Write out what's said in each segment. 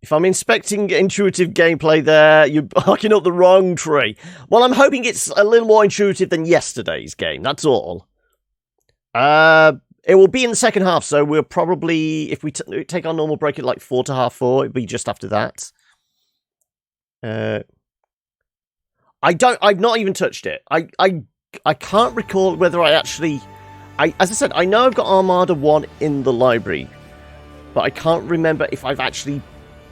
If I'm inspecting intuitive gameplay there, you're barking up the wrong tree. Well, I'm hoping it's a little more intuitive than yesterday's game, that's all. It will be in the second half, so we'll probably, if we take our normal break at like 4 to half 4, it'll be just after that. I've not even touched it. I can't recall whether I actually... as I said, I know I've got Armada 1 in the library, but I can't remember if I've actually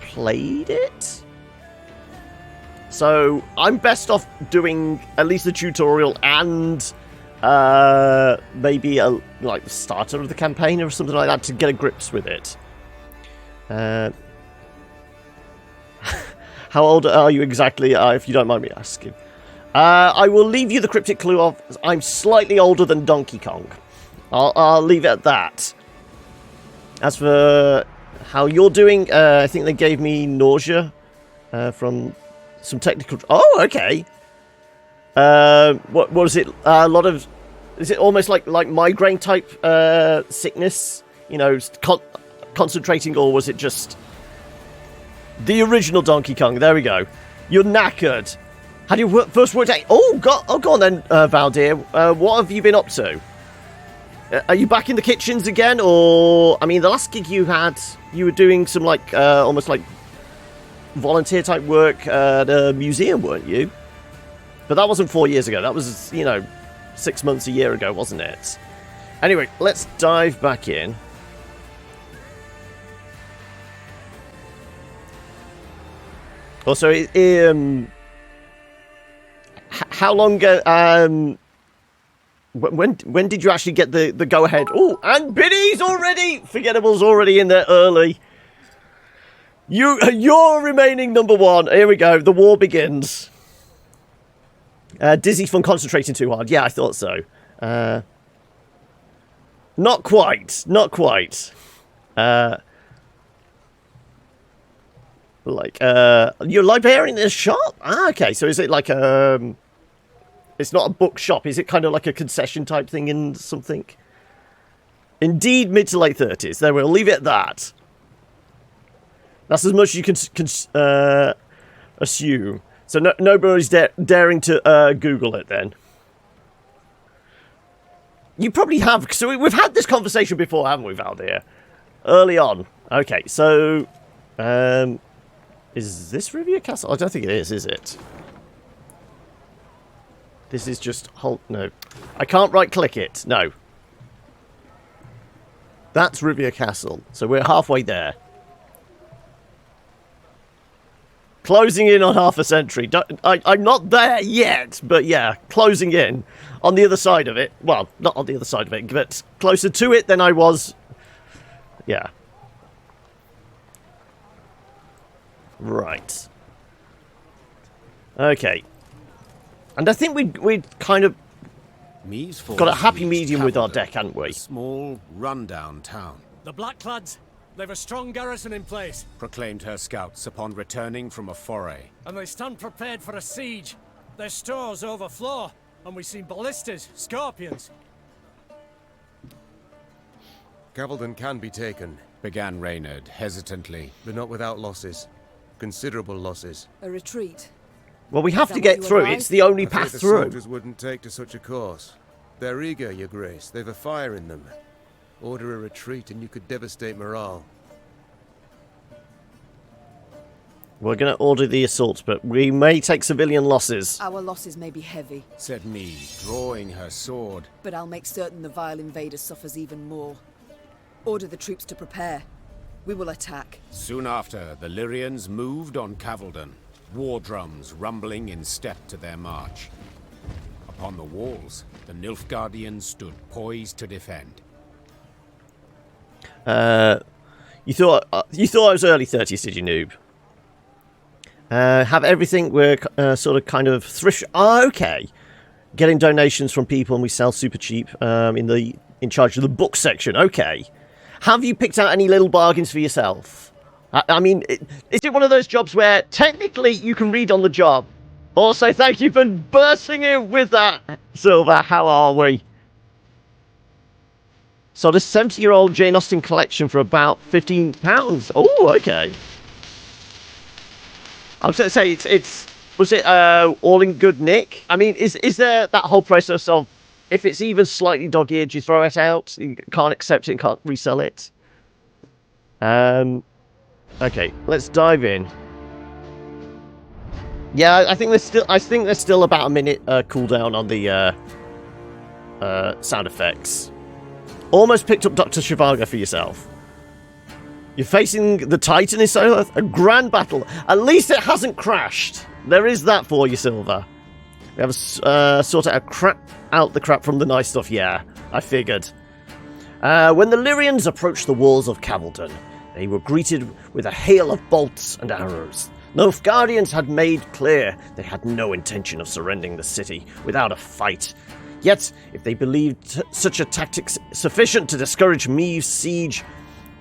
played it. So I'm best off doing at least the tutorial and maybe like the starter of the campaign or something like that to get a grips with it. How old are you exactly, if you don't mind me asking? I will leave you the cryptic clue of I'm slightly older than Donkey Kong. I'll leave it at that. As for how you're doing, I think they gave me nausea from some technical... Oh, okay. What was it? A lot of... Is it almost like migraine type sickness? You know, concentrating, or was it just the original Donkey Kong? There we go. You're knackered. Had your first work day? Oh, go on then, Valdir. What have you been up to? Are you back in the kitchens again, or... I mean, the last gig you had, you were doing some, like, almost like volunteer-type work at a museum, weren't you? But that wasn't 4 years ago. That was, you know, 6 months, a year ago, wasn't it? Anyway, let's dive back in. Also, how long... When did you actually get the go-ahead? Oh, and Biddy's already! Forgettable's already in there early. You're remaining number 1. Here we go. The war begins. Dizzy from concentrating too hard. Yeah, I thought so. Not quite. Not quite. You're a librarian in a shop? Ah, okay. So is it like it's not a bookshop. Is it kind of like a concession type thing in something? Indeed, mid to late 30s. There, we'll leave it at that. That's as much as you can assume. So nobody's daring to Google it then. You probably have, because we've had this conversation before, haven't we, Valdir? Early on. Okay, so... is this Rivia Castle? I don't think it is it? This is just... No. I can't right-click it. No. That's Rivia Castle. So we're halfway there. Closing in on half a century. I'm not there yet, but yeah, closing in. On the other side of it. Well, not on the other side of it, but closer to it than I was. Yeah. Right. Okay. And I think we'd kind of got a happy medium with our deck, hadn't we? A small, rundown town. The Blackclads, they've a strong garrison in place, Proclaimed her scouts upon returning from a foray. and they stand prepared for a siege. Their stores overflow, and we've seen ballistas, scorpions. Cavaldon can be taken, Began Reynard hesitantly. but not without losses. Considerable losses. A retreat. Well, we have Is to that get what you through. advise? It's the only I fear path the through. soldiers wouldn't take to such a course. They're eager, your grace. They've a fire in them. Order a retreat and you could devastate morale. We're going to order the assault, but we may take civilian losses. Our losses may be heavy, Said Meve, drawing her sword. but I'll make certain the vile invader suffers even more. Order the troops to prepare. We will attack. Soon after, the Lyrians moved on Cavaldon, war drums rumbling in step to their march. Upon the walls, the Nilfgaardians stood poised to defend. You thought I was early 30s, did you, noob? Have everything. We're sort of kind of thrift. Oh, okay. Getting donations from people, and we sell super cheap. In charge of the book section. Okay. Have you picked out any little bargains for yourself? I mean, is it one of those jobs where technically you can read on the job? Also, thank you for bursting in with that, Silver. How are we? So this 70-year-old Jane Austen collection for about £15. Oh, okay. I was going to say, it's was it all in good nick? I mean, is there that whole process of, if it's even slightly dog-eared, you throw it out, you can't accept it, can't resell it? Okay, let's dive in. Yeah, I think there's still about a minute cooldown on the sound effects. Almost picked up Dr. Zhivago for yourself. You're facing the Titan in Earth, a grand battle. At least it hasn't crashed. There is that for you, Silver. We have sorted out the crap from the nice stuff. Yeah, I figured. When the Lyrians approached the walls of Cavaldon, they were greeted with a hail of bolts and arrows. The Nilfgaardians had made clear they had no intention of surrendering the city without a fight. Yet, if they believed such a tactic sufficient to discourage Meve's siege,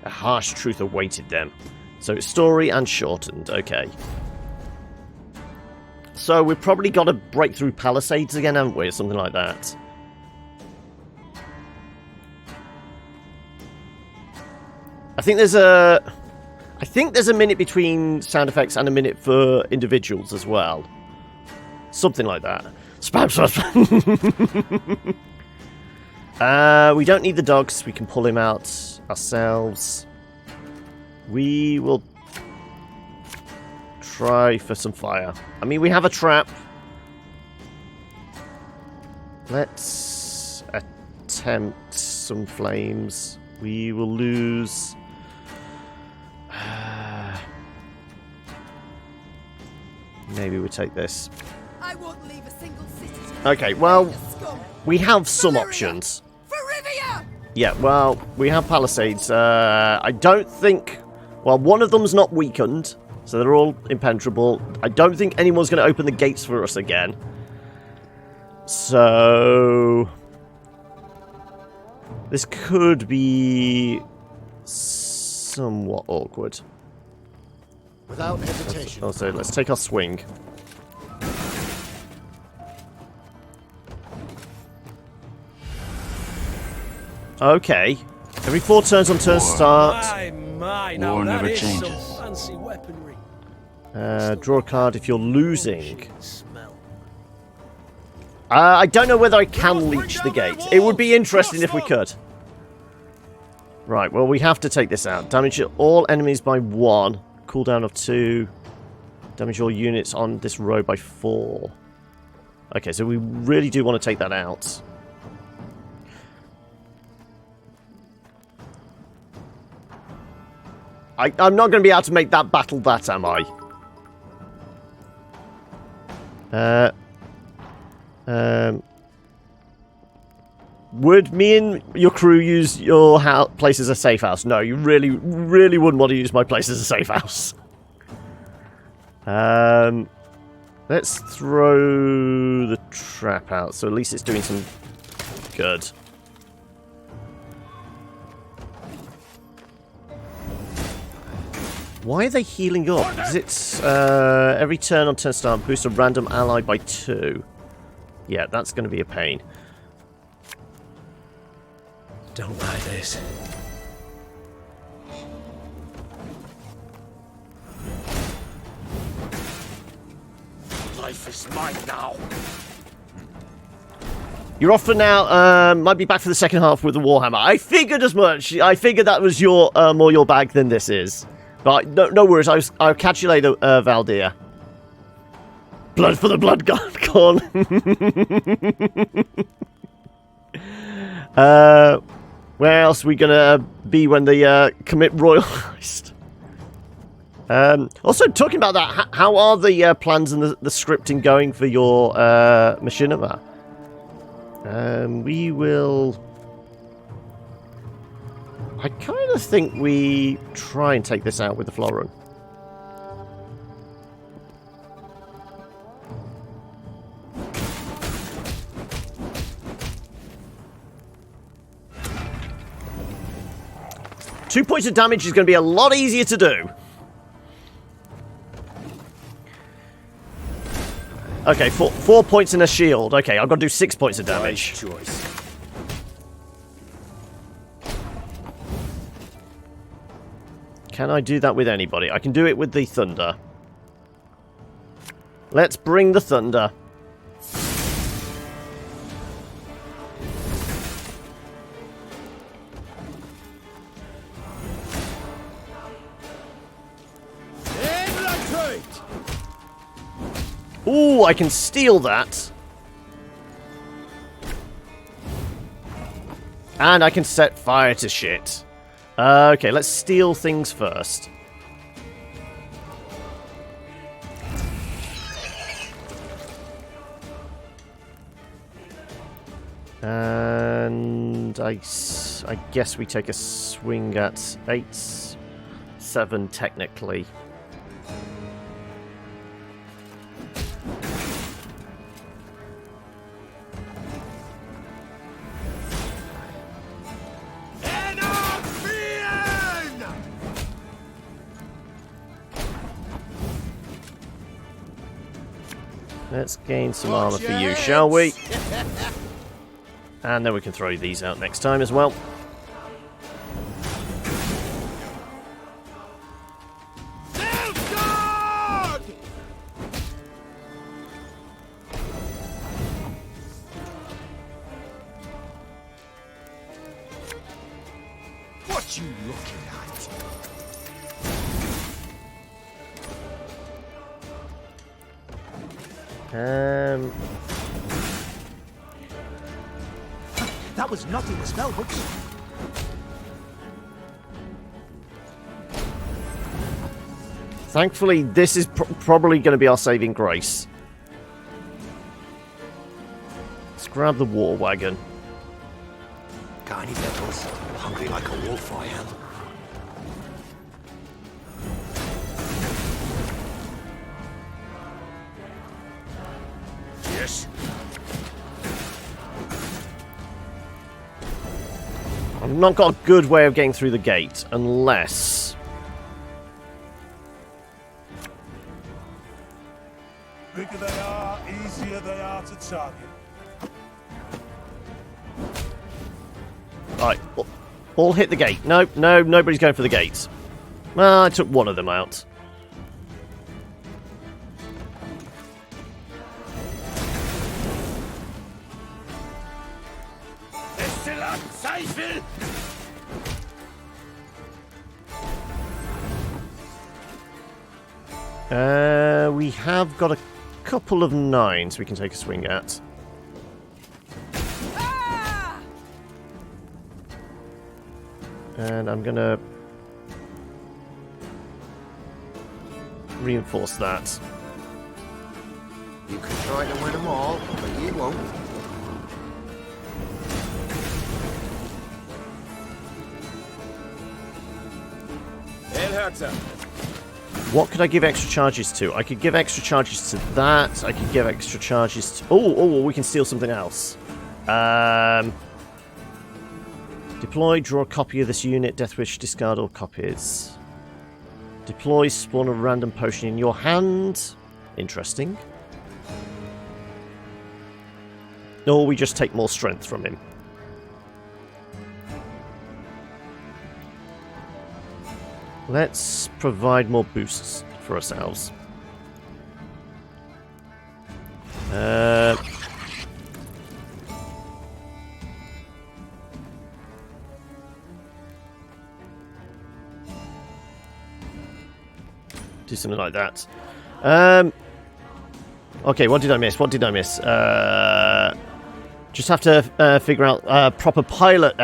a harsh truth awaited them. So it's story and shortened, okay. So we've probably got to break through palisades again, haven't we, or something like that. I think there's a minute between sound effects and a minute for individuals as well. Something like that. Spam, spam, spam. We don't need the dogs. We can pull him out ourselves. We will try for some fire. I mean, we have a trap. Let's attempt some flames. We will lose... maybe we take this. I won't leave a single citizen. Okay, well, we have some options. For Rivia! Yeah, well, we have palisades. I don't think... well, one of them's not weakened, so they're all impenetrable. I don't think anyone's going to open the gates for us again. So... this could be somewhat awkward. Without hesitation. Also, let's take our swing. Okay. Every 4 turns on turn start. My, now War that never is changes. some fancy weaponry. Draw a card if you're losing. Smell. I don't know whether I can leech the gate. It would be interesting if we could. Right, well, we have to take this out. Damage all enemies by 1. Cooldown of 2. Damage all units on this row by 4. Okay, so we really do want to take that out. I'm not going to be able to make that battle that, am I? Would me and your crew use your place as a safe house? No, you really, really wouldn't want to use my place as a safe house. Let's throw the trap out, so at least it's doing some good. Why are they healing up? Because it's every turn on turn start, boost a random ally by 2. Yeah, that's going to be a pain. Don't buy this. Life is mine now. You're off for now. Might be back for the second half with the Warhammer. I figured as much. I figured that was your more your bag than this is. But no worries. I'll catch you later, Valdir. Blood for the blood god corn. Where else are we gonna be when they commit royal heist? Also, talking about that, how are the plans and the scripting going for your machinima? We will... I kind of think we try and take this out with the Florin. Two points of damage is going to be a lot easier to do. Okay, 4 points in a shield. Okay, I've got to do 6 points of damage. Choice. Can I do that with anybody? I can do it with the Thunder. Let's bring the thunder. Ooh, I can steal that. And I can set fire to shit. Okay, let's steal things first. And I guess we take a swing at 8, 7 technically. Let's gain some armor for you, shall we? And then we can throw these out next time as well. What you looking at? That was nothing to spell books. Thankfully, this is probably going to be our saving grace. Let's grab the war wagon. Got any victuals? Hungry like a wolf, I am. Yes. I've not got a good way of getting through the gate, unless... Bigger they are, easier they are to target. Right, all hit the gate. No, nobody's going for the gates. Well, I took one of them out. We have got a couple of 9s we can take a swing at. And I'm gonna reinforce that. You can try to win them all, but you won't. What could I give extra charges to? I could give extra charges to that. I could give extra charges to... Oh, we can steal something else. Deploy, draw a copy of this unit, Death Wish, discard all copies. Deploy, spawn a random potion in your hand. Interesting. Or we just take more strength from him. Let's provide more boosts for ourselves. Do something like that. Okay, what did I miss? Just have to figure out a proper pilot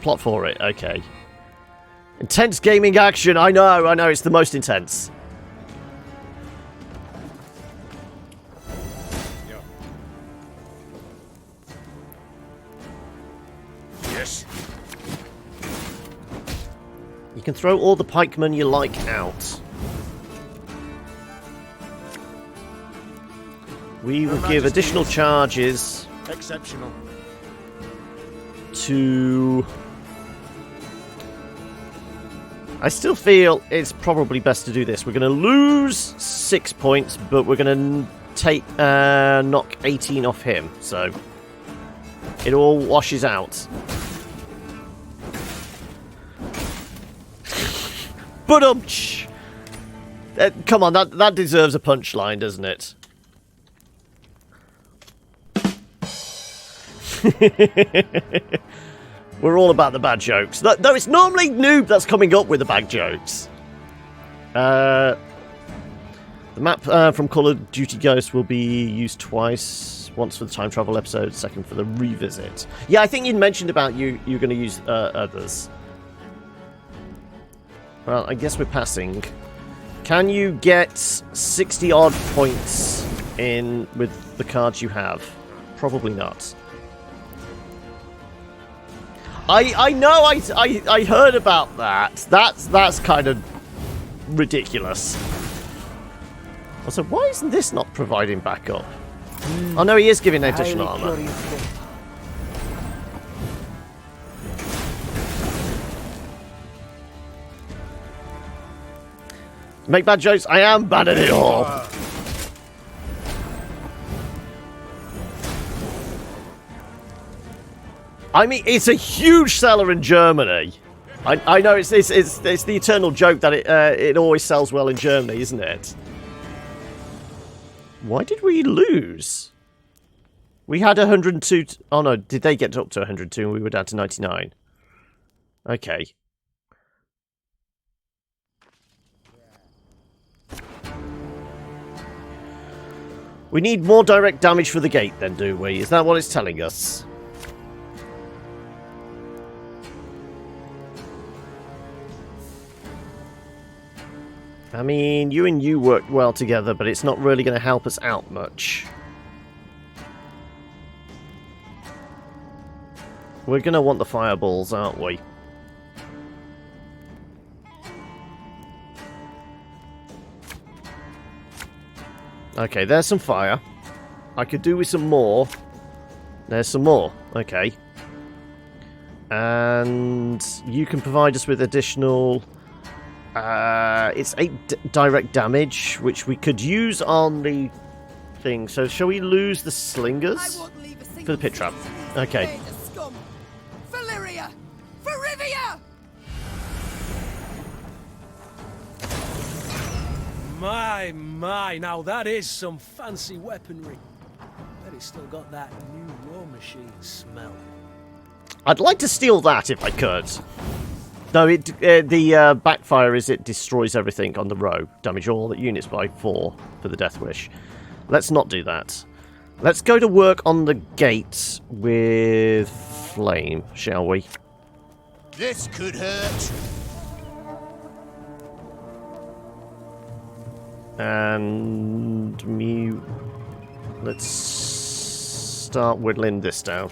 plot for it. Okay. Intense gaming action. I know, it's the most intense. Yes. You can throw all the pikemen you like out. We will give additional charges Exceptional. to... I still feel it's probably best to do this. We're going to lose 6 points, but we're going to knock 18 off him. So it all washes out. But come on, that deserves a punchline, doesn't it? We're all about the bad jokes. Though it's normally Noob that's coming up with the bad jokes. The map from Call of Duty Ghost will be used twice. Once for the time travel episode, second for the revisit. Yeah, I think you mentioned about you're going to use others. Well, I guess we're passing. Can you get 60-odd points in with the cards you have? Probably not. I know I heard about that. That's kind of ridiculous. Also, why isn't this not providing backup? Oh no, he is giving additional armor. Make bad jokes. I am bad at it all. I mean, it's a huge seller in Germany. I know it's the eternal joke that it always sells well in Germany, isn't it? Why did we lose? We had 102... Oh no, did they get up to 102 and we were down to 99? Okay. We need more direct damage for the gate then, do we? Is that what it's telling us? I mean, you and you worked well together, but it's not really going to help us out much. We're going to want the fireballs, aren't we? Okay, there's some fire. I could do with some more. There's some more. Okay. And you can provide us with additional... it's 8 direct damage, which we could use on the thing. So shall we lose the slingers? For the pit trap. Okay. For Lyria! For Rivia! My, now that is some fancy weaponry. Bet it's still got that new war machine smell. I'd like to steal that if I could. No, the backfire is it destroys everything on the row. Damage all the units by 4 for the Death Wish. Let's not do that. Let's go to work on the gate with Flame, shall we? This could hurt. And let's start whittling this down.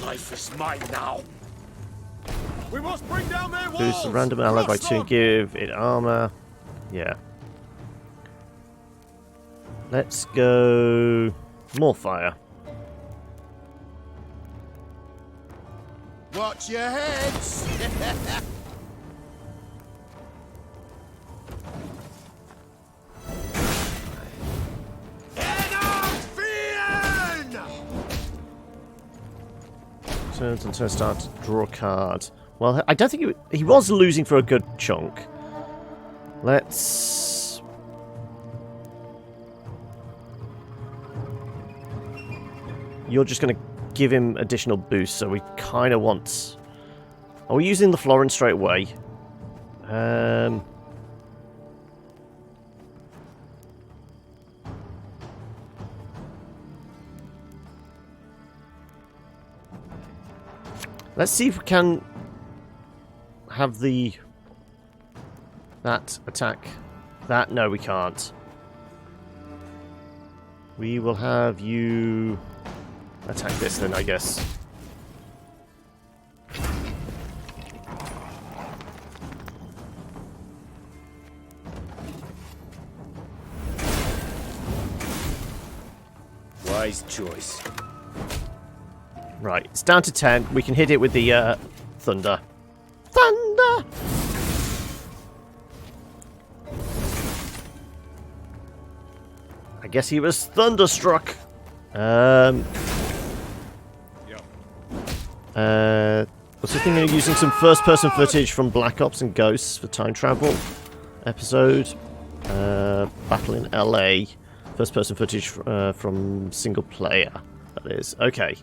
Life is mine now. We must bring down their walls. Boost the random ally by 2, give it armor. Yeah. Let's go more fire. Watch your heads. Turns until I start to draw a card. Well, I don't think he was losing for a good chunk. Let's... You're just going to give him additional boost, so we kind of want... Are we using the Florin straight away? Let's see if we can have that attack. That, no, we can't. We will have you attack this then, I guess. Wise choice. Right, it's down to 10. We can hit it with the thunder. Thunder! I guess he was thunderstruck. Was the thing using some first-person footage from Black Ops and Ghosts for time travel? episode. Battle in LA. First person footage from single player. That is. Okay.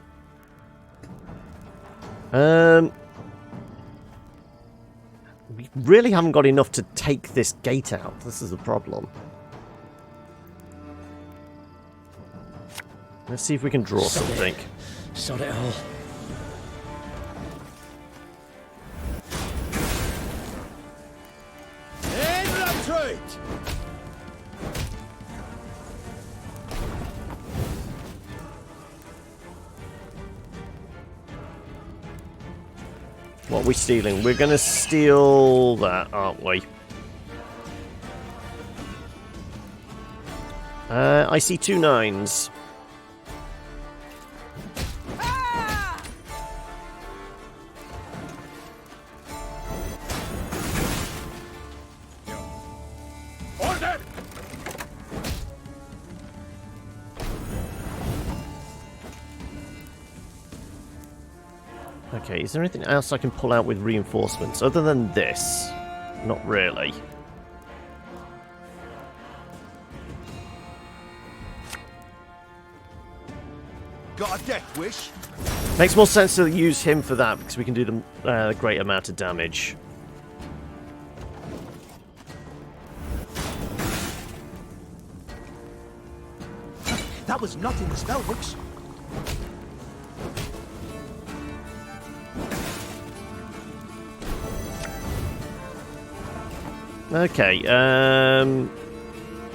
We really haven't got enough to take this gate out. This is the problem. Let's see if we can draw something. Sod it all. What are we stealing? We're going to steal that, aren't we? I see 2 9s. Okay, is there anything else I can pull out with reinforcements other than this? Not really. Got a death wish? Makes more sense to use him for that because we can do the great amount of damage. That was not in the spell books. Okay,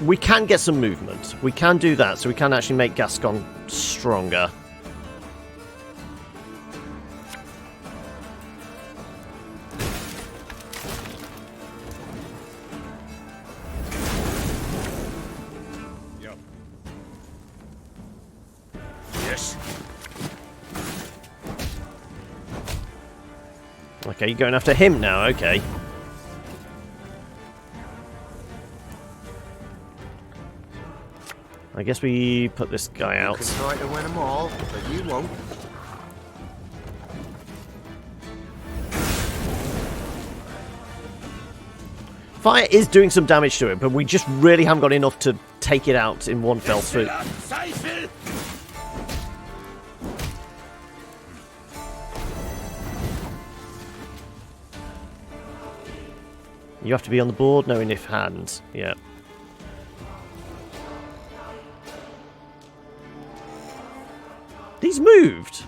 we can get some movement. We can do that, so we can actually make Gascon stronger. Yep. Yes. Okay, you're going after him now, okay. I guess we put this guy out. You can try to win them all, but you won't. Fire is doing some damage to it, but we just really haven't got enough to take it out in one fell swoop. You have to be on the board, no enough hands. Yeah. These moved.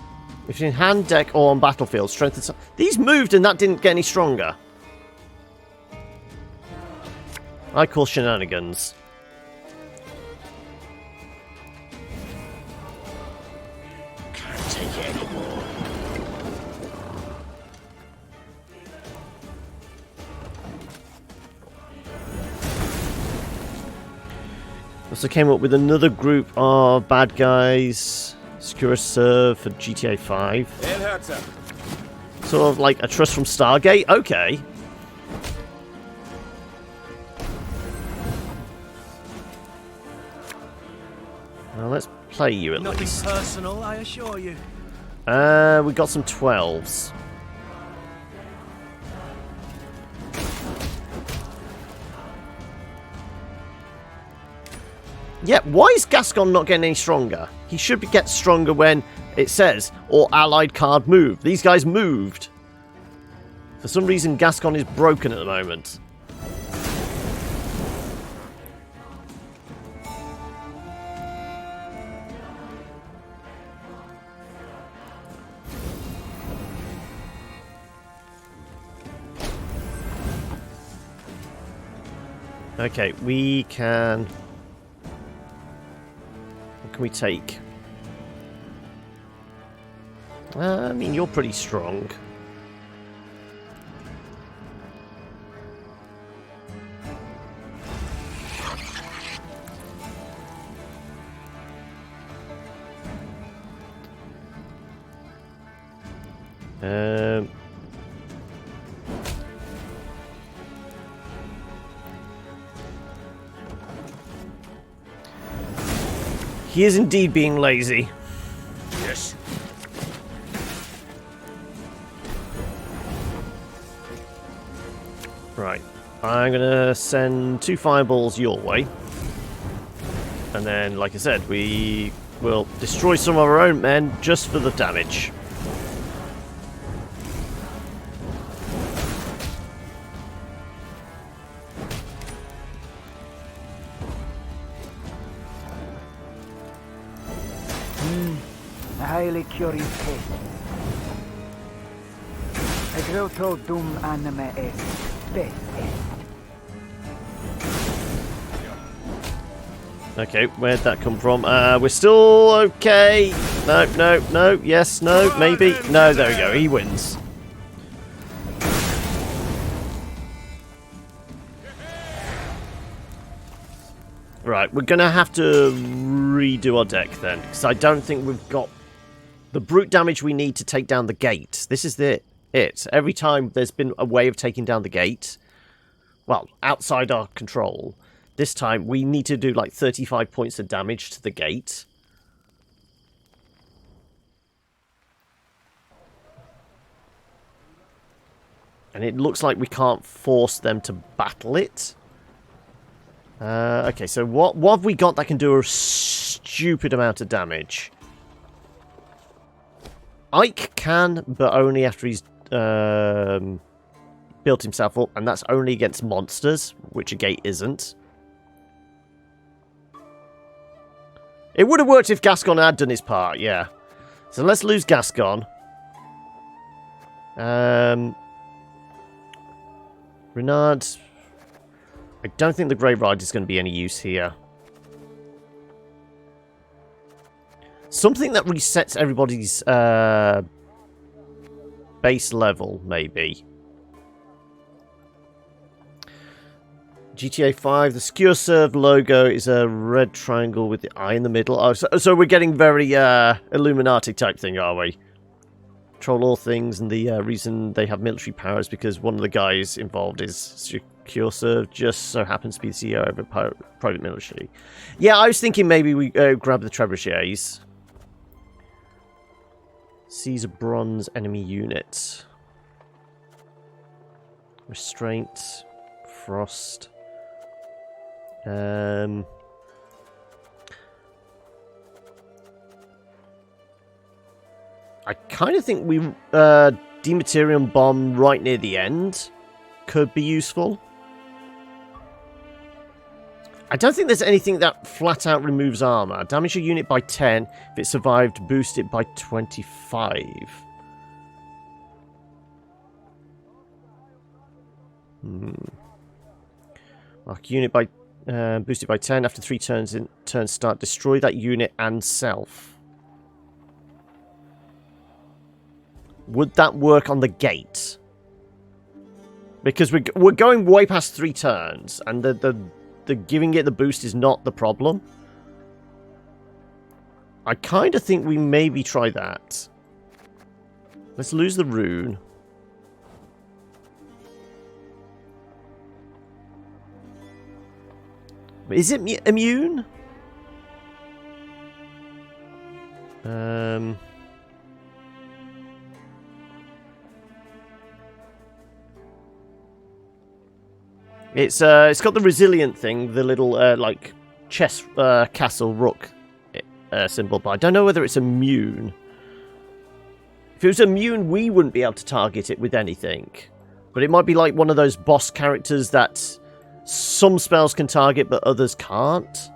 If in hand, deck, or on battlefield, strength and... These moved and that didn't get any stronger. I call shenanigans. Can't take it anymore. Also came up with another group of bad guys. Secure a serve for GTA 5. Sort of like a trust from Stargate? Okay. Well, let's play you at Nothing least. personal, I assure you. We got some 12s. Yeah, why is Gascon not getting any stronger? He should get stronger when it says, or allied card move. These guys moved. For some reason, Gascon is broken at the moment. Okay, we can... What can we take? I mean, you're pretty strong. He is indeed being lazy. Yes. Right. I'm going to send 2 fireballs your way. And then, like I said, we will destroy some of our own men just for the damage. A highly curious case. Agro dum anima est best. Okay, where'd that come from? We're still okay. No, yes, no, maybe. No, there we go, he wins. Right, we're going to have to redo our deck then, because I don't think we've got the brute damage we need to take down the gate. This is it. Every time there's been a way of taking down the gate, well, outside our control, this time we need to do like 35 points of damage to the gate. And it looks like we can't force them to battle it. Okay, so what have we got that can do a stupid amount of damage? Ike can, but only after he's built himself up, and that's only against monsters, which a gate isn't. It would have worked if Gascon had done his part, yeah. So let's lose Gascon. Renard... I don't think the Grey Ride is going to be any use here. Something that resets everybody's base level, maybe. GTA 5, the Secure Serve logo is a red triangle with the eye in the middle. Oh, so we're getting very Illuminati type thing, are we? Control all things, and the reason they have military power is because one of the guys involved is Secure Serve, just so happens to be the CEO of a private military. Yeah, I was thinking maybe we grab the trebuchets. Seize a bronze enemy unit. Restraint. Frost. I kind of think we Dematerium Bomb right near the end could be useful. I don't think there's anything that flat out removes armor. Damage a unit by 10. If it survived, boost it by 25. Mark unit by boost it by 10. After 3 turns start, destroy that unit and self. Would that work on the gate? Because we're going way past 3 turns, and the giving it the boost is not the problem. I kind of think we maybe try that. Let's lose the rune. Is it immune? It's got the resilient thing, the little like chess castle rook symbol, but I don't know whether it's immune. If it was immune, we wouldn't be able to target it with anything. But it might be like one of those boss characters that some spells can target, but others can't.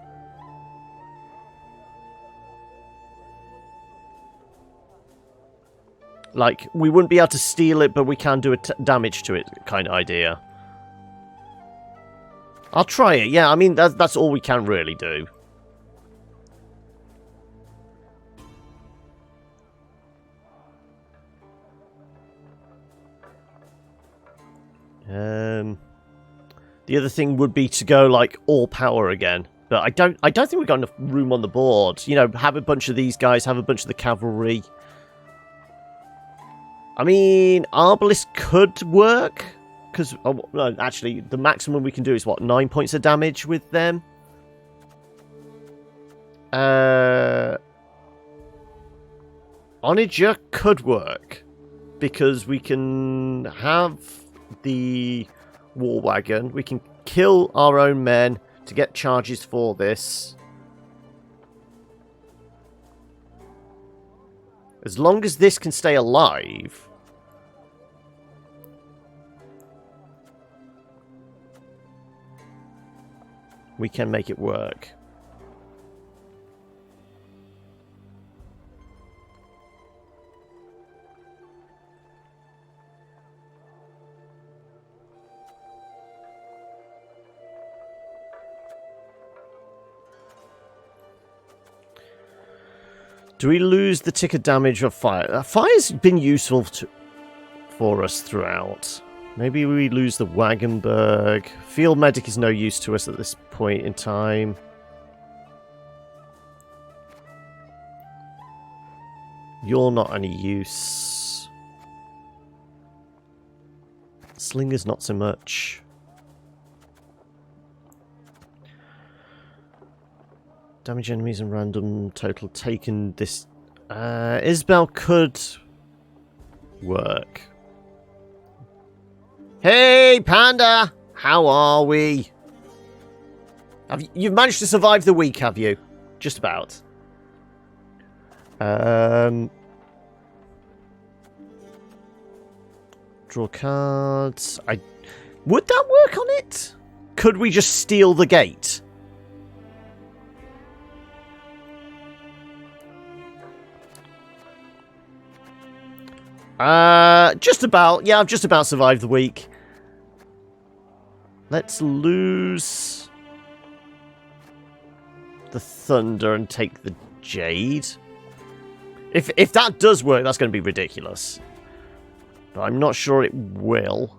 Like, we wouldn't be able to steal it, but we can do damage to it kind of idea. I'll try it. Yeah, I mean, that's all we can really do. The other thing would be to go like all power again, but I don't think we've got enough room on the board. You know, have a bunch of these guys, have a bunch of the cavalry. I mean, Arbalist could work. Because, no, actually, the maximum we can do is, what, 9 points of damage with them? Onager could work. Because we can have the war wagon. We can kill our own men to get charges for this. As long as this can stay alive... we can make it work. Do we lose the ticker damage of fire? Fire's been useful for us throughout. Maybe we lose the Wagenberg. Field medic is no use to us at this point in time. You're not any use. Slinger's not so much. Damage enemies and random total taken. This Isabel could work. Hey, Panda! How are we? You've managed to survive the week, have you? Just about. Draw cards. Would that work on it? Could we just steal the gate? Just about. Yeah, I've just about survived the week. Let's lose the thunder and take the jade. If that does work, that's going to be ridiculous. But I'm not sure it will.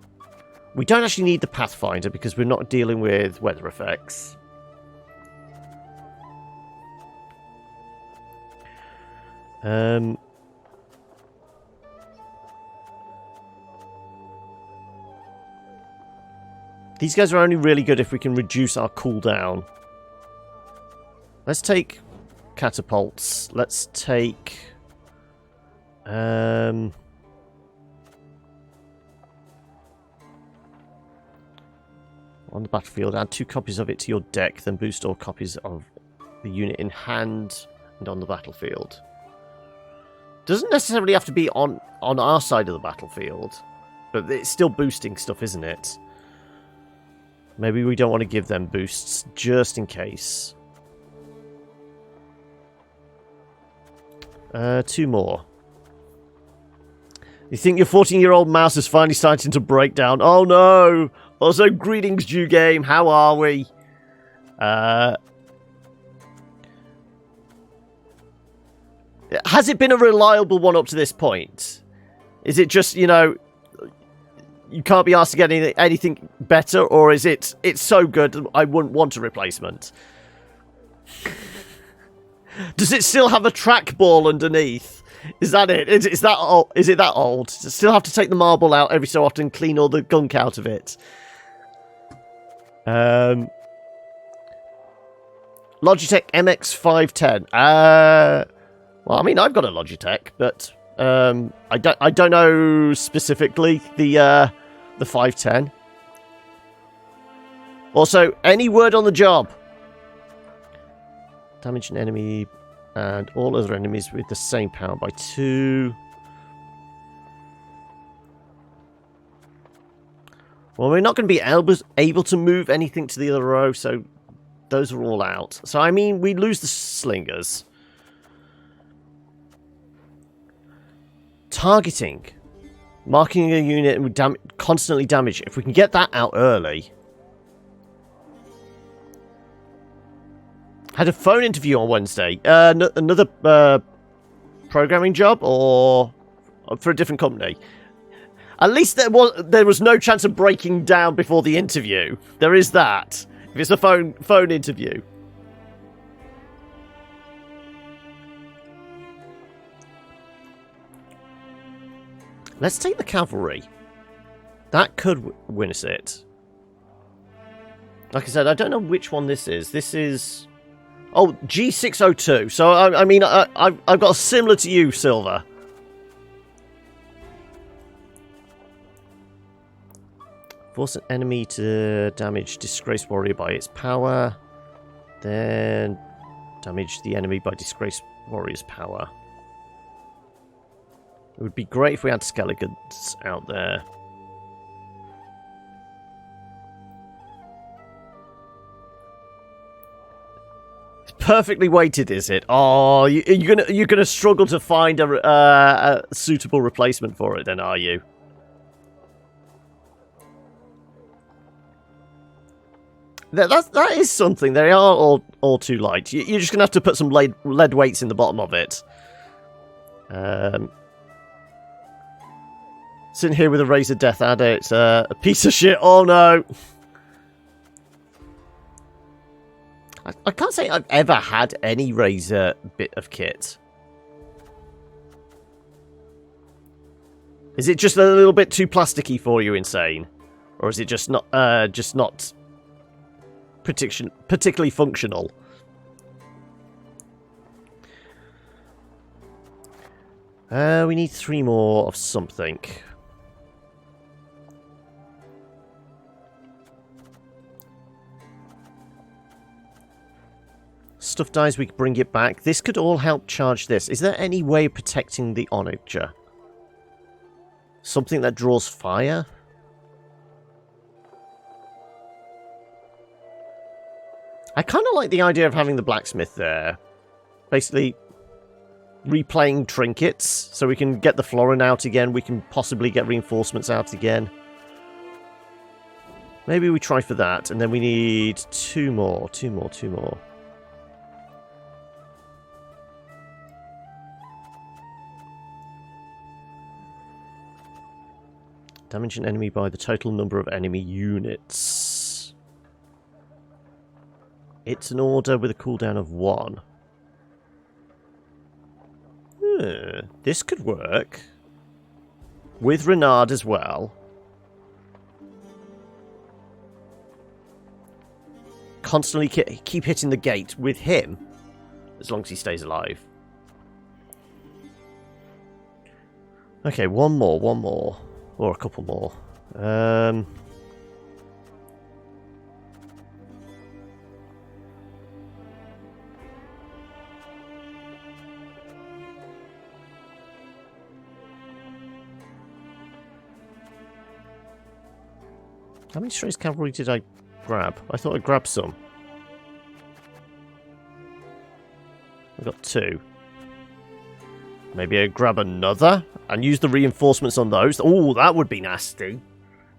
We don't actually need the Pathfinder because we're not dealing with weather effects. These guys are only really good if we can reduce our cooldown. Let's take catapults. Let's take... on the battlefield, add 2 copies of it to your deck, then boost all copies of the unit in hand and on the battlefield. Doesn't necessarily have to be on our side of the battlefield, but it's still boosting stuff, isn't it? Maybe we don't want to give them boosts, just in case. 2 more. You think your 14-year-old mouse is finally starting to break down? Oh no! Also, greetings, Jew Game. How are we? Has it been a reliable one up to this point? Is it just, you know, you can't be asked to get anything better, or is it's so good I wouldn't want a replacement? Does it still have a trackball underneath? Is that it? Is that old? Is it that old? Does it still have to take the marble out every so often, clean all the gunk out of it? Logitech MX510. Well, I mean, I've got a Logitech, but I don't know specifically the 510. Also, any word on the job? Damage an enemy and all other enemies with the same power by 2. Well, we're not going to be able to move anything to the other row, so those are all out. So, I mean, we lose the slingers. Targeting. Marking a unit and constantly damage it. If we can get that out early. Had a phone interview on Wednesday. Another programming job or for a different company. At least there was no chance of breaking down before the interview. There is that. If it's a phone interview. Let's take the cavalry. That could win us it. Like I said, I don't know which one this is. This is... Oh, G602. So, I mean, I've got a similar to you, Silver. Force an enemy to damage Disgraced Warrior by its power. Then damage the enemy by Disgraced Warrior's power. It would be great if we had skeletons out there. It's perfectly weighted, is it? Oh, you're gonna struggle to find a suitable replacement for it, then, are you? That is something. They are all too light. You're just going to have to put some lead weights in the bottom of it. Sitting here with a Razor Death Adder. It's a piece of shit. Oh, no. I can't say I've ever had any Razor bit of kit. Is it just a little bit too plasticky for you, Insane? Or is it just not particularly functional? We need 3 more of something. Stuff dies, we can bring it back. This could all help charge this. Is there any way of protecting the Onager? Something that draws fire? I kind of like the idea of having the blacksmith there. Basically, replaying trinkets, so we can get the Florin out again. We can possibly get reinforcements out again. Maybe we try for that, and then we need 2 more. Damage an enemy by the total number of enemy units. It's an order with a cooldown of 1. This could work. With Renard as well. Constantly keep hitting the gate with him. As long as he stays alive. Okay, one more. Or a couple more. How many Strays Cavalry did I grab? I thought I grabbed some. I got 2. Maybe I grab another and use the reinforcements on those. Oh, that would be nasty.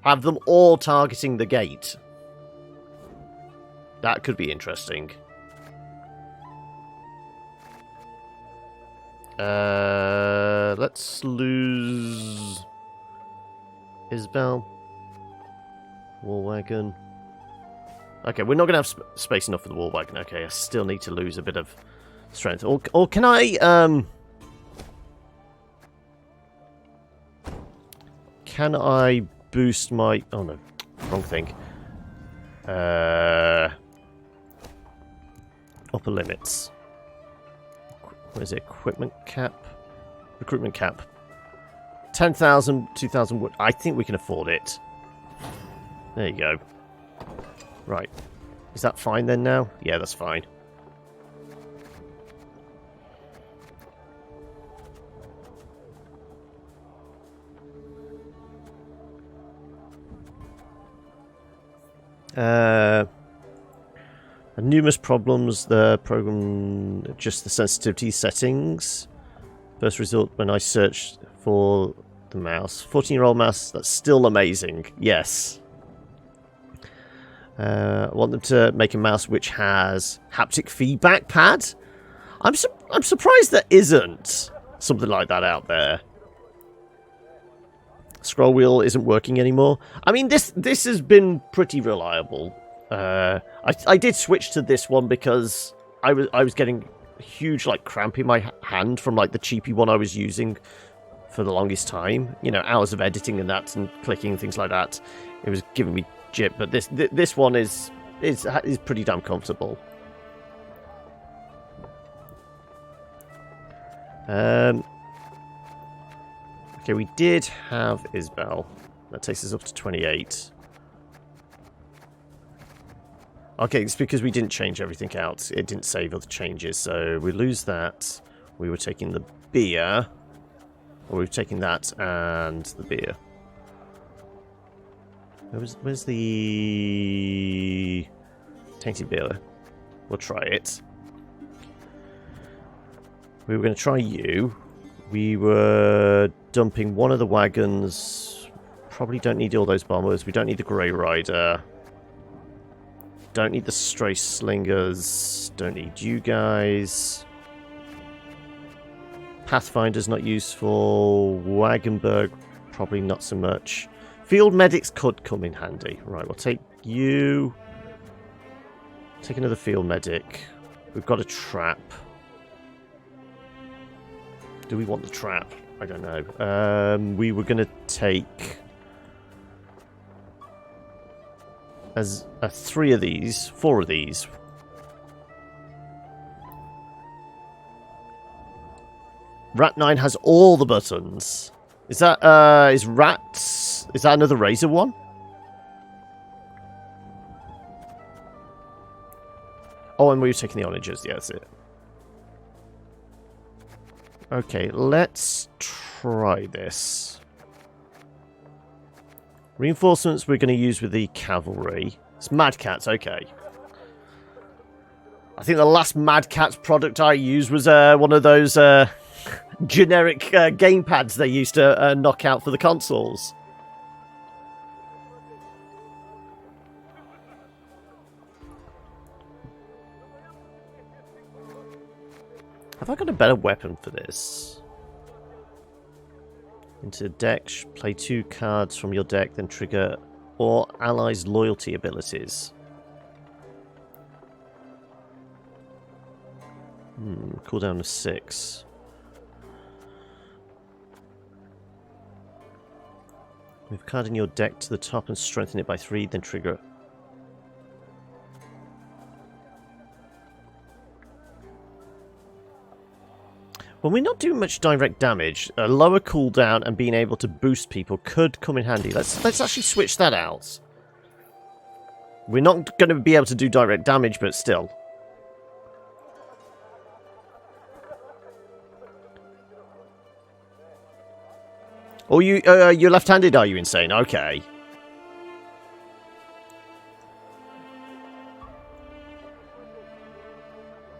Have them all targeting the gate. That could be interesting. Let's lose Isbel. War wagon. Okay, we're not going to have space enough for the war wagon. Okay, I still need to lose a bit of strength. Or can I... Can I boost my... Oh, no. Wrong thing. Upper limits. What is it? Equipment cap? Recruitment cap. 10,000, 2,000 wood. I think we can afford it. There you go. Right. Is that fine then now? Yeah, that's fine. Numerous problems. The program adjusts the sensitivity settings. First result when I searched for the mouse. 14-year-old mouse. That's still amazing. Yes. I want them to make a mouse which has haptic feedback pad. I'm surprised there isn't something like that out there. Scroll wheel isn't working anymore. I mean, this has been pretty reliable. I did switch to this one because I was getting a huge cramp in my hand from the cheapy one I was using for the longest time. You know, hours of editing and that and clicking and things like that. It was giving me jip, but this one is pretty damn comfortable. Okay, we did have Isbel. That takes us up to 28. Okay, it's because we didn't change everything out. It didn't save other changes, so we lose that. We were taking the beer. Or we were taking that and the beer. Where's the tainted beer? We'll try it. We were going to try you. We were dumping one of the wagons. Probably don't need all those bombers. We don't need the Grey Rider. Don't need the Stray Slingers. Don't need you guys. Pathfinder's not useful. Wagenberg, probably not so much. Field medics could come in handy. Right, we'll take you. Take another field medic. We've got a trap. Do we want the trap? I don't know. We were going to take... as 4 of these. Rat 9 has all the buttons. Is that, is that another Razor one? Oh, and we were taking the onagers. Yeah, that's it. Okay, let's try this. Reinforcements we're going to use with the cavalry. It's Mad Cats, okay. I think the last Mad Cats product I used was one of those generic gamepads they used to knock out for the consoles. Have I got a better weapon for this? Into the deck, play 2 cards from your deck, then trigger or allies' loyalty abilities. Cooldown of 6. Move a card in your deck to the top and strengthen it by 3, then trigger. When we're not doing much direct damage, a lower cooldown and being able to boost people could come in handy. Let's actually switch that out. We're not going to be able to do direct damage, but still. Oh, you're left-handed, are you, insane? Okay.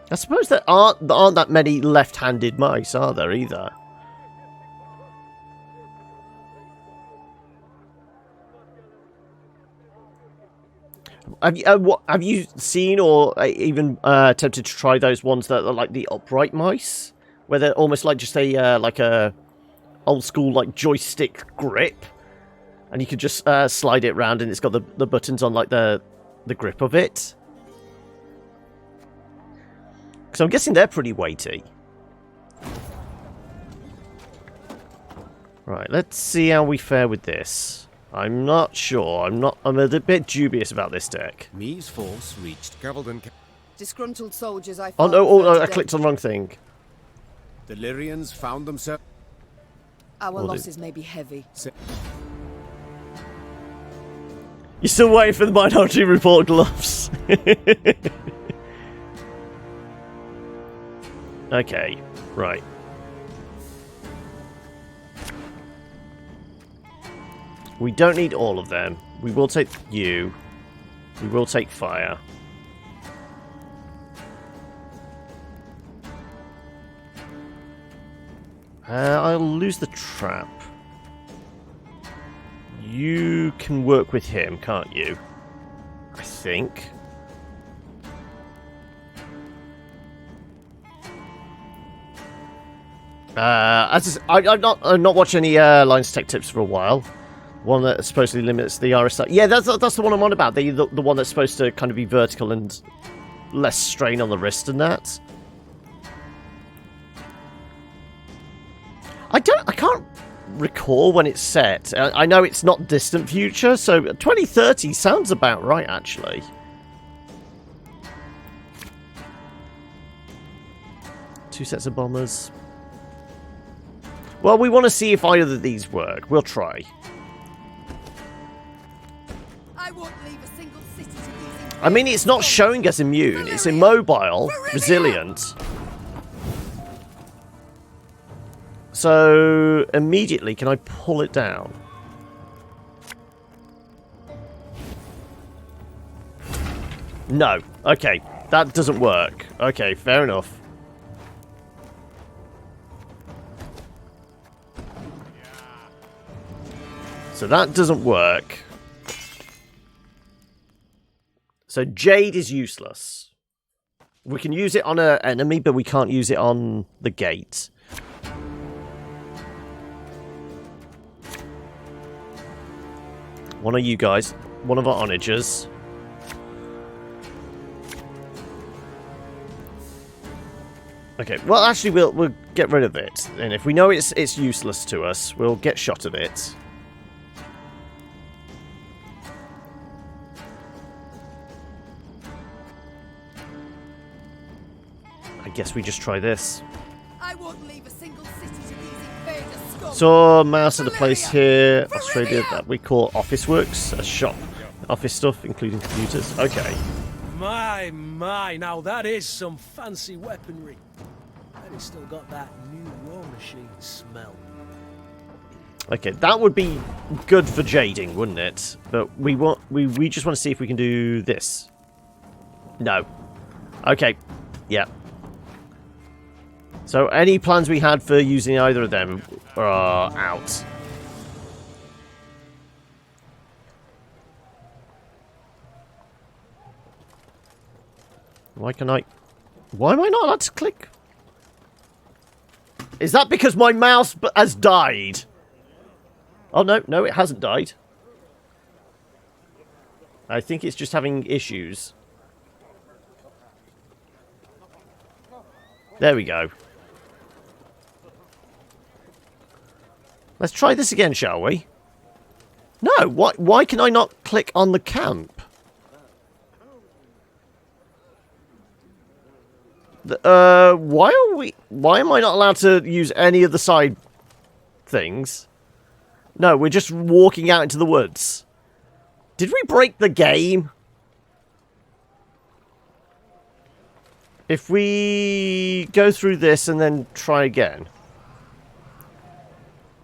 I suppose there aren't that many left-handed mice, are there, either? Have you seen or even attempted to try those ones that are like the upright mice? Where they're almost like just a like a old school like joystick grip, and you could just slide it around, and it's got the buttons on like the grip of it. So I'm guessing they're pretty weighty. Right, let's see how we fare with this. I'm not sure. I'm a bit dubious about this deck. Meve's force reached Cavalden. Disgruntled soldiers, I Oh no, I clicked on the wrong thing. The Lyrians found themselves. Our losses may be heavy. You're still waiting for the Minority Report gloves. Okay, right. We don't need all of them. We will take you. We will take fire. I'll lose the trap. You can work with him, can't you? I think. I've not watched any Lines Tech Tips for a while. One that supposedly limits the RSI. Yeah, that's the one I'm on about. The one that's supposed to kind of be vertical and less strain on the wrist and that. I can't recall when it's set. I know it's not distant future, so 2030 sounds about right, actually. Two sets of bombers. Well, we want to see if either of these work. We'll try. I won't leave a single city to these. I mean, it's not showing us immune. It's immobile, resilient. So, immediately, can I pull it down? No. Okay, that doesn't work. Okay, fair enough. So that doesn't work. So Jade is useless. We can use it on an enemy, but we can't use it on the gate. One of you guys, one of our onagers. Okay, well actually we'll get rid of it. And if we know it's useless to us, we'll get shot at it. I guess we just try this. I won't leave a single city to these invaders. Scum. So, mouse at a place here, Australia, that we call Office Works, a shop. Office stuff, including computers. Okay. My, now that is some fancy weaponry. And it's still got that new war machine smell. Okay, that would be good for jading, wouldn't it? But we just want to see if we can do this. No. Okay. Yeah. So any plans we had for using either of them are out. Why am I not allowed to click? Is that because my mouse has died? Oh no, it hasn't died. I think it's just having issues. There we go. Let's try this again, shall we? No, why can I not click on the camp? Why am I not allowed to use any of the side things? No, we're just walking out into the woods. Did we break the game? If we go through this and then try again.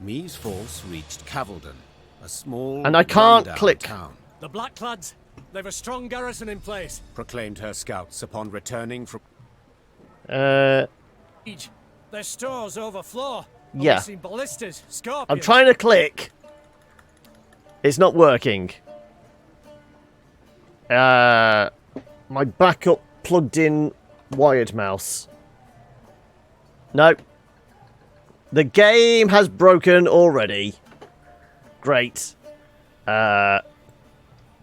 Meve's force reached Cavaldon, a small and I can't rundown click. Town, The Blackclads, they've a strong garrison in place. proclaimed her scouts upon returning from... Their stores overflow. Yeah. We've seen ballistas, scorpions. I'm trying to click. It's not working. My backup plugged in wired mouse. No. The game has broken already. Great. Can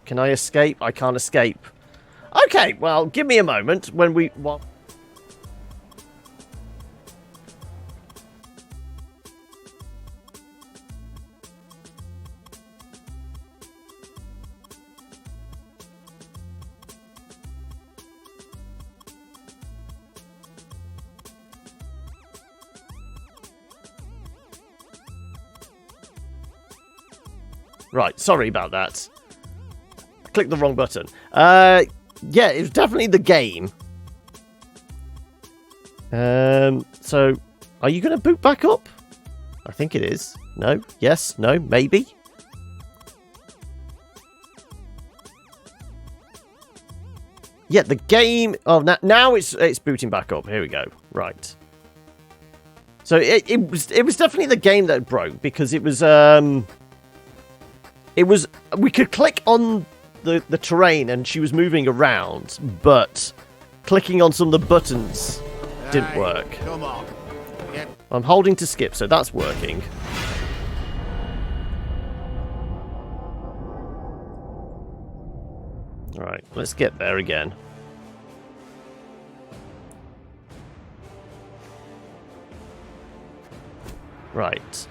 I escape? I can't escape. Okay, well, give me a moment when we... Well, right, sorry about that. I clicked the wrong button. Yeah, it was definitely the game. So, are you going to boot back up? I think it is. No, yes, no, maybe. Yeah, the game... Oh, now it's booting back up. Here we go. Right. So, it was definitely the game that broke, because it was... we could click on the terrain and she was moving around, but clicking on some of the buttons didn't work. Come on. I'm holding to skip, so that's working. Alright, let's get there again. Right.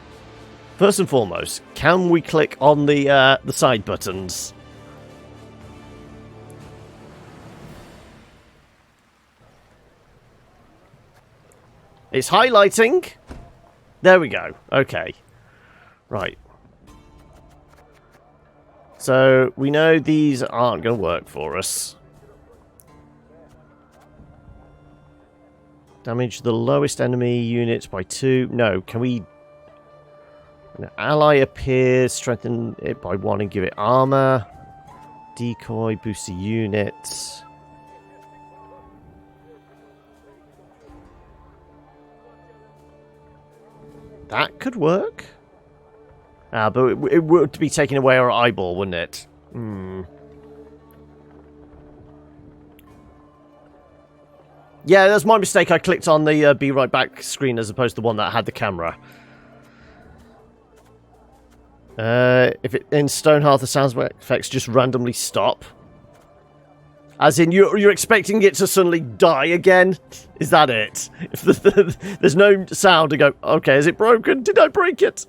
First and foremost, can we click on the side buttons? It's highlighting. There we go. Okay. Right. So, we know these aren't going to work for us. Damage the lowest enemy units by 2. No, can we... An ally appears, strengthen it by 1 and give it armor. Decoy, boost the units. That could work. Ah, but it would be taking away our eyeball, wouldn't it? Hmm. Yeah, that's my mistake. I clicked on the Be Right Back screen as opposed to the one that had the camera. If it in Stonehearth, the sound effects just randomly stop. As in, you're expecting it to suddenly die again? Is that it? If there's no sound to go, okay, is it broken? Did I break it?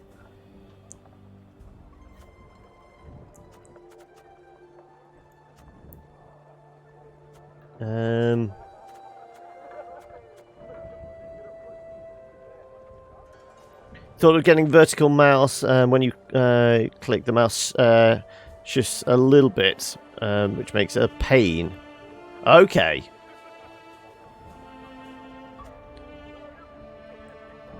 Thought of getting vertical mouse when you click the mouse shifts a little bit, which makes it a pain. Okay.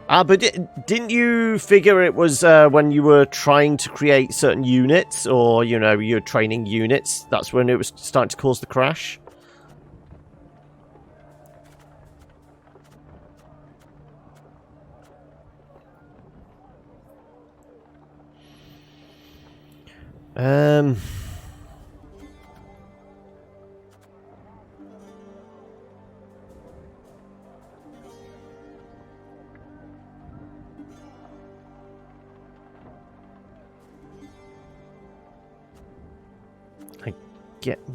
But didn't you figure it was when you were trying to create certain units, or, you know, you're training units, that's when it was starting to cause the crash?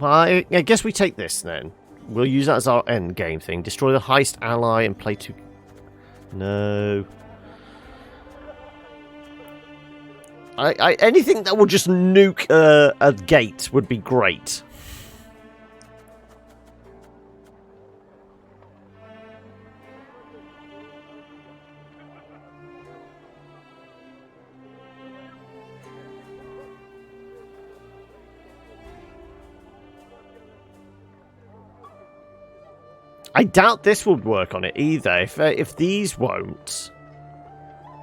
I guess we take this then. We'll use that as our end game thing. Destroy the highest ally and play 2... No. Anything that will just nuke a gate would be great. I doubt this would work on it either. If these won't...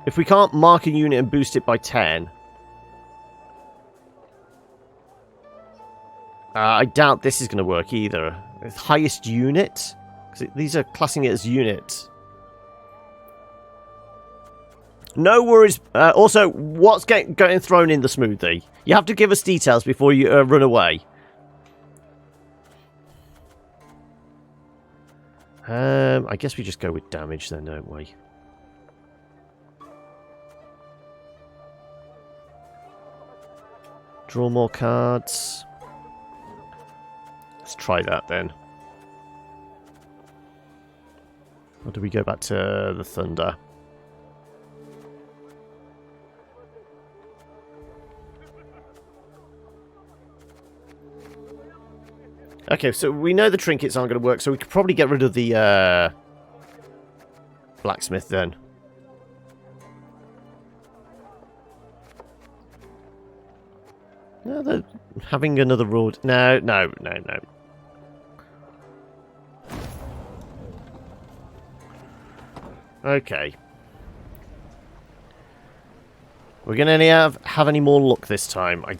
If we can't mark a unit and boost it by 10... I doubt this is going to work either. It's highest unit? Because these are classing it as unit. No worries. Also, what's getting thrown in the smoothie? You have to give us details before you run away. I guess we just go with damage then, don't we? Draw more cards. Let's try that then. Or do we go back to the Thunder? Okay, so we know the trinkets aren't going to work, so we could probably get rid of the blacksmith then. No, they're having another road. No. Okay. We're going to have any more luck this time. I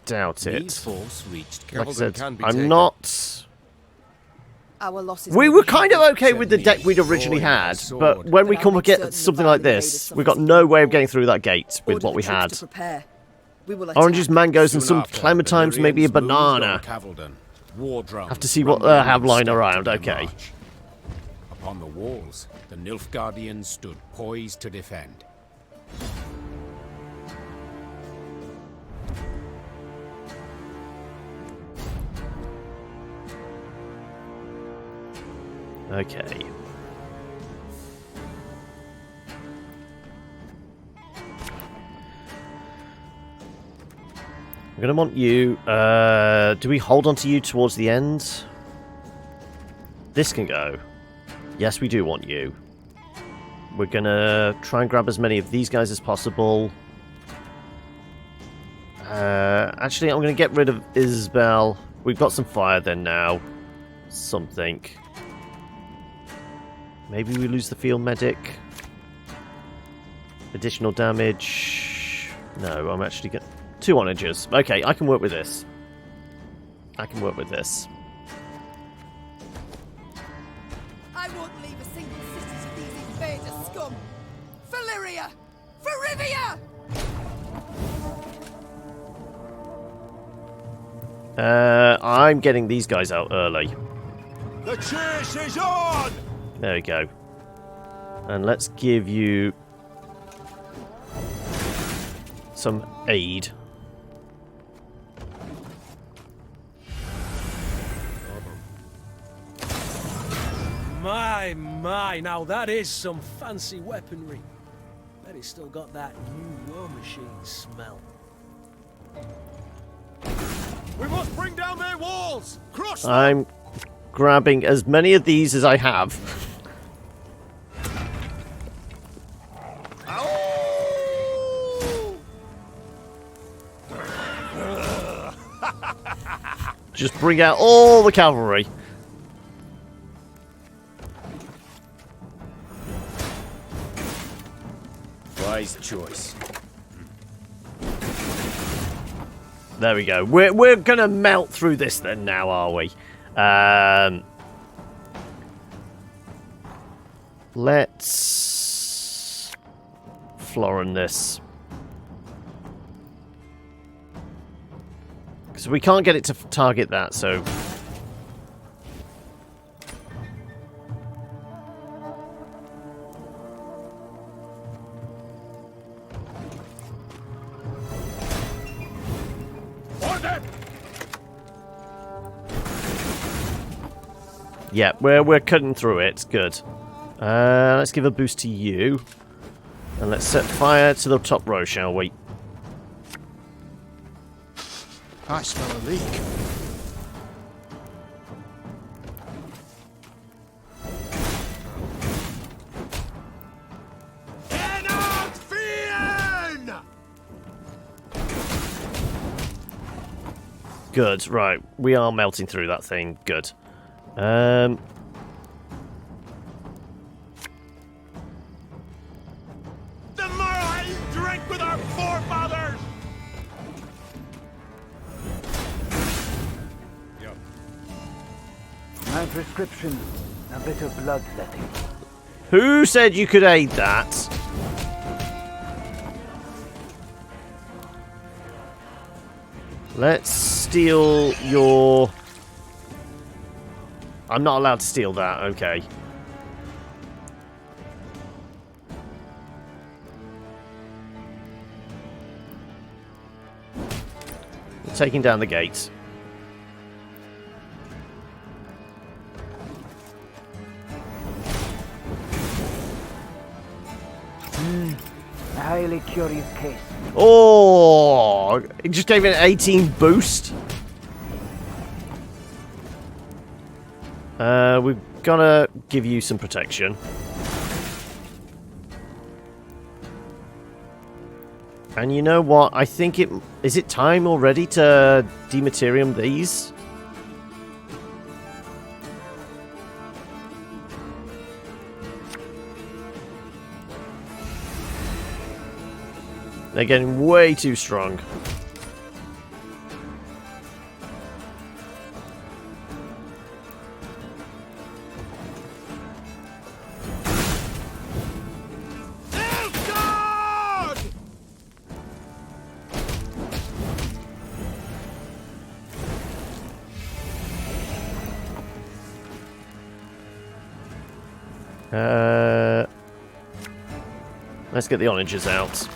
doubt it. Force reached Like I said, I'm taken. not... Our losses We may were be kind of heavy. okay with the deck we'd originally had, but when we But come I'm and get certain something the like Vile this, Invaders we've got suffers no even way of more. getting through that gate with Order what the we troops had. to prepare. We will Oranges, attack. mangoes, and Soon some after, clementines, the maybe a Lyrians moved on banana. Cavalden. War drums Have to see what rumbling they have in lying step to around, their okay. march. Upon the walls, the Nilfgaardians stood poised to defend. Okay. I'm going to want you... do we hold on to you towards the end? This can go. Yes, we do want you. We're going to try and grab as many of these guys as possible. Actually, I'm going to get rid of Isabel. We've got some fire then now. Something. Maybe we lose the field medic. Additional damage. No, I'm actually getting 2 onagers. Okay, I can work with this. I can work with this. I won't leave a single city to these invader scum! For Lyria! For Rivia! I'm getting these guys out early. The chase is on! There we go. And let's give you some aid. My, now that is some fancy weaponry. Bet it's still got that new war machine smell. We must bring down their walls! Crush them! I'm grabbing as many of these as I have. Just bring out all the cavalry. Wise choice. There we go. We're gonna melt through this then now, are we? Let's Florin this. Because we can't get it to target that, so... Yeah, we're cutting through it. Good. Let's give a boost to you. And let's set fire to the top row, shall we? I smell a leak. Good, right. We are melting through that thing. Good. The Morrow drank with our forefathers! My prescription, a bit of bloodletting. Who said you could aid that? Let's steal your... I'm not allowed to steal that, okay. We're taking down the gates. A highly curious case. Oh! It just gave it an 18 boost. We've got to give you some protection. And you know what? I think it... Is it time already to dematerium these? They're getting way too strong. Let's get the oranges out.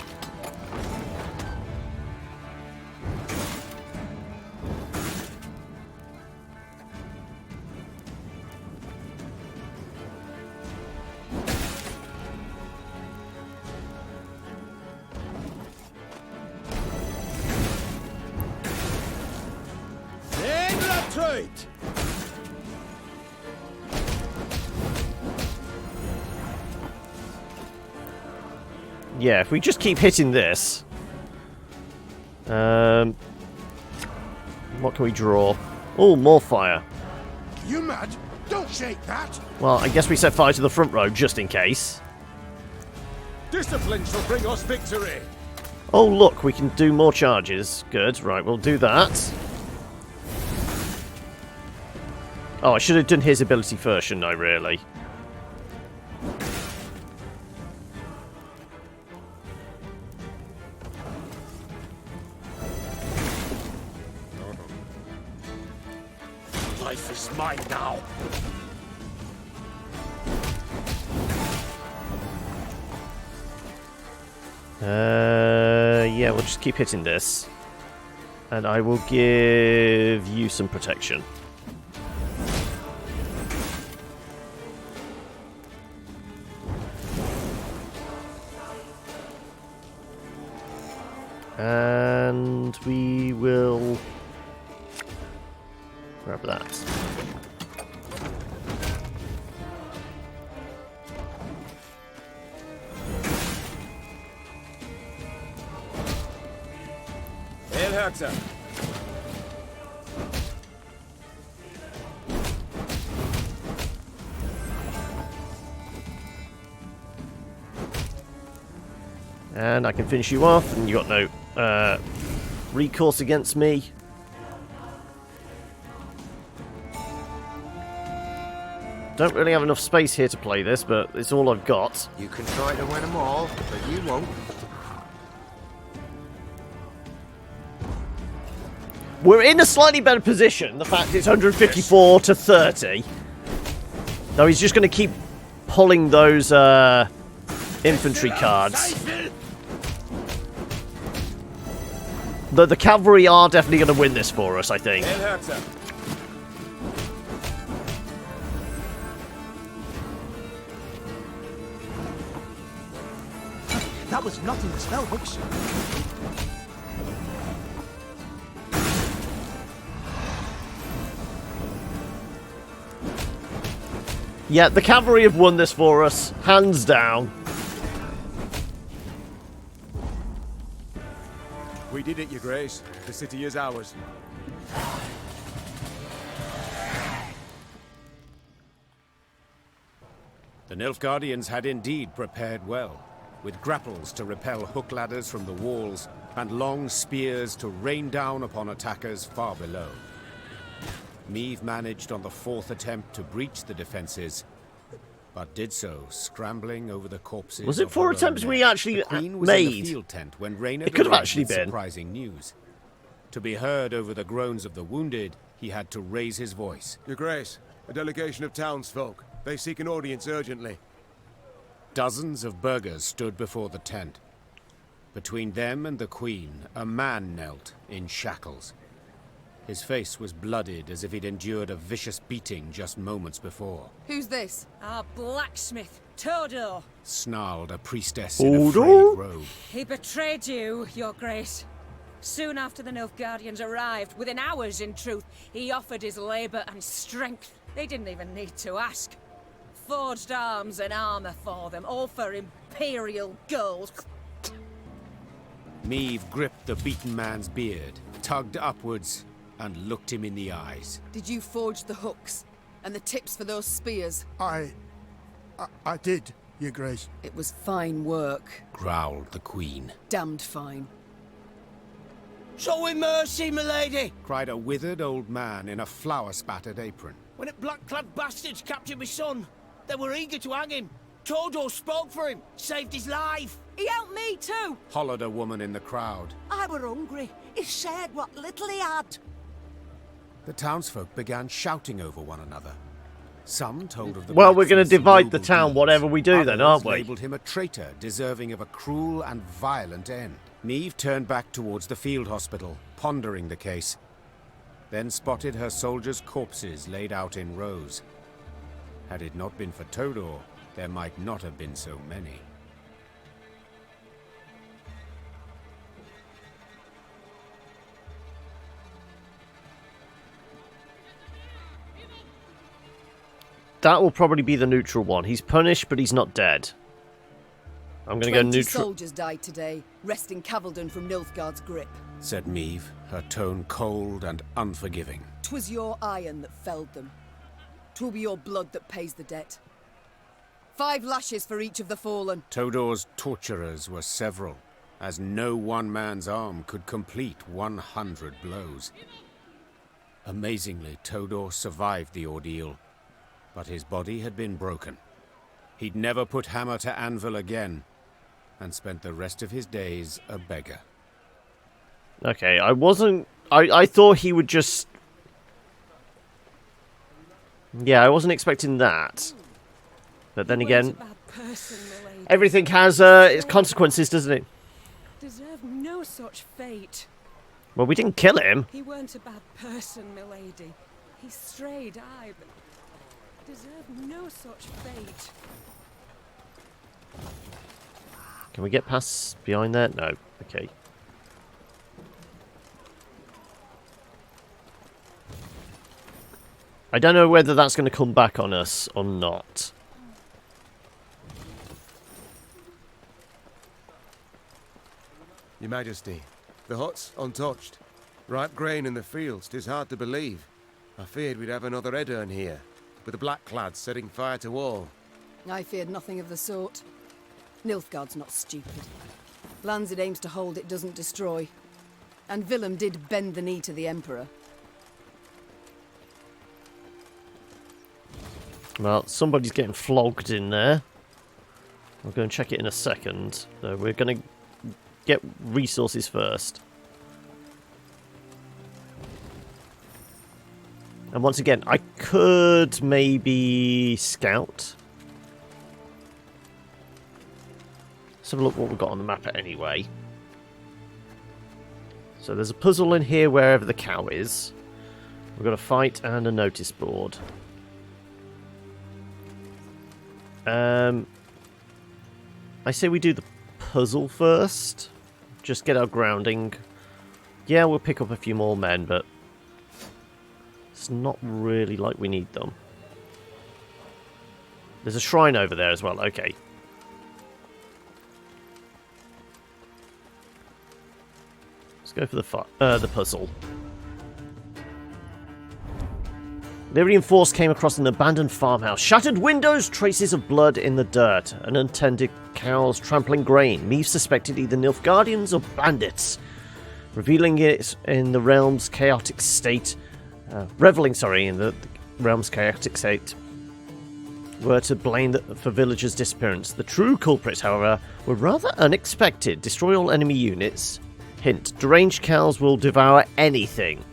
Yeah, if we just keep hitting this... what can we draw? Oh, more fire. You mad? Don't shake that! Well, I guess we set fire to the front row just in case. Discipline shall bring us victory! Oh, look, we can do more charges. Good, right, we'll do that. Oh, I should have done his ability first, shouldn't I, really? Life is mine now. Yeah, we'll just keep hitting this. And I will give you some protection. And we will grab that. Hail Herxa! And I can finish you off, and you got no recourse against me. Don't really have enough space here to play this, but it's all I've got. You can try to win them all, but you won't. We're in a slightly better position. The fact it's 154 to 30. Though he's just going to keep pulling those infantry cards. The cavalry are definitely going to win this for us, I think. Hail Herxa! That was not in the spell books. Yeah, the cavalry have won this for us, hands down. We did it, Your Grace. The city is ours. The Nilfgaardians had indeed prepared well, with grapples to repel hook ladders from the walls and long spears to rain down upon attackers far below. Meve managed on the fourth attempt to breach the defences, but did so scrambling over the corpses. Was it of 4 her own attempts men. we actually The Queen was in the made? field tent when Rayner It could have arrived actually with been. surprising news. To be heard over the groans of the wounded, he had to raise his voice. Your Grace, a delegation of townsfolk. They seek an audience urgently. Dozens of burghers stood before the tent. Between them and the Queen, a man knelt in shackles. His face was blooded as if he'd endured a vicious beating just moments before. Who's this? Our blacksmith, Todor. Snarled a priestess in a Todor? frayed robe. He betrayed you, Your Grace. Soon after the Nilfgaardians arrived, within hours in truth, he offered his labour and strength. They didn't even need to ask. Forged arms and armour for them, all for imperial gold. Meve gripped the beaten man's beard, tugged upwards, and looked him in the eyes. Did you forge the hooks and the tips for those spears? I did, Your Grace. It was fine work. Growled the Queen. Damned fine. Show him mercy, milady! Cried a withered old man in a flour-spattered apron. When the black-clad bastards captured my son, they were eager to hang him. Todor spoke for him, saved his life. He helped me too. Hollered a woman in the crowd. I were hungry. He shared what little he had. The townsfolk began shouting over one another. Some told of the Well, we're going to blacksmith's divide the noble town, deeds. whatever we do then, aren't Others we? labelled him a traitor, deserving of a cruel and violent end. Meve turned back towards the field hospital, pondering the case. Then spotted her soldiers' corpses laid out in rows. Had it not been for Todor, there might not have been so many. That will probably be the neutral one. He's punished, but he's not dead. I'm going to go 20 neutral. soldiers died today, wresting Cavaldon from Nilfgaard's grip. Said Meve, her tone cold and unforgiving. 'Twas your iron that felled them. 'Twill be your blood that pays the debt. 5 lashes for each of the fallen. Todor's torturers were several, as no one man's arm could complete 100 blows. Amazingly, Todor survived the ordeal, but his body had been broken. He'd never put hammer to anvil again, and spent the rest of his days a beggar. Okay, I thought he would just... Yeah, I wasn't expecting that. But then again, everything has its consequences, doesn't it? Deserve no such fate. Well, we didn't kill him. He weren't a bad person, milady. He strayed, aye, but deserve no such fate. Can we get past behind there? No. Okay. I don't know whether that's going to come back on us or not. Your Majesty, the hut's untouched. Ripe grain in the fields, 'tis hard to believe. I feared we'd have another Edirn here, with the Blackclads setting fire to all. I feared nothing of the sort. Nilfgaard's not stupid. Lands it aims to hold, it doesn't destroy. And Willem did bend the knee to the Emperor. Well, somebody's getting flogged in there. I'll go and check it in a second. So we're going to get resources first. And once again, I could maybe scout. Let's have a look what we've got on the map anyway. So there's a puzzle in here wherever the cow is. We've got a fight and a notice board. I say we do the puzzle first. Just get our grounding. Yeah, we'll pick up a few more men, but it's not really like we need them. There's a shrine over there as well. Okay. Let's go for the puzzle. Lyrian force came across an abandoned farmhouse. Shattered windows, traces of blood in the dirt, unattended cows trampling grain. Meve suspected either Nilfgaardians or bandits. Revealing it in the realm's chaotic state. Reveling in the realm's chaotic state. Were to blame for villagers' disappearance. The true culprits, however, were rather unexpected. Destroy all enemy units. Hint, deranged cows will devour anything.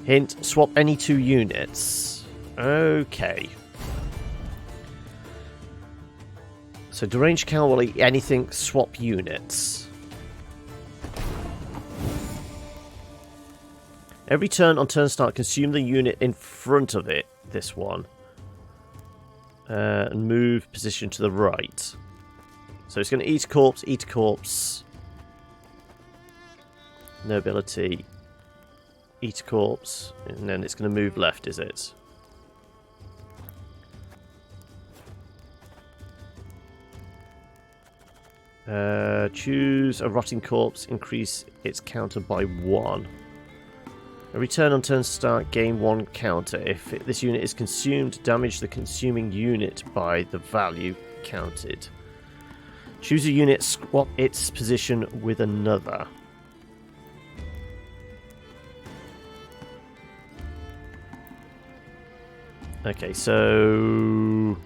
Hint, swap any 2 units. Okay. So deranged cow will eat anything, swap units. Every turn on turn start, consume the unit in front of it, this one. And move position to the right. So it's going to eat a corpse. No ability. Eat a corpse, and then it's going to move left, is it? Choose a rotting corpse, increase its counter by 1. Every turn on turn start, gain 1 counter. If this unit is consumed, damage the consuming unit by the value counted. Choose a unit, swap its position with another. Okay, so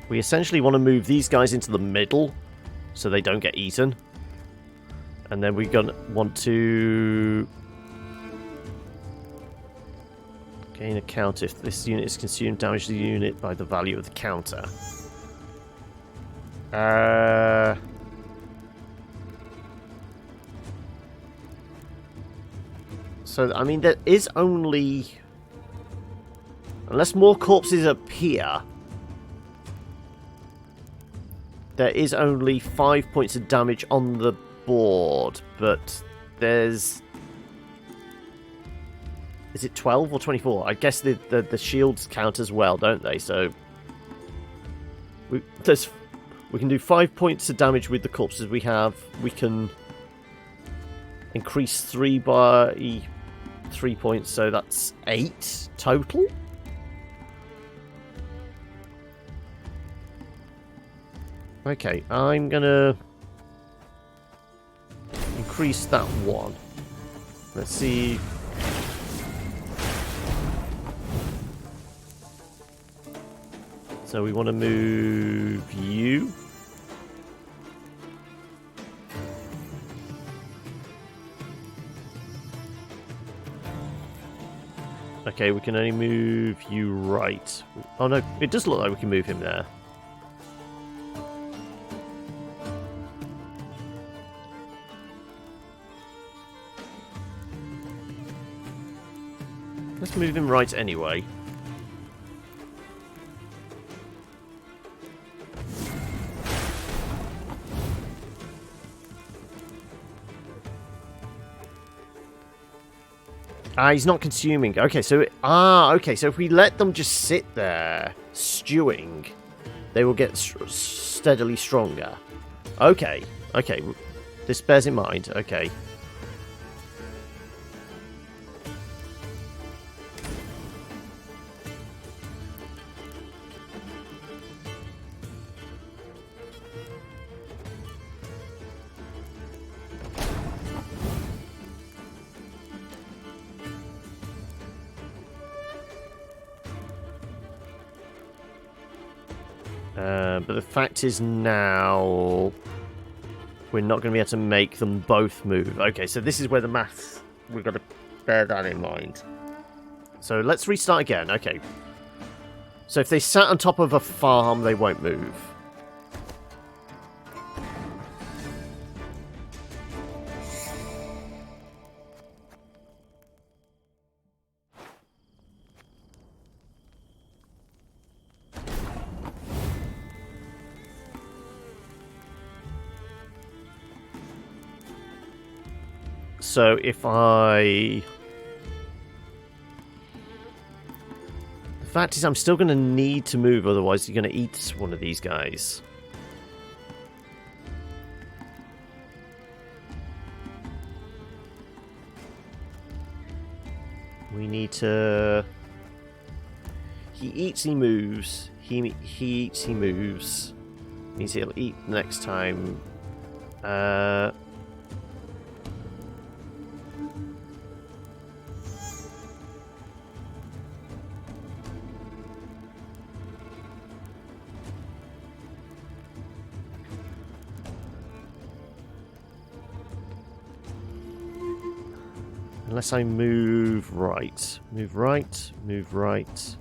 we essentially want to move these guys into the middle so they don't get eaten. And then we're going to want to gain a counter. If this unit is consumed, damage the unit by the value of the counter. So, I mean, there is only... Unless more corpses appear, there is only 5 points of damage on the board, but there's... Is it 12 or 24? I guess the shields count as well, don't they? So we can do 5 points of damage with the corpses we have. We can increase 3 by 3 points, so that's 8 total. Okay, I'm gonna increase that 1. Let's see. So we want to move you. Okay, we can only move you right. Oh no, it does look like we can move him there. Let's move him right anyway. He's not consuming. Okay, so okay, so if we let them just sit there stewing, they will get steadily stronger. Okay, okay, this bears in mind. Okay. But the fact is now we're not going to be able to make them both move. Okay, so this is where the maths, we've got to bear that in mind. So let's restart again. Okay. So if they sat on top of a farm, they won't move. So if I... The fact is I'm still going to need to move, otherwise you're going to eat one of these guys. We need to... He eats, he moves. He eats, he moves. Means he'll eat next time. Unless I move right. Move right, move right.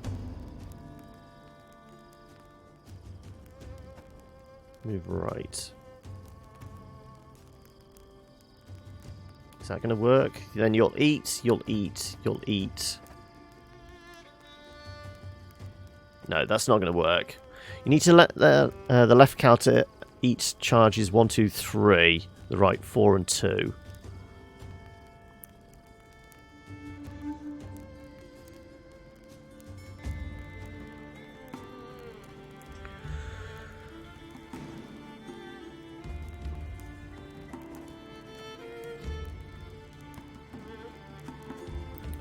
Move right. Is that going to work? Then you'll eat, you'll eat, you'll eat. No, that's not going to work. You need to let the left counter eat charges 1, 2, 3. The right 4 and 2.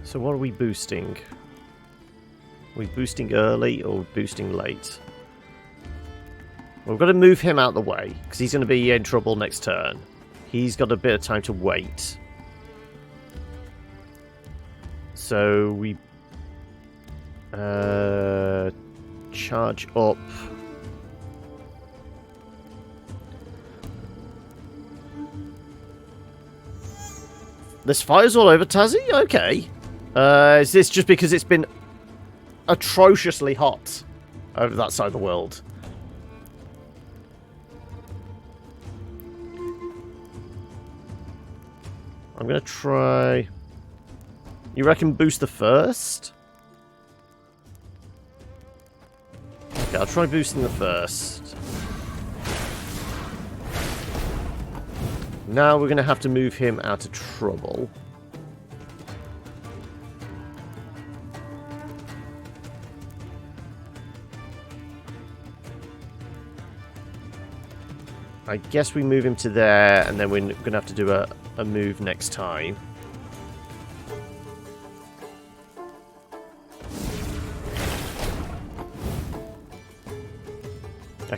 So what are we boosting? Are we boosting early or boosting late? Well, we've got to move him out the way, because he's going to be in trouble next turn. He's got a bit of time to wait. So we... charge up... There's fires all over Tazzy? Okay. Is this just because it's been atrociously hot over that side of the world? I'm going to try... You reckon boost the first? Okay, I'll try boosting the first. Now we're going to have to move him out of trouble. I guess we move him to there, and then we're going to have to do a move next time.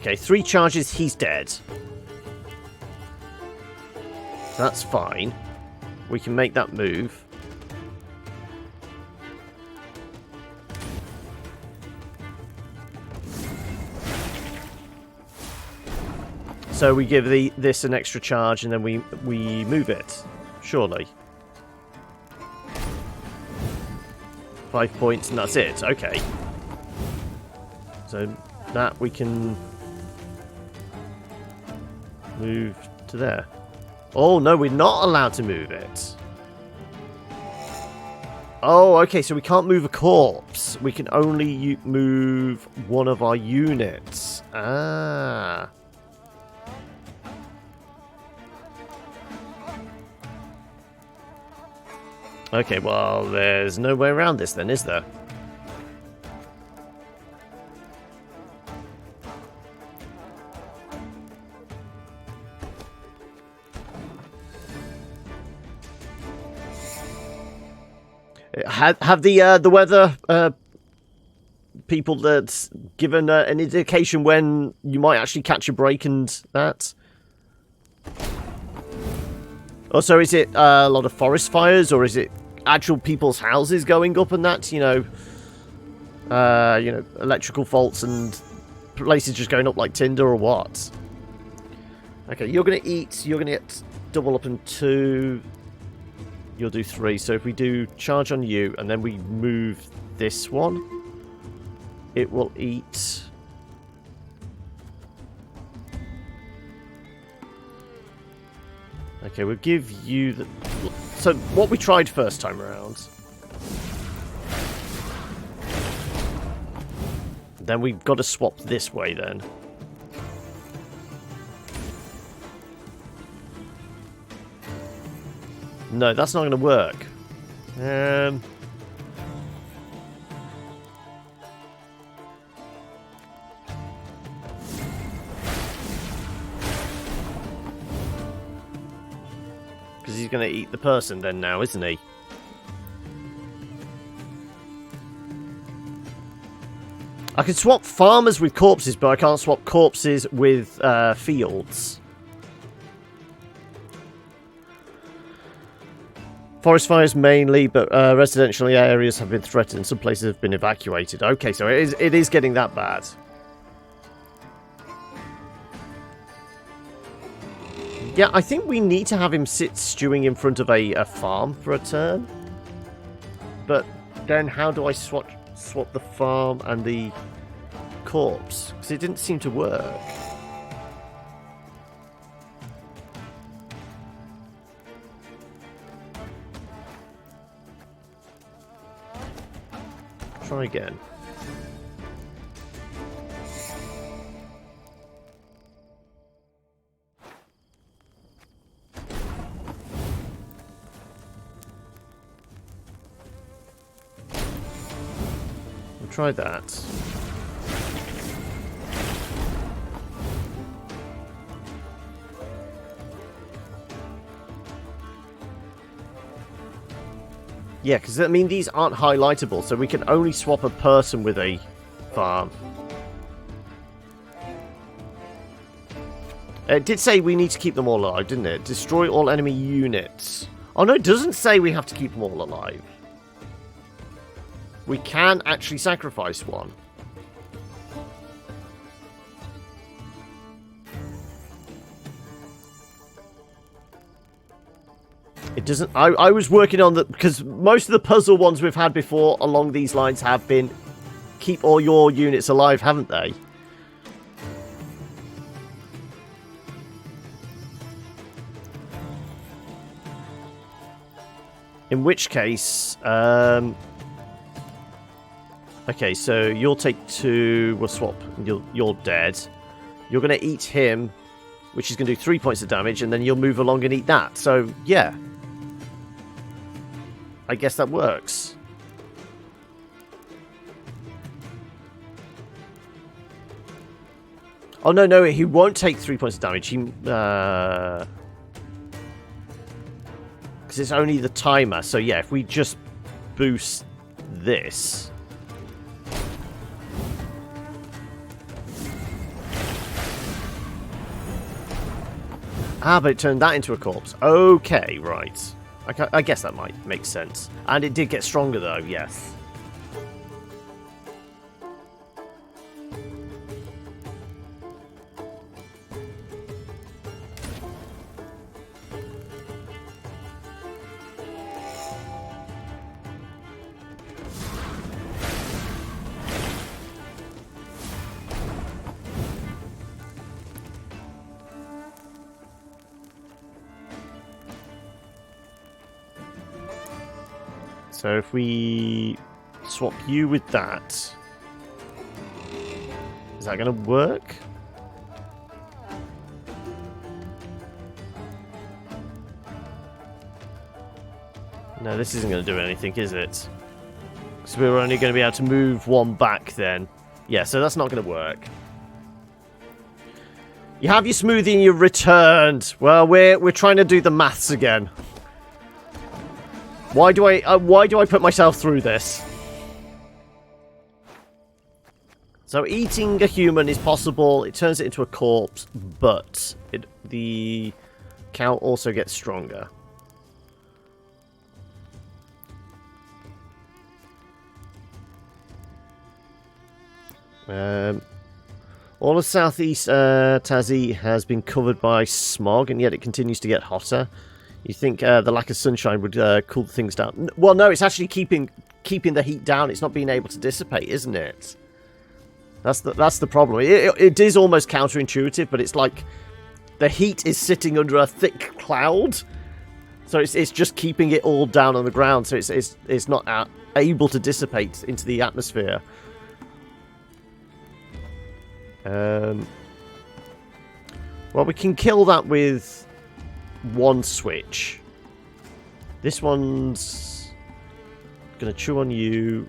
Okay, 3 charges, he's dead. That's fine. We can make that move. So we give this an extra charge and then we move it. Surely. 5 points and that's it. Okay. So that we can move to there. Oh no, we're not allowed to move it. Oh, okay, so we can't move a corpse. We can only move one of our units. Ah. Okay, well, there's no way around this then, is there? Have the weather people that's given an indication when you might actually catch a break and that? Also, is it a lot of forest fires, or is it actual people's houses going up and that? You know, electrical faults and places just going up like tinder, or what? Okay, you're gonna eat. You're gonna get double up in 2. You'll do 3. So if we do charge on you and then we move this one, it will eat. Okay, we'll give you the... So what we tried first time around. Then we've got to swap this way then. No, that's not going to work. Because he's going to eat the person then now, isn't he? I can swap farmers with corpses, but I can't swap corpses with fields. Forest fires mainly, but residential areas have been threatened. Some places have been evacuated. Okay, so it is getting that bad. Yeah, I think we need to have him sit stewing in front of a farm for a turn. But then how do I swap the farm and the corpse? Because it didn't seem to work. Try again. We'll try that. Yeah, because I mean these aren't highlightable, so we can only swap a person with a farm. It did say we need to keep them all alive, didn't it? Destroy all enemy units. Oh no, it doesn't say we have to keep them all alive. We can actually sacrifice one. It doesn't... I was working on the... Because most of the puzzle ones we've had before along these lines have been keep all your units alive, haven't they? In which case... okay, so you'll take 2... We'll swap. You're dead. You're going to eat him, which is going to do 3 points of damage, and then you'll move along and eat that. So, yeah. I guess that works. Oh, no, he won't take 3 points of damage. He, because it's only the timer. So, yeah, if we just boost this... Ah, but it turned that into a corpse. Okay, right. I guess that might make sense. And it did get stronger, though, yes. So if we swap you with that, is that going to work? No, this isn't going to do anything, is it? So we're only going to be able to move one back then. Yeah, so that's not going to work. You have your smoothie and you returned. Well, we're trying to do the maths again. Why do I put myself through this? So eating a human is possible. It turns it into a corpse, but the cow also gets stronger. All of southeast Tassie has been covered by smog, and yet it continues to get hotter. You think the lack of sunshine would cool things down? Well, no, it's actually keeping the heat down. It's not being able to dissipate, isn't it? That's the problem. It is almost counterintuitive, but it's like the heat is sitting under a thick cloud, so it's just keeping it all down on the ground. So it's not able to dissipate into the atmosphere. Well, we can kill that with one switch. This one's gonna chew on you.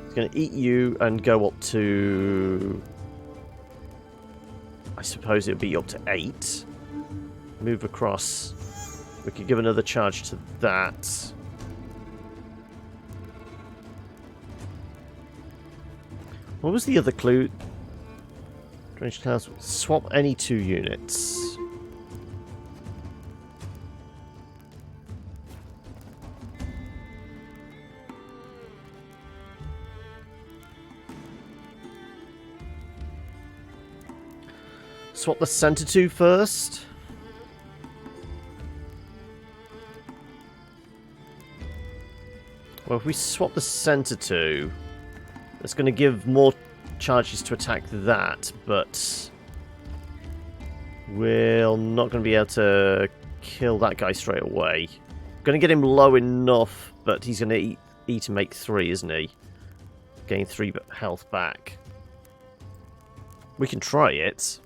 It's gonna eat you and go up to, I suppose it'll be up to 8. Move across. We could give another charge to that. What was the other clue? Strange clouds. Swap any 2 units. Swap the center 2 first. Well, if we swap the center 2, it's going to give more charges to attack that, but we're not going to be able to kill that guy straight away. Going to get him low enough, but he's going to eat and make 3, isn't he? Gain 3 health back. We can try it.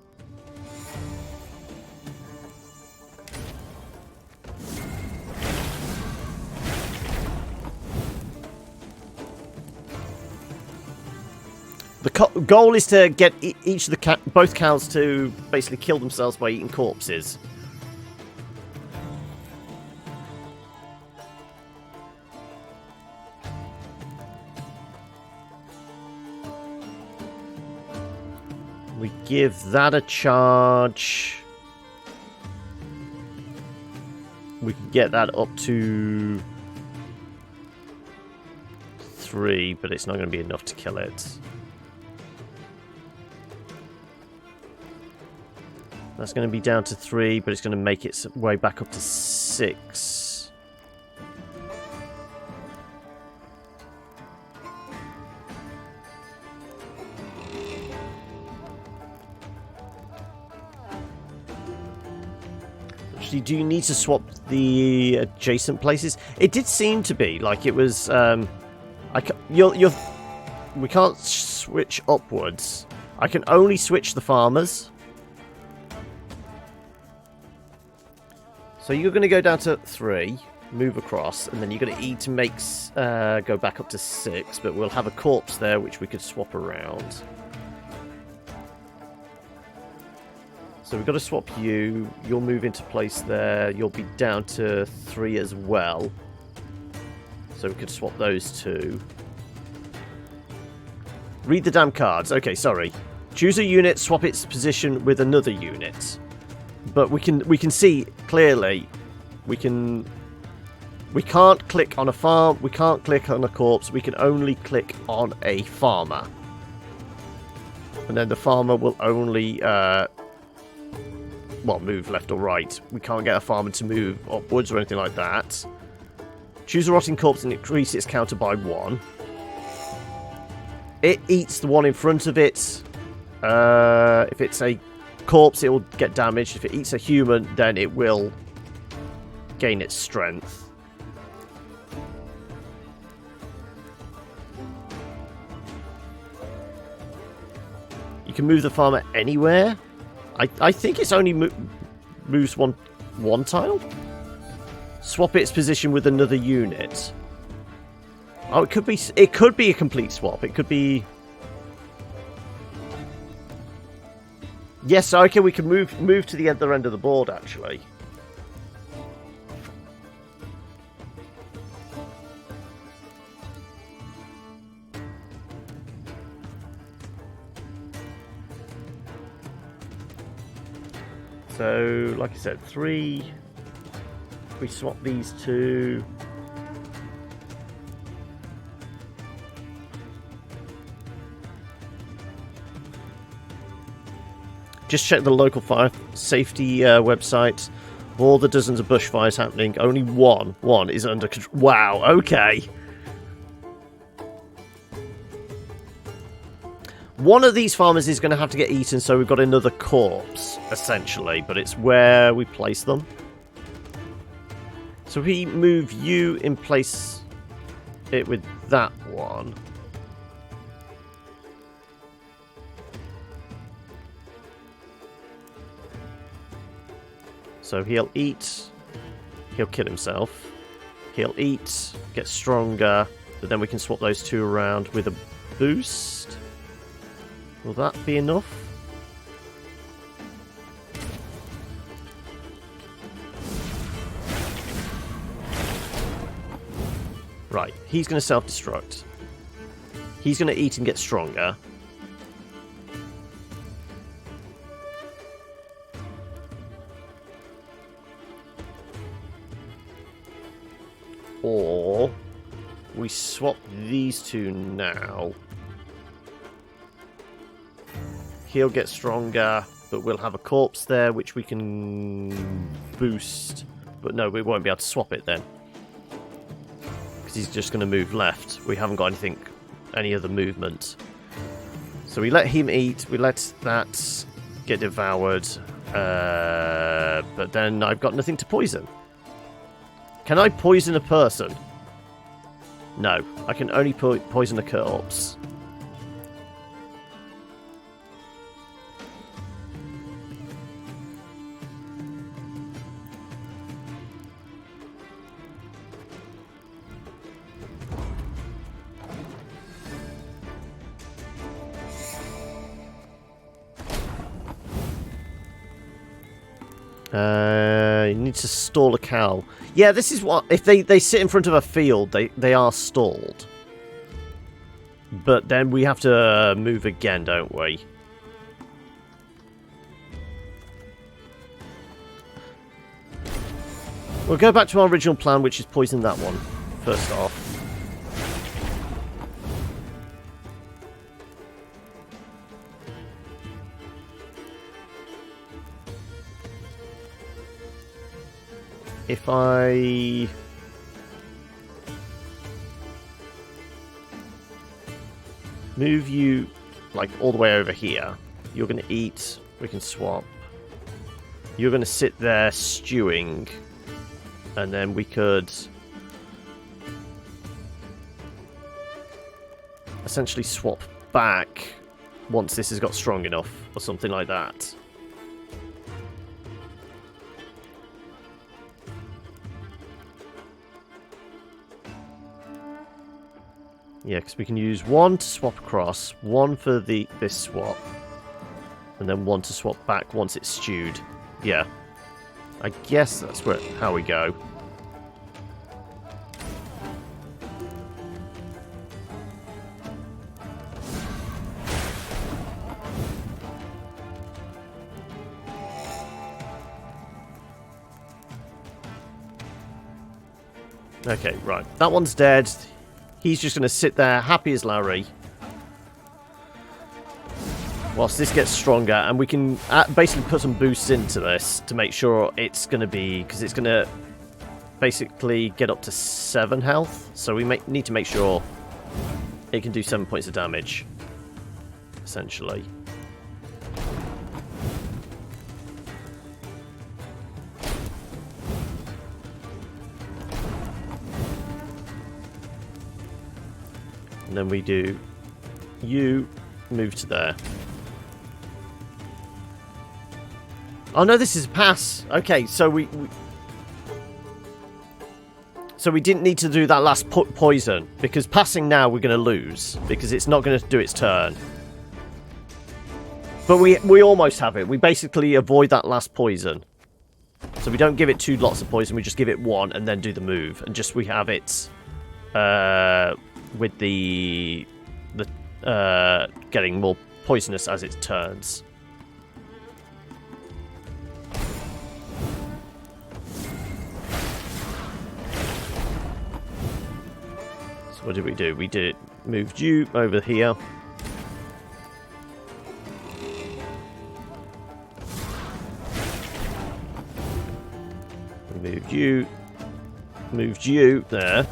The goal is to get each of both cows to basically kill themselves by eating corpses. We give that a charge. We can get that up to 3, but it's not going to be enough to kill it. That's going to be down to 3, but it's going to make its way back up to 6. Actually, do you need to swap the adjacent places? It did seem to be like it was. We can't switch upwards. I can only switch the farmers. So you're going to go down to 3, move across, and then you're going to eat to make go back up to 6, but we'll have a corpse there which we could swap around. So we've got to swap you. You'll move into place there. You'll be down to 3 as well. So we could swap those 2. Read the damn cards. Okay, sorry. Choose a unit, swap its position with another unit. But we can see clearly we can't click on a farm, we can't click on a corpse, we can only click on a farmer. And then the farmer will only move left or right. We can't get a farmer to move upwards or anything like that. Choose a rotting corpse and increase its counter by 1. It eats the one in front of it. If it's a corpse, it will get damaged. If it eats a human, then it will gain its strength. You can move the farmer anywhere. I think it's only moves one tile. Swap its position with another unit. Oh, it could be a complete swap. It could be. Yes, okay, we can move to the other end of the board actually. So, like I said, 3. If we swap these two. Just check the local fire safety website. Of all the dozens of bushfires happening, only one is under control. Wow, okay. One of these farmers is going to have to get eaten, so we've got another corpse, essentially. But it's where we place them. So if we move you in place it with that one. So he'll eat, he'll kill himself, he'll eat, get stronger, but then we can swap those two around with a boost. Will that be enough? Right, he's going to self-destruct. He's going to eat and get stronger. Or we swap these two now. He'll get stronger, but we'll have a corpse there which we can boost. But no, we won't be able to swap it then. Because he's just going to move left. We haven't got any other movement. So we let him eat, we let that get devoured. But then I've got nothing to poison. Can I poison a person? No, I can only poison a corpse. You need to stall a cow. Yeah, this is what... If they sit in front of a field, they are stalled. But then we have to move again, don't we? We'll go back to our original plan, which is poison that one first off. If I... move you, like, all the way over here, you're going to eat, we can swap. You're going to sit there stewing, and then we could essentially swap back once this has got strong enough, or something like that. Yeah, because we can use one to swap across, one for this swap, and then one to swap back once it's stewed. Yeah. I guess that's how we go. Okay, right. That one's dead. He's just going to sit there, happy as Larry. Whilst this gets stronger, and we can basically put some boosts into this to make sure it's going to be... Because it's going to basically get up to 7 health. So we need to make sure it can do 7 points of damage. Essentially. And then we do... You move to there. Oh no, this is a pass. Okay, so we didn't need to do that last poison, because passing now we're going to lose, because it's not going to do its turn. But we almost have it. We basically avoid that last poison. So we don't give it 2 lots of poison, we just give it 1 and then do the move. And just we have it with the getting more poisonous as it turns. What did we do? We moved you over here. We moved you there.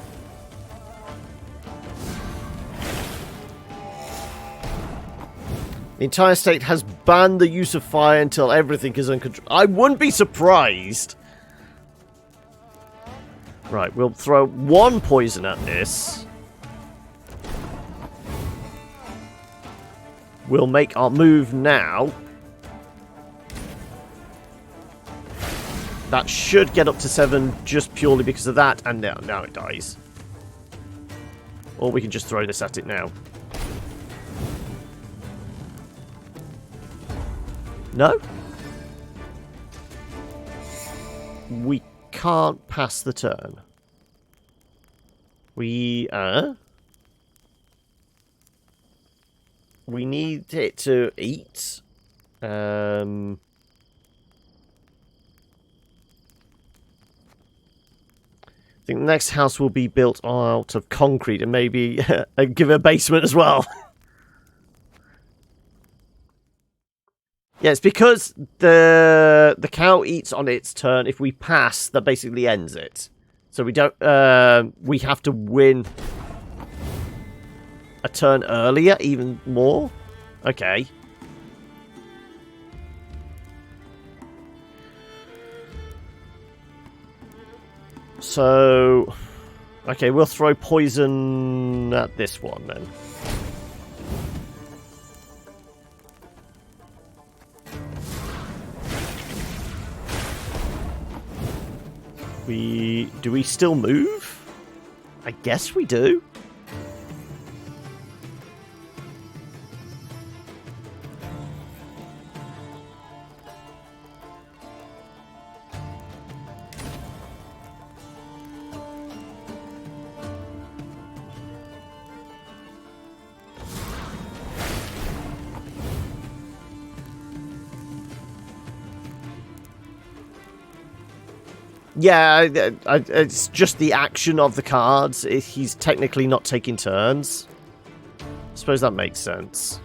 The entire state has banned the use of fire until everything is uncontrolled. I wouldn't be surprised. Right, we'll throw 1 poison at this. We'll make our move now. That should get up to 7 just purely because of that, and now it dies. Or we can just throw this at it now. No? We can't pass the turn. We need it to eat. I think the next house will be built out of concrete and maybe give it a basement as well. Yeah, it's because the cow eats on its turn. If we pass, that basically ends it. So we don't. We have to win a turn earlier, even more. Okay. So, okay, we'll throw poison at this one then. Do we still move? I guess we do. Yeah, it's just the action of the cards. He's technically not taking turns. I suppose that makes sense.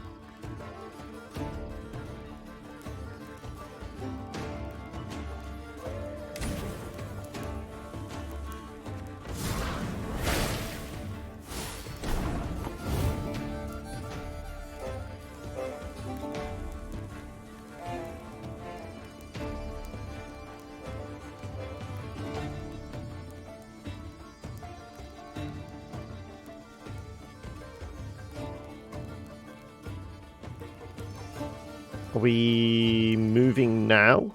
Are we moving now?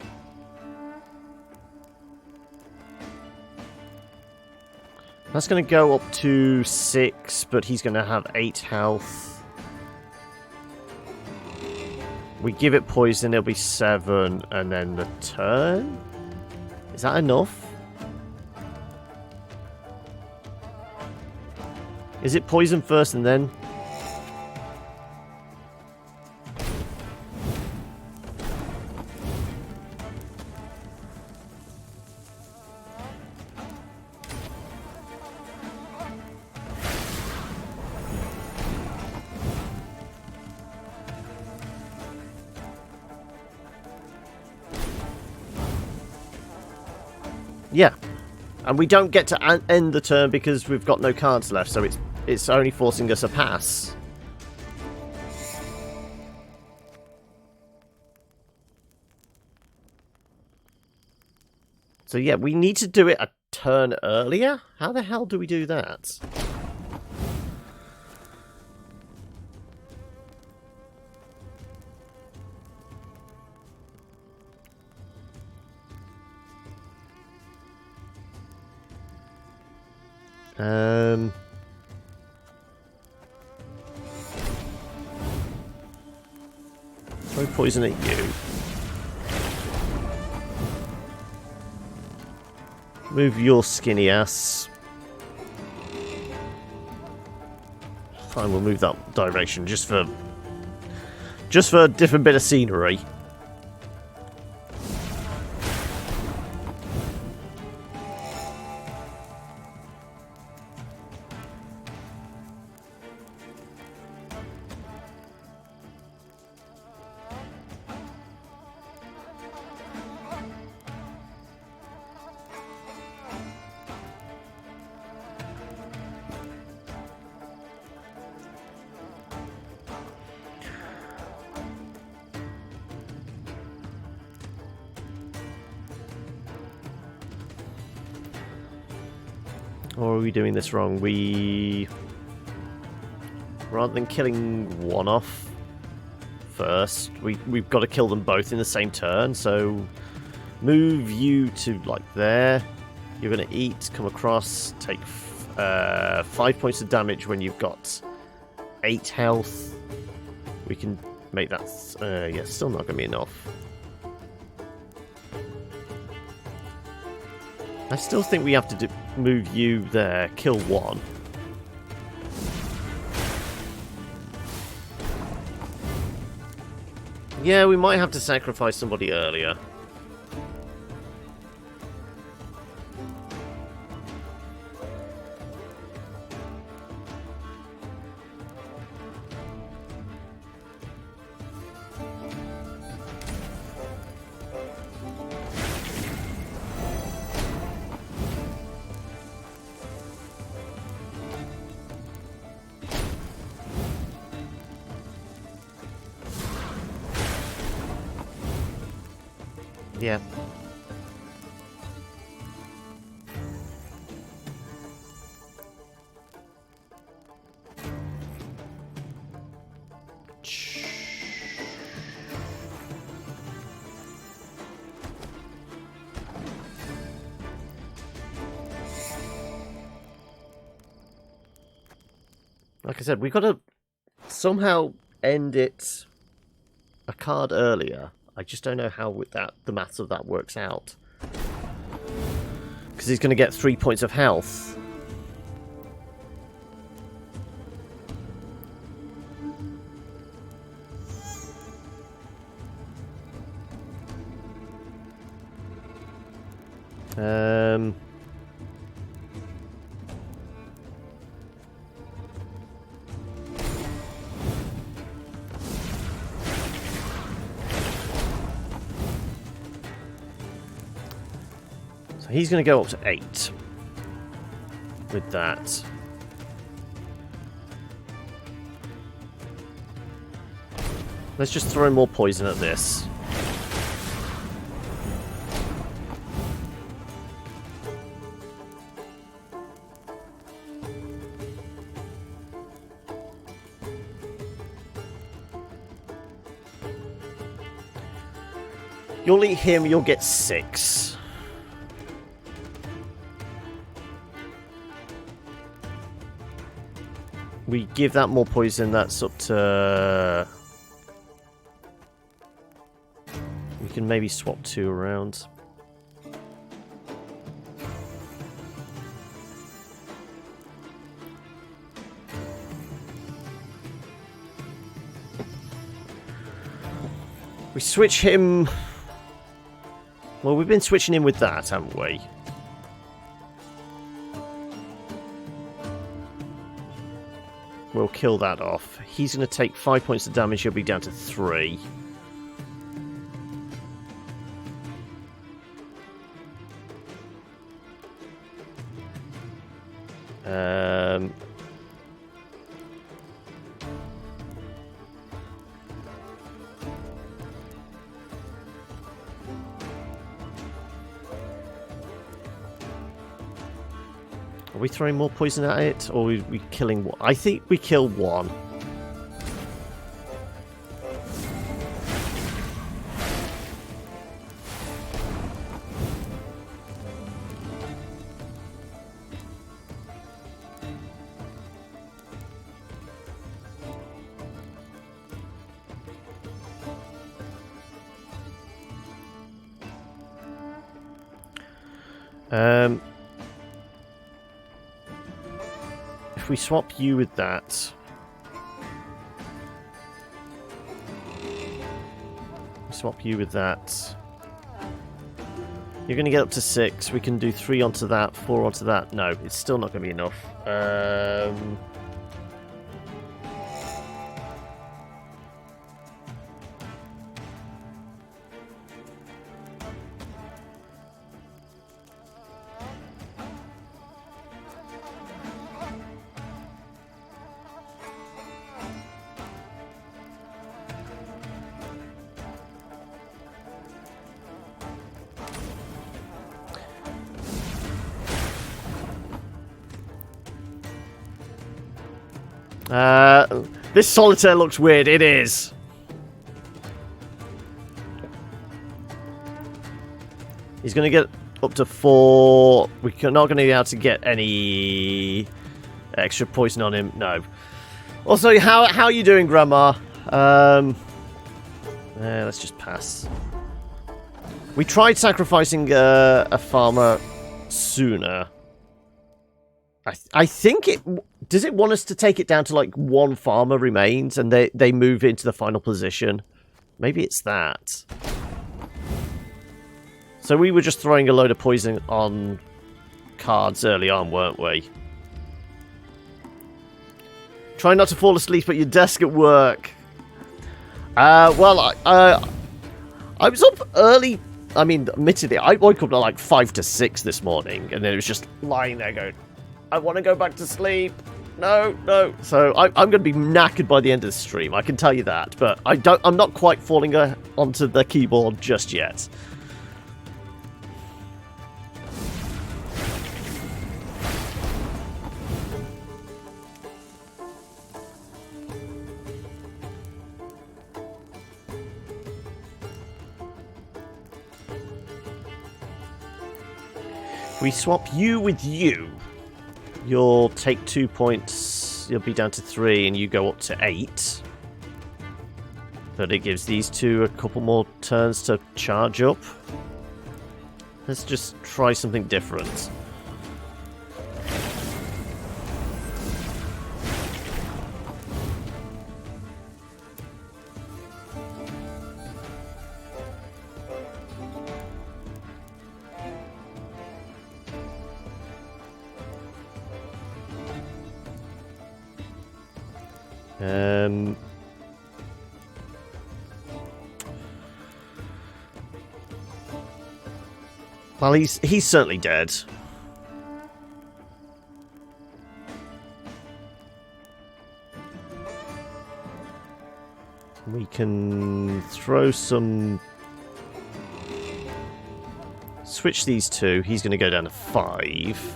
That's going to go up to 6, but he's going to have 8 health. We give it poison, it'll be 7, and then the turn? Is that enough? Is it poison first and then... Yeah. And we don't get to end the turn because we've got no cards left, so it's only forcing us a pass. So yeah, we need to do it a turn earlier? How the hell do we do that? Throw poison at you. Move your skinny ass. Fine, we'll move that direction just for a different bit of scenery. Or are we doing this wrong? Rather than killing one off first, we've got to kill them both in the same turn, so move you to, like, there. You're going to eat, come across, take 5 points of damage when you've got 8 health. We can make that... yeah, still not going to be enough. I still think we have to move you there, kill one. Yeah, we might have to sacrifice somebody earlier. Yeah. Like I said, we've got to somehow end it a card earlier. I just don't know how the maths of that works out. Because he's going to get 3 points of health. He's going to go up to 8 with that. Let's just throw more poison at this. You'll eat him, you'll get 6. We give that more poison, that's up to... We can maybe swap 2 around. We switch him... Well, we've been switching him with that, haven't we? We'll kill that off. He's going to take 5 points of damage. He'll be down to 3. Are we throwing more poison at it, or are we killing one? I think we kill one. If we swap you with that... Swap you with that... You're going to get up to 6. We can do 3 onto that, 4 onto that. No, it's still not going to be enough. This solitaire looks weird. It is. He's going to get up to 4. We're not going to be able to get any extra poison on him. No. Also, how are you doing, Grandma? Let's just pass. We tried sacrificing a farmer sooner. I think it... Does it want us to take it down to, like, 1 farmer remains and they move into the final position? Maybe it's that. So we were just throwing a load of poison on cards early on, weren't we? Try not to fall asleep at your desk at work. Well, I was up early. I mean, admittedly, I woke up at, like, 5 to 6 this morning. And then it was just lying there going... I want to go back to sleep. No. So I'm going to be knackered by the end of the stream. I can tell you that. But I'm not quite falling onto the keyboard just yet. We swap you with you. You'll take 2 points, you'll be down to 3, and you go up to 8. But it gives these two a couple more turns to charge up. Let's just try something different. Well, he's certainly dead. We can throw some... Switch these two. He's going to go down to 5.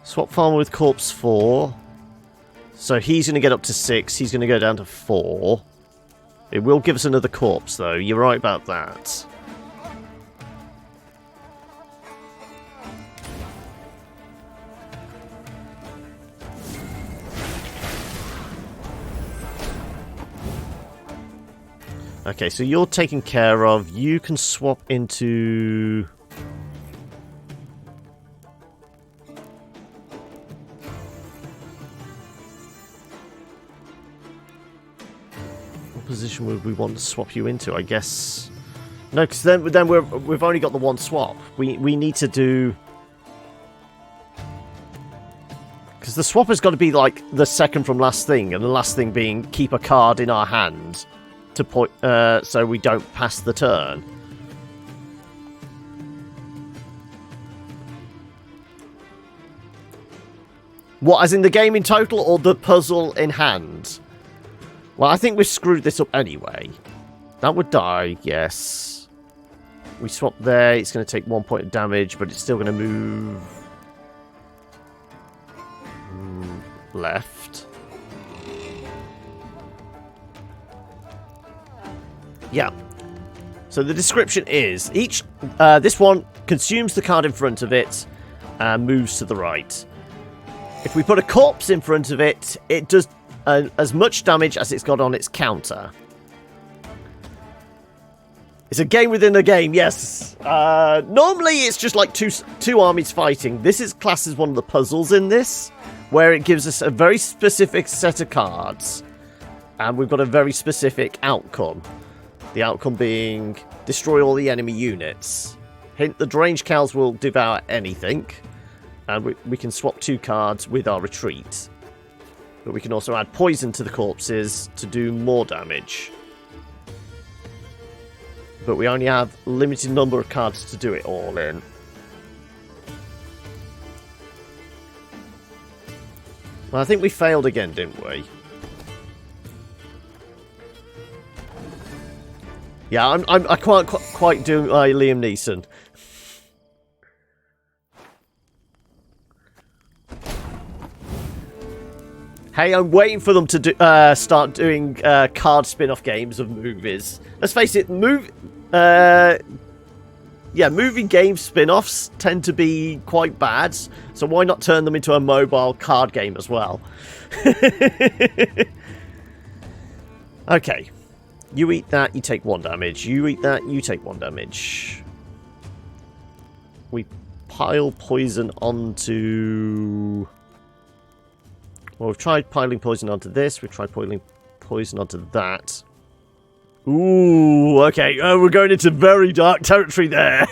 Swap farmer with corpse 4. So he's going to get up to 6. He's going to go down to 4. It will give us another corpse, though. You're right about that. Okay, so you're taken care of. You can swap into... position would we want to swap you into? I guess no, because then we've only got the one swap. We need to do, because the swap has got to be like the second from last thing, and the last thing being keep a card in our hand to so we don't pass the turn. What, as in the game in total, or the puzzle in hand? Well, I think we've screwed this up anyway. That would die, yes. We swap there, it's going to take 1 point of damage, but it's still going to move... left. Yeah. So the description is, this one consumes the card in front of it, and moves to the right. If we put a corpse in front of it, it does as much damage as it's got on its counter. It's a game within a game, yes. Normally it's just like two armies fighting. This is classed as one of the puzzles in this, where it gives us a very specific set of cards. And we've got a very specific outcome. The outcome being destroy all the enemy units. Hint, the deranged cows will devour anything. And we can swap 2 cards with our retreat. But we can also add poison to the corpses to do more damage. But we only have a limited number of cards to do it all in. Well, I think we failed again, didn't we? Yeah, I can't quite do Liam Neeson. Hey, I'm waiting for them to start doing card spin-off games of movies. Let's face it, movie game spin-offs tend to be quite bad, so why not turn them into a mobile card game as well? Okay. You eat that, you take 1 damage. You eat that, you take 1 damage. We pile poison onto... Well, we've tried piling poison onto this. We've tried piling poison onto that. Ooh, okay. We're going into very dark territory there.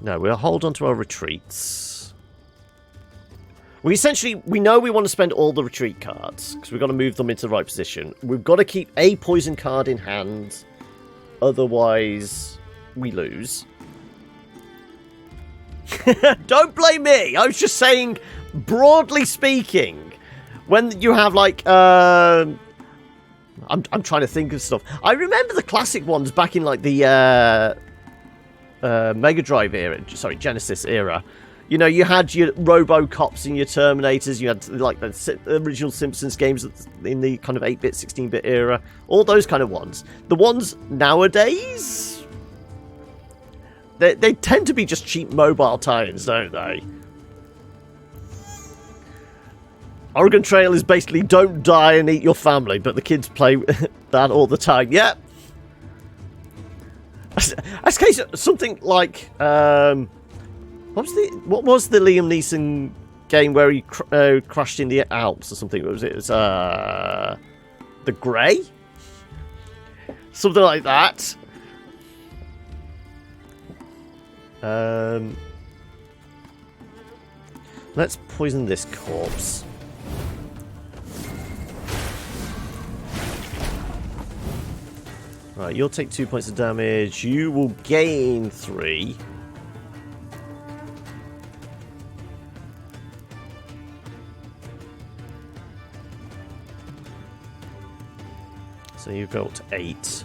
No, we'll hold on to our retreats. We know we want to spend all the retreat cards, because we've got to move them into the right position. We've got to keep a poison card in hand, otherwise we lose. Don't blame me! I was just saying, broadly speaking, when you have, like, I'm trying to think of stuff. I remember the classic ones back in, like, the, Mega Drive era, sorry, Genesis era. You know, you had your Robocops and your Terminators, you had, like, the original Simpsons games in the kind of 8-bit, 16-bit era. All those kind of ones. The ones nowadays... They tend to be just cheap mobile tie-ins, don't they? Oregon Trail is basically don't die and eat your family, but the kids play that all the time. Yep. As case something like what was the Liam Neeson game where he crashed in the Alps or something? What was it? It was The Grey? Something like that. Let's poison this corpse. Right, you'll take 2 points of damage. You will gain 3. So you go up to 8.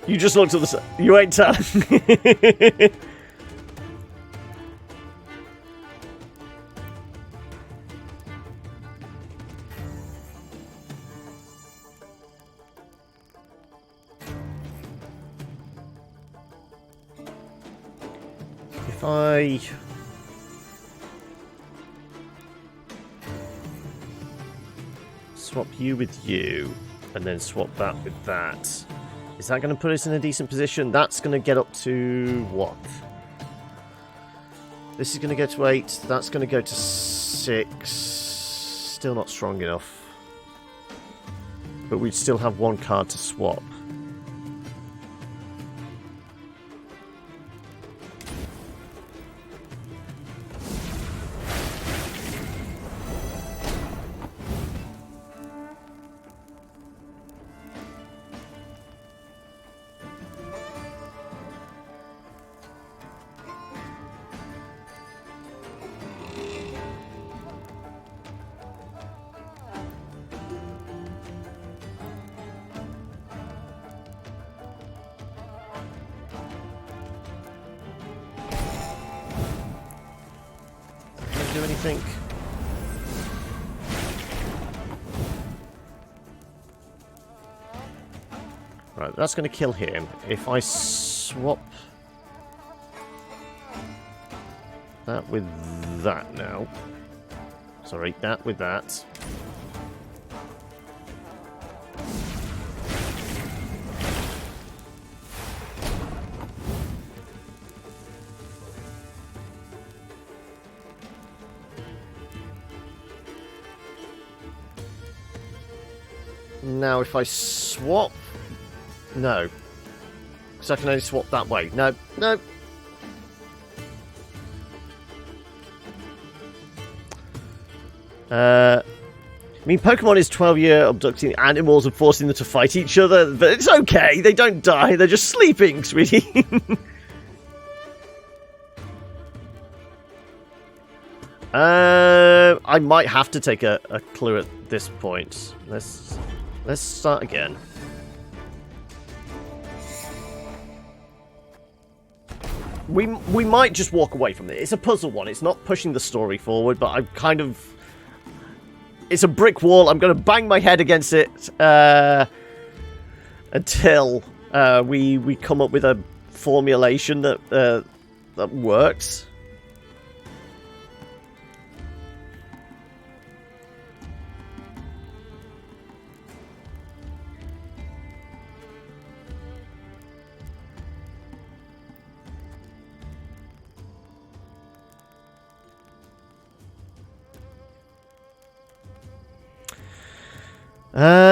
You just looked at the side. You ain't telling. If I... swap you with you, and then swap that with that... Is that going to put us in a decent position? That's going to get up to what? This is going to go to 8. That's going to go to 6. Still not strong enough. But we'd still have one card to swap. Do anything? Right, that's going to kill him. If I swap that with that now. Sorry, that with that. Now, if I swap... No. Because I can only swap that way. No, no. I mean, Pokemon is 12-year abducting animals and forcing them to fight each other, but it's okay. They don't die. They're just sleeping, sweetie. I might have to take a clue at this point. Let's start again. We might just walk away from it. It's a puzzle one. It's not pushing the story forward, but I'm kind of... It's a brick wall. I'm going to bang my head against it until we come up with a formulation that works.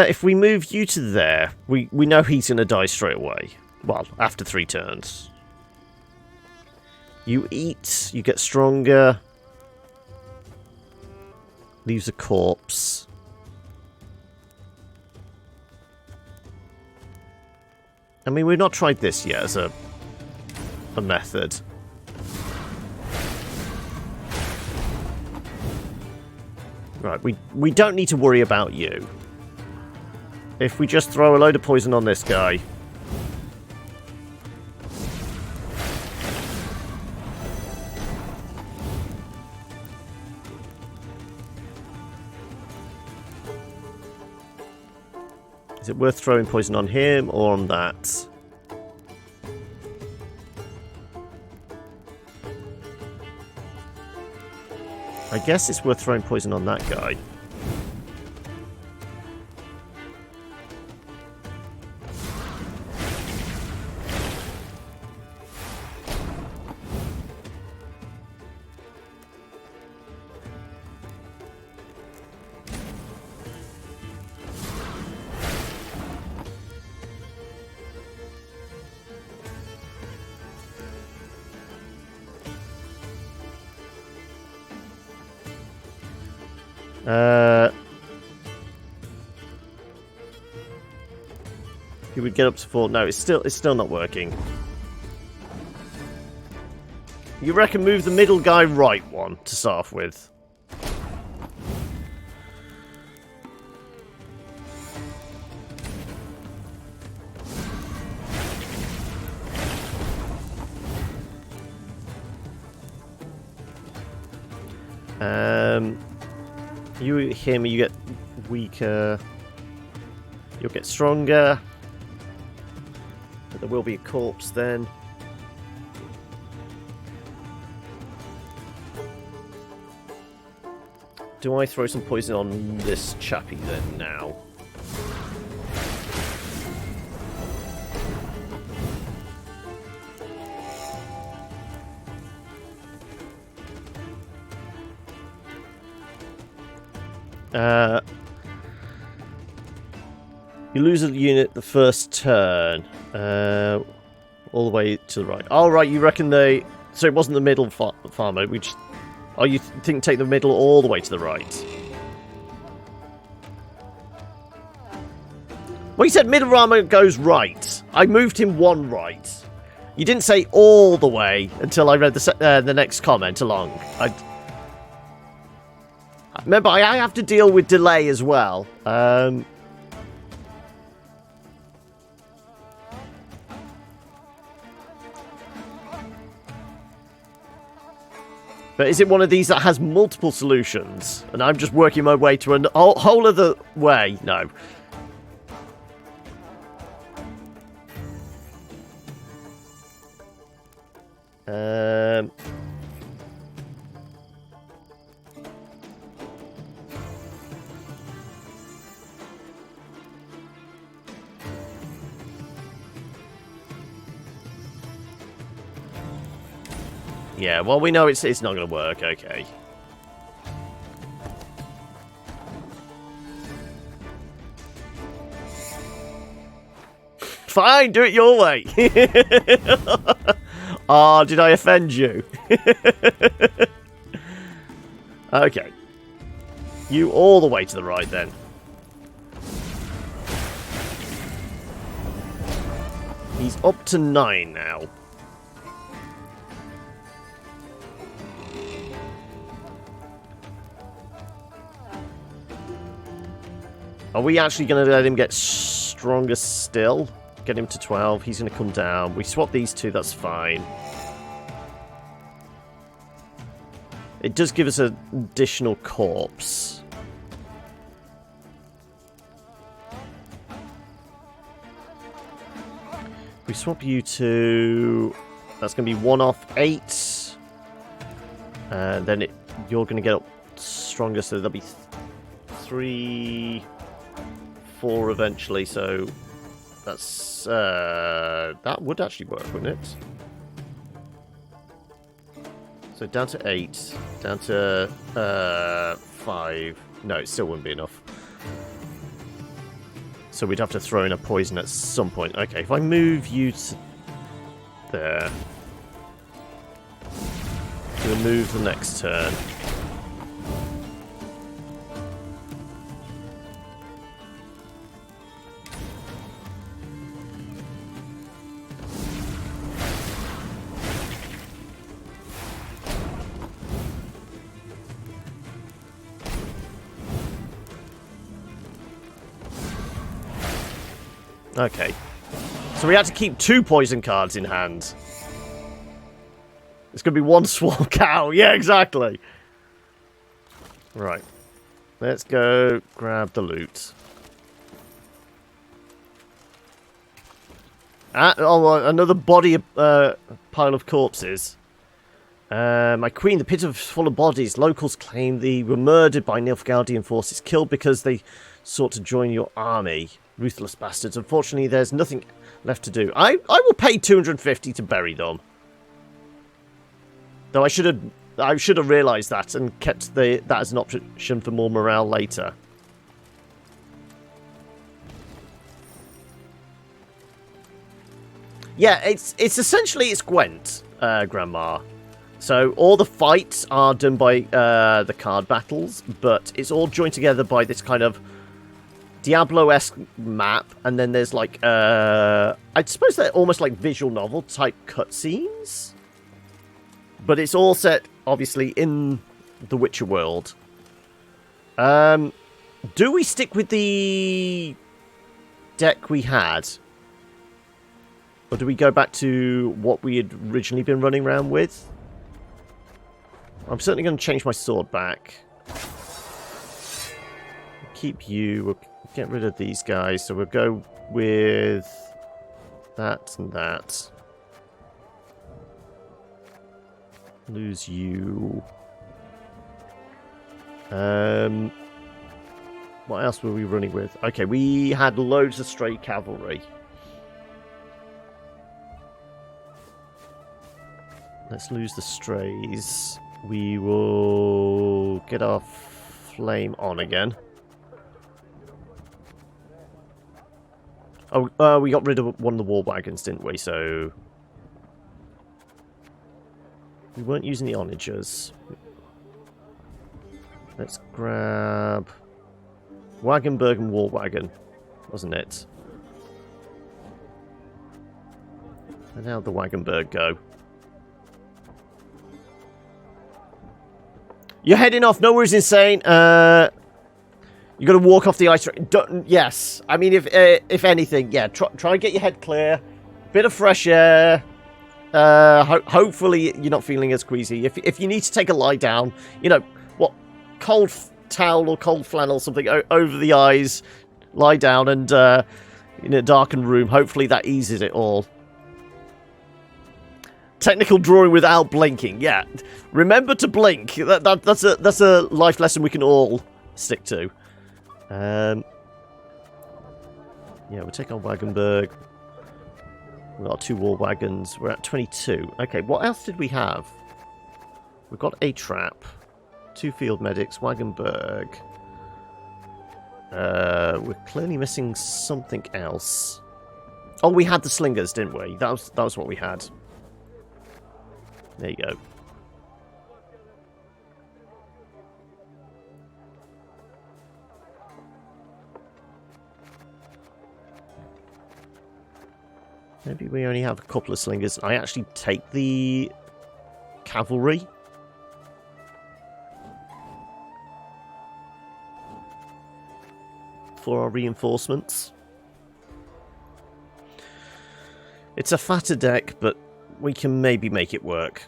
If we move you to there, we know he's going to die straight away. Well, after 3 turns. You eat, you get stronger. Leaves a corpse. I mean, we've not tried this yet as a method. Right, we don't need to worry about you. If we just throw a load of poison on this guy. Is it worth throwing poison on him or on that? I guess it's worth throwing poison on that guy. He would get up to 4. No, it's still not working. You reckon move the middle guy right one to start off with? You him, you get weaker. You'll get stronger. But there will be a corpse then. Do I throw some poison on this chappie then now? You lose a unit the first turn. All the way to the right. Oh, right, you reckon they... So it wasn't the middle farmer. We just... Oh, you think take the middle all the way to the right? Well, you said middle farmer goes right. I moved him one right. You didn't say all the way until I read the next comment along. Remember, I have to deal with delay as well. But is it one of these that has multiple solutions? And I'm just working my way to a whole other way? No. Yeah, well, we know it's not going to work. Okay. Fine, do it your way. Oh, did I offend you? Okay. You all the way to the right, then. He's up to 9 now. Are we actually going to let him get stronger still? Get him to 12. He's going to come down. We swap these two. That's fine. It does give us an additional corpse. We swap you to... That's going to be 1 off 8. And then you're going to get up stronger, so there'll be 3... 4 eventually, so that's that would actually work, wouldn't it? So down to 8, down to 5. No, it still wouldn't be enough. So we'd have to throw in a poison at some point. Okay, if I move you to there, to move the next turn. Okay. So we had to keep 2 poison cards in hand. It's going to be 1 swarm cow. Yeah, exactly. Right. Let's go grab the loot. Another body pile of corpses. My queen, the pit is full of bodies. Locals claim they were murdered by Nilfgaardian forces, killed because they sought to join your army. Ruthless bastards. Unfortunately, there's nothing left to do. I will pay 250 to bury them. Though I should have realised that and kept that as an option for more morale later. Yeah, it's essentially Gwent, Grandma. So all the fights are done by the card battles, but it's all joined together by this kind of Diablo-esque map, and then there's like I suppose they're almost like visual novel type cutscenes, but it's all set obviously in the Witcher world. Do we stick with the deck we had, or do we go back to what we had originally been running around with? I'm certainly going to change my sword back. Keep you. We'll get rid of these guys. So we'll go with that and that. Lose you. What else were we running with? Okay, we had loads of stray cavalry. Let's lose the strays. We will get our flame on again. Oh, we got rid of one of the war wagons, didn't we? So we weren't using the onagers. Let's grab Wagenberg and war wagon, wasn't it? And how'd the Wagenberg go? You're heading off. Nowhere's insane. You got to walk off the ice. Yes, I mean, if anything, yeah. Try and get your head clear. Bit of fresh air. Hopefully, you're not feeling as queasy. If you need to take a lie down, you know what, cold towel or cold flannel, something over the eyes. Lie down and in a darkened room. Hopefully, that eases it all. Technical drawing without blinking. Yeah, remember to blink. That's a life lesson we can all stick to. Yeah, we'll take on Wagenberg. We've got 2 war wagons. We're at 22. Okay, what else did we have? We've got a trap, 2 field medics, Wagenberg. We're clearly missing something else. Oh, we had the slingers, didn't we? That was what we had. There you go. Maybe we only have a couple of slingers. I actually take the cavalry. For our reinforcements. It's a fatter deck, but we can maybe make it work.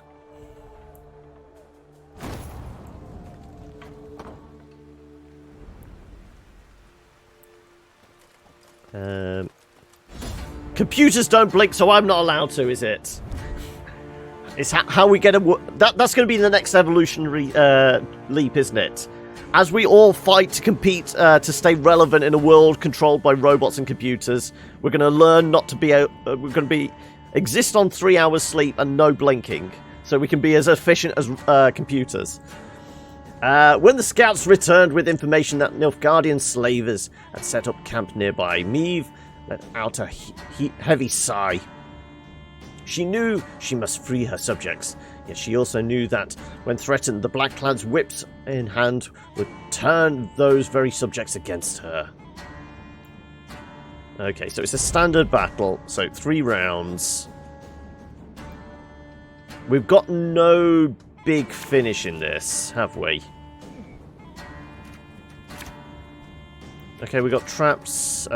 Computers don't blink, so I'm not allowed to, is it? It's how we get a... That's going to be the next evolutionary leap, isn't it? As we all fight to compete to stay relevant in a world controlled by robots and computers, we're going to learn not to be... we're going to be... exist on 3 hours sleep and no blinking, so we can be as efficient as computers. When the scouts returned with information that Nilfgaardian slavers had set up camp nearby, Meve let out a heavy sigh. She knew she must free her subjects, yet she also knew that, when threatened, the Blackclads, whips in hand, would turn those very subjects against her. Okay, so it's a standard battle, so 3 rounds. We've got no big finish in this, have we? Okay, we got traps.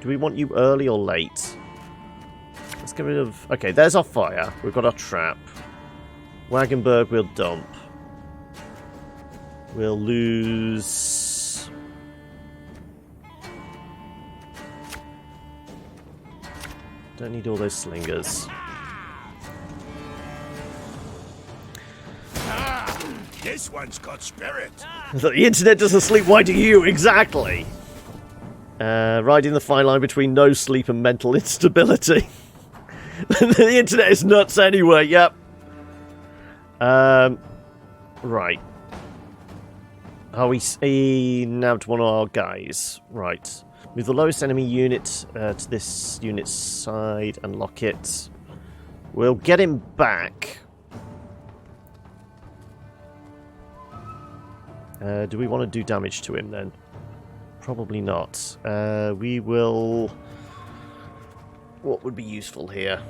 Do we want you early or late? Let's get rid of... Okay, there's our fire. We've got our trap. Wagenberg we'll dump. We'll lose... Don't need all those slingers. This one's got spirit. The internet doesn't sleep, why do you? Exactly. Riding the fine line between no sleep and mental instability. The internet is nuts anyway, yep. Right. Oh, he nabbed one of our guys. Right. Move the lowest enemy unit to this unit's side and lock it. We'll get him back. Do we want to do damage to him then? Probably not. We will... What would be useful here?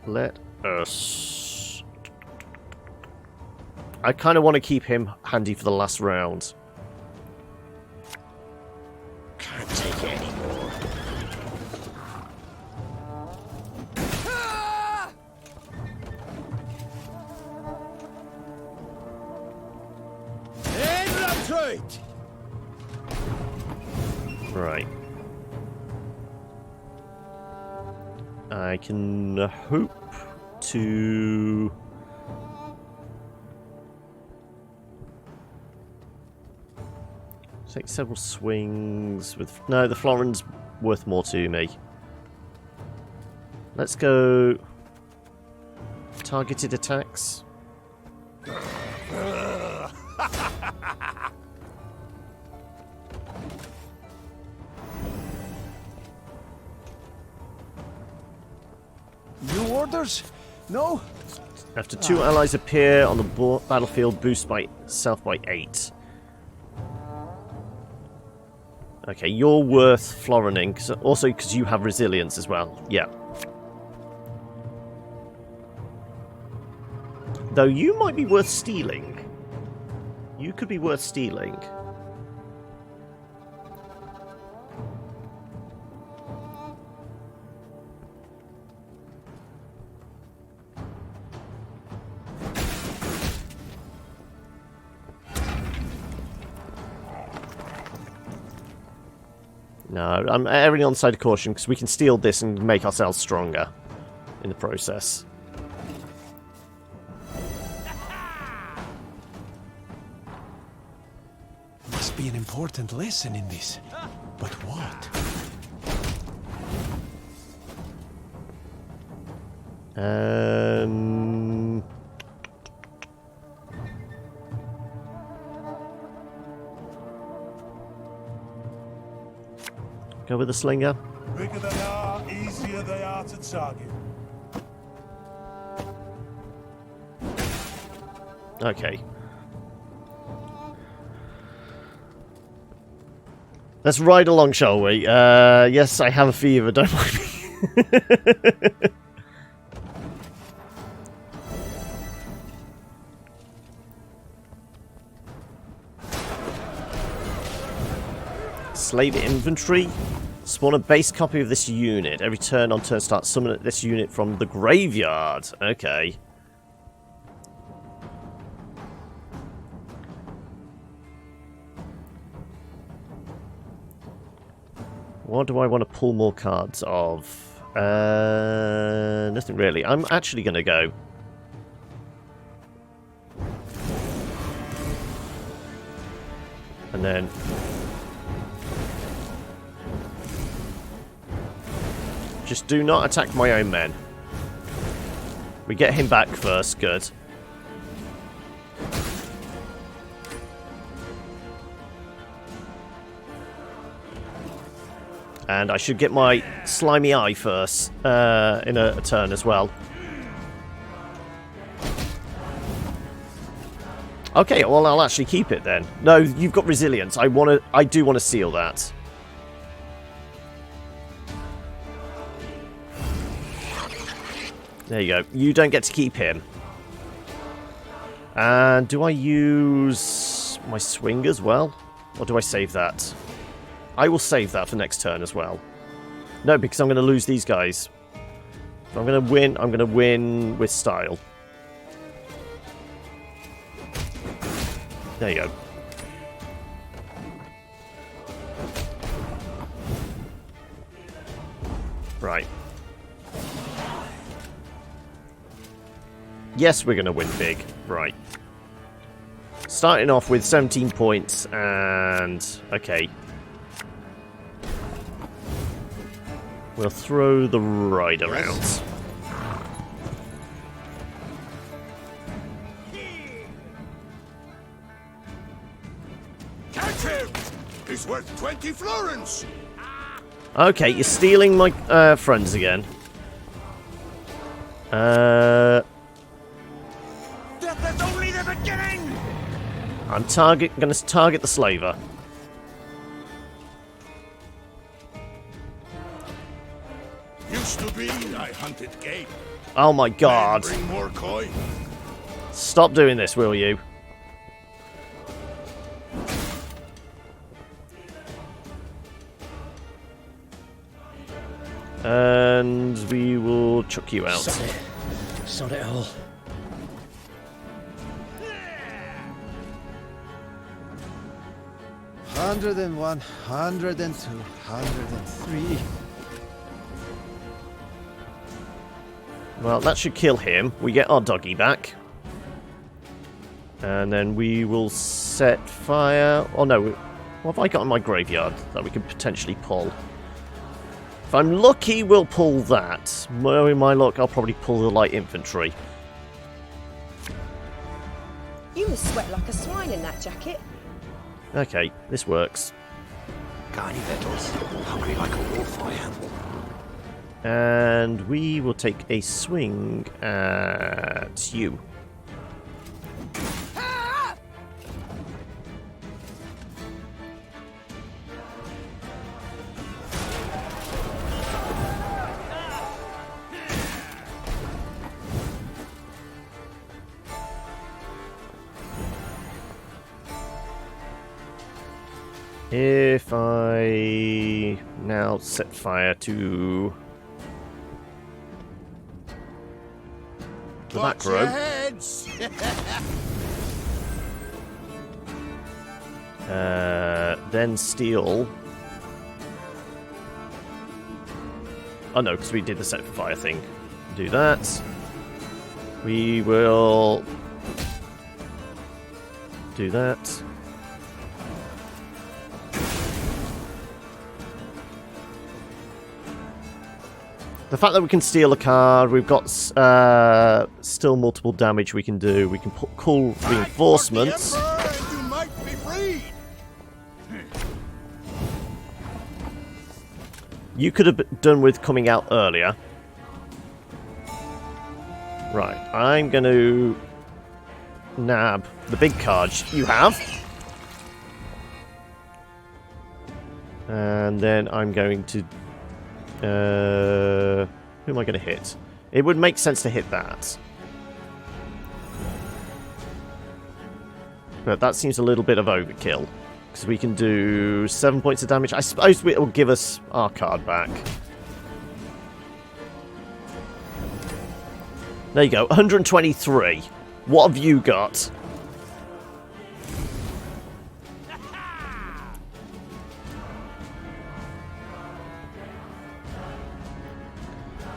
Let us... I kind of want to keep him handy for the last round. Can't take it anymore. Right. I can hope to... take several swings with... No, the Florin's worth more to me. Let's go Targeted attacks. New orders? No? After 2 allies appear on the battlefield, boost by self by 8. Okay, you're worth florining, also because you have resilience as well. Yeah. Though you might be worth stealing. You could be worth stealing. No, I'm erring on the side of caution because we can steal this and make ourselves stronger in the process. Must be an important lesson in this. But what? Go with the slinger. Bigger they are, easier they are to target. Okay. Let's ride along, shall we? Yes, I have a fever, don't mind me. Slave inventory. Spawn a base copy of this unit. Every turn on turn start, summon this unit from the graveyard. Okay. What do I want to pull more cards of? Nothing really. I'm actually going to go. And then... just do not attack my own men. We get him back first, good. And I should get my slimy eye first in a turn as well. Okay, well I'll actually keep it then. No, you've got resilience. I do want to seal that. There you go. You don't get to keep him. And do I use my swing as well? Or do I save that? I will save that for next turn as well. No, because I'm going to lose these guys. If I'm going to win with style. There you go. Right. Yes, we're going to win big. Right. Starting off with 17 points and... okay. We'll throw the rider out. Catch him! He's worth 20 florins! Okay, you're stealing my friends again. Death is only the beginning! I'm going to target the slaver. Used to be I hunted game. Oh my god. Bring more coin. Stop doing this, will you? And we will chuck you out. Sod it all. Hundred and 102, 103. Well, that should kill him. We get our doggy back. And then we will set fire... oh no, what have I got in my graveyard that we could potentially pull? If I'm lucky, we'll pull that. Knowing my luck, I'll probably pull the light infantry. You must sweat like a swine in that jacket. Okay, this works. Got any victuals? Hungry like a wolf, I am. And we will take a swing at you. If I now set fire to the back row, then steal. Oh no, because we did the set fire thing. Do that. We will do that. The fact that we can steal a card, we've got still multiple damage we can do. We can call reinforcements. You could have done with coming out earlier. Right, I'm going to nab the big cards you have. And then I'm going to... who am I going to hit? It would make sense to hit that. But that seems a little bit of overkill. Because we can do 7 points of damage. I suppose it will give us our card back. There you go, 123. What have you got?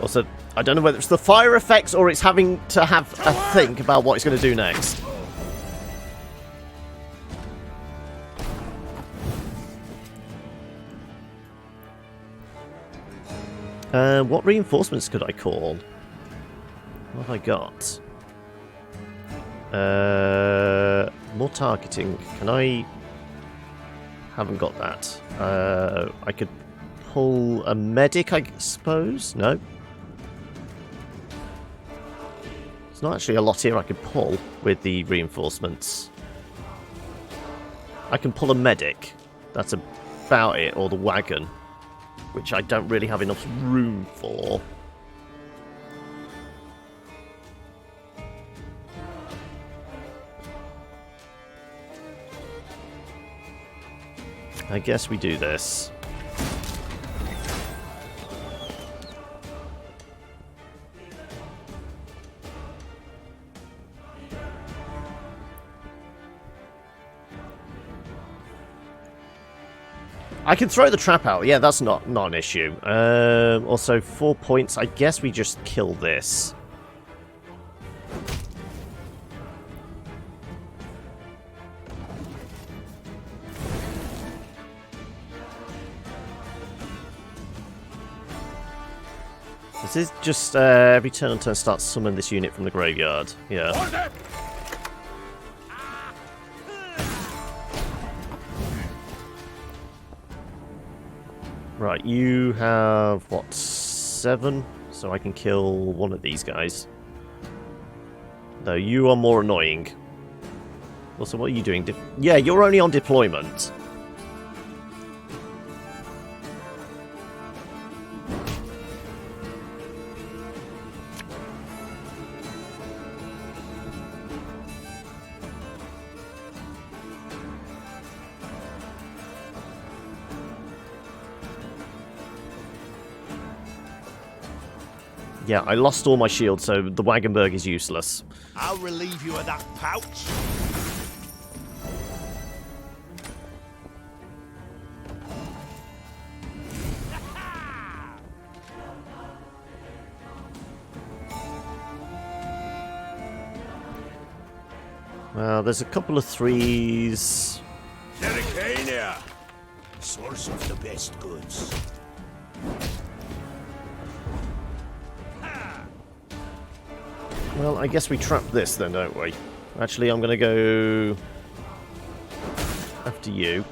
Also, I don't know whether it's the fire effects or it's having to have a think about what it's going to do next. What reinforcements could I call? What have I got? More targeting. Can I... Haven't got that. I could pull a medic, I suppose? No. There's not actually a lot here I could pull with the reinforcements. I can pull a medic. That's about it, or the wagon. Which I don't really have enough room for. I guess we do this. I can throw the trap out. Yeah, that's not an issue. Also, 4 points. I guess we just kill this. This is just every turn on turn start summon this unit from the graveyard. Yeah. Right, you have, what, 7? So I can kill one of these guys. Though you are more annoying. Also, what are you doing? Yeah, you're only on deployment. Yeah, I lost all my shields, so the Wagenberg is useless. I'll relieve you of that pouch. Well, there's a couple of 3s. Dericania, source of the best goods. Well, I guess we trap this then, don't we? Actually, I'm going to go after you.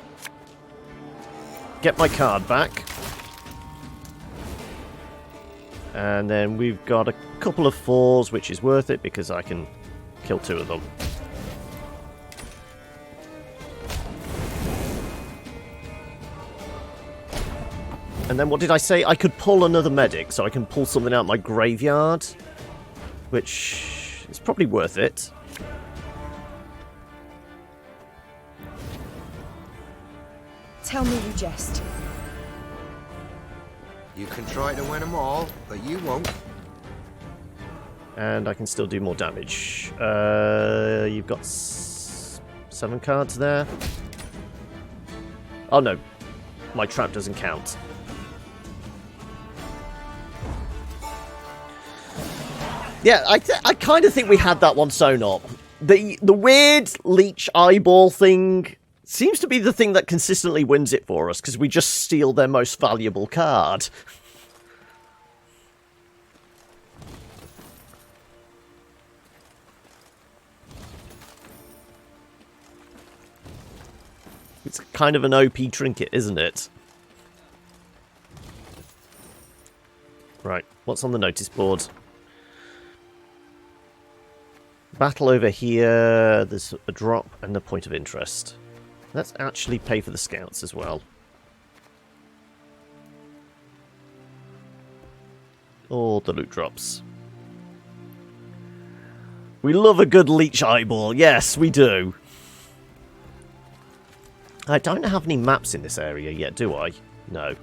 Get my card back. And then we've got a couple of 4s, which is worth it because I can kill 2 of them. And then what did I say? I could pull another medic, so I can pull something out my graveyard, which is probably worth it. Tell me you jest. You can try to win them all, but you won't. And I can still do more damage. You've got 7 cards there. Oh no, my trap doesn't count. Yeah, I kind of think we had that one sewn up. The weird leech eyeball thing seems to be the thing that consistently wins it for us, because we just steal their most valuable card. It's kind of an OP trinket, isn't it? Right, what's on the notice board? Battle over here, there's a drop and a point of interest. Let's actually pay for the scouts as well. All the loot drops. We love a good leech eyeball, yes we do. I don't have any maps in this area yet, do I? No.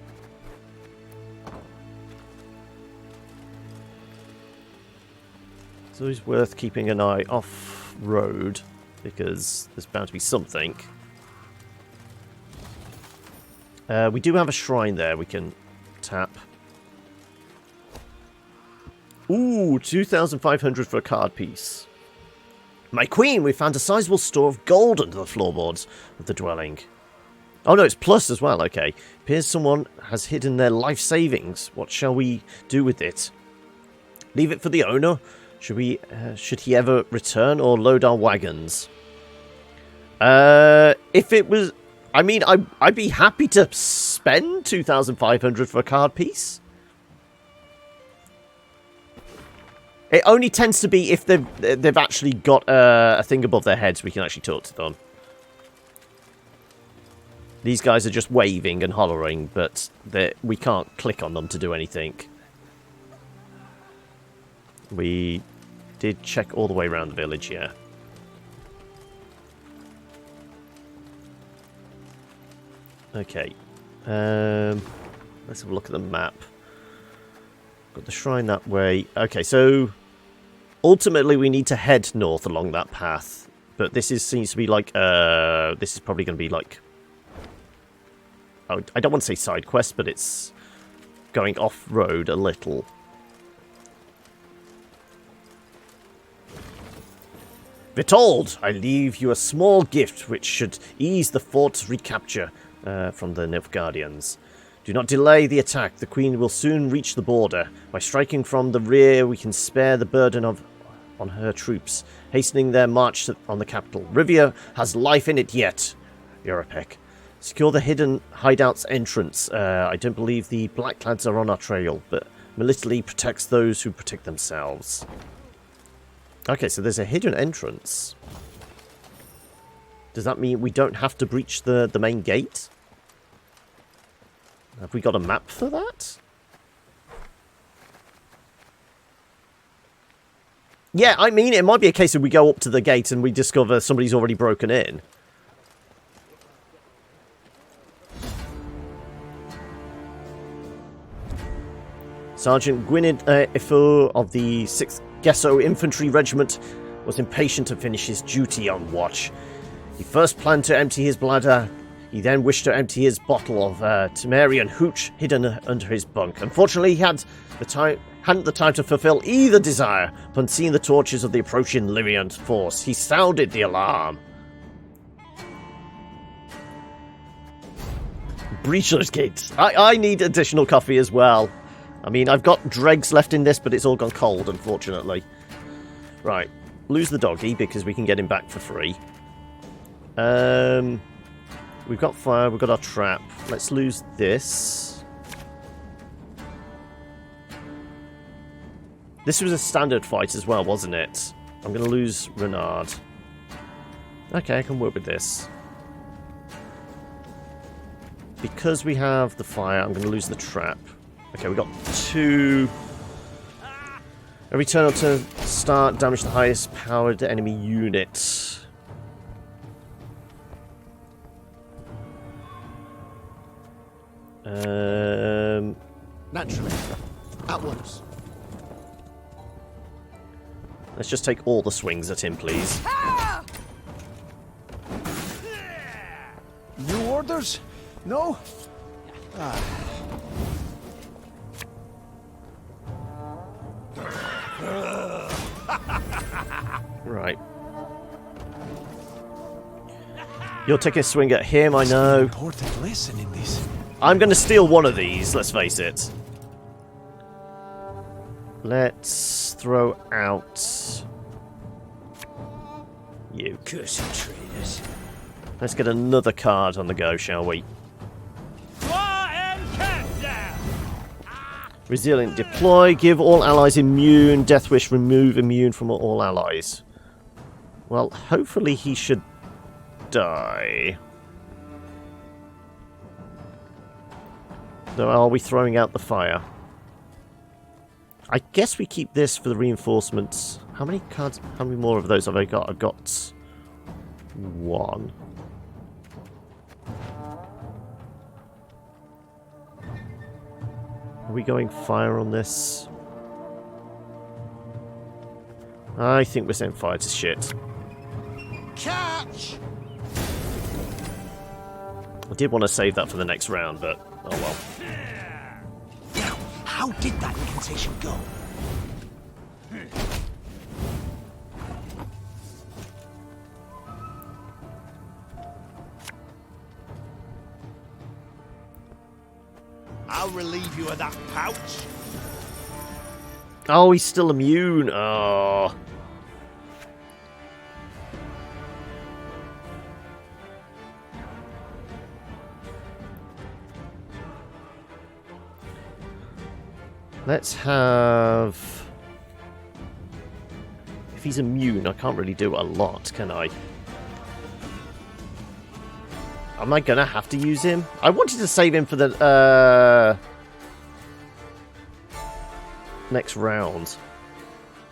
It's always worth keeping an eye off-road, because there's bound to be something. We do have a shrine there we can tap. Ooh, 2,500 for a card piece. My queen, we found a sizable store of gold under the floorboards of the dwelling. Oh no, it's plus as well, okay. Appears someone has hidden their life savings. What shall we do with it? Leave it for the owner? Should he ever return, or load our wagons? If it was... I mean, I'd be happy to spend 2,500 for a card piece. It only tends to be if they've actually got a thing above their heads we can actually talk to them. These guys are just waving and hollering, but we can't click on them to do anything. We did check all the way around the village, yeah. Okay. Let's have a look at the map. Got the shrine that way. Okay, so ultimately we need to head north along that path. But this seems to be like... this is probably going to be like... I don't want to say side quest, but it's going off-road a little. Vitold, I leave you a small gift which should ease the fort's recapture from the Nilfgaardians. Do not delay the attack. The Queen will soon reach the border. By striking from the rear, we can spare the burden on her troops, hastening their march on the capital. Rivia has life in it yet. Europec. Secure the hidden hideout's entrance. I don't believe the Blackclads are on our trail, but military protects those who protect themselves. Okay, so there's a hidden entrance. Does that mean we don't have to breach the main gate? Have we got a map for that? Yeah, I mean, it might be a case of we go up to the gate and we discover somebody's already broken in. Sergeant Gwynedd Ifo of the 6th Gesso Infantry Regiment was impatient to finish his duty on watch. He first planned to empty his bladder. He then wished to empty his bottle of Temerian hooch hidden under his bunk. Unfortunately, he hadn't the time to fulfill either desire. Upon seeing the torches of the approaching Lyrian force, he sounded the alarm. Breacher's Gate. I need additional coffee as well. I mean, I've got dregs left in this, but it's all gone cold, unfortunately. Right. lose the doggy because we can get him back for free. We've got fire, we've got our trap. Let's lose this. This was a standard fight as well, wasn't it? I'm going to lose Renard. Okay, I can work with this. Because we have the fire, I'm going to lose the trap. Okay, we got 2. Every turn on turn start, damage the highest powered enemy unit. Naturally. At once. Let's just take all the swings at him, please. New orders? No? Right. You're taking a swing at him, I know. Important lesson in this. I'm going to steal one of these, let's face it. Let's throw out you. Cursed traitors. Let's get another card on the go, shall we? Resilient deploy, give all allies immune. Death wish, remove immune from all allies. Well, hopefully he should die. So are we throwing out the fire? I guess we keep this for the reinforcements. How many cards, how many more of those have I got? I've got 1. Are we going fire on this? I think we're saying fire to shit. Catch! I did want to save that for the next round, but oh well. Now, how did that incantation go? I'll relieve you of that pouch. Oh, he's still immune. Oh. Let's have... If he's immune, I can't really do a lot, can I? Am I gonna have to use him? I wanted to save him for the next round.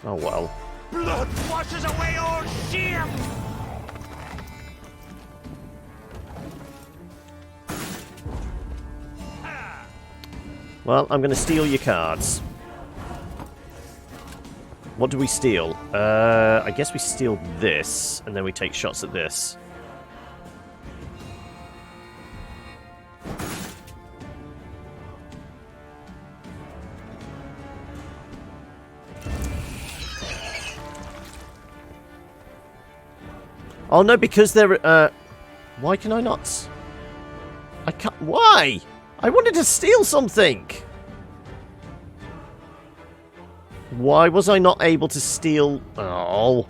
Oh well. Blood washes away all shame! Well, I'm going to steal your cards. What do we steal? I guess we steal this, and then we take shots at this. Oh no, because they're... why can I not? I can't... Why? I wanted to steal something! Why was I not able to steal... Oh...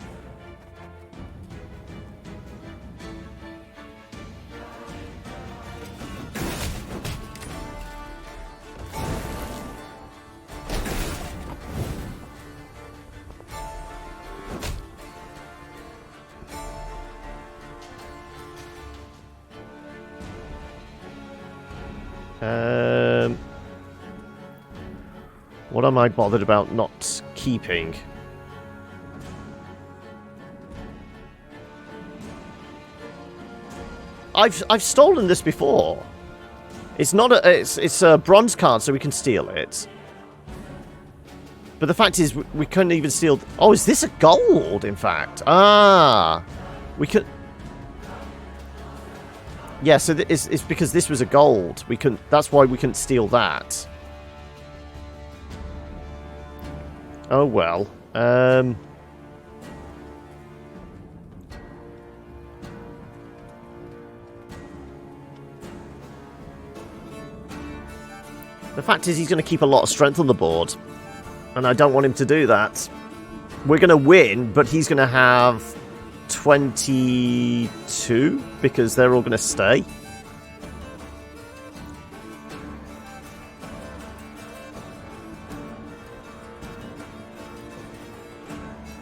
What am I bothered about not keeping? I've stolen this before. It's not a it's a bronze card, so we can steal it. But the fact is, we couldn't even steal. Oh, is this a gold? In fact, we could. Yeah, so it's because this was a gold. We couldn't. That's why we couldn't steal that. Oh well. The fact is, he's going to keep a lot of strength on the board, and I don't want him to do that. we're going to win, but he's going to have 22 because they're all going to stay.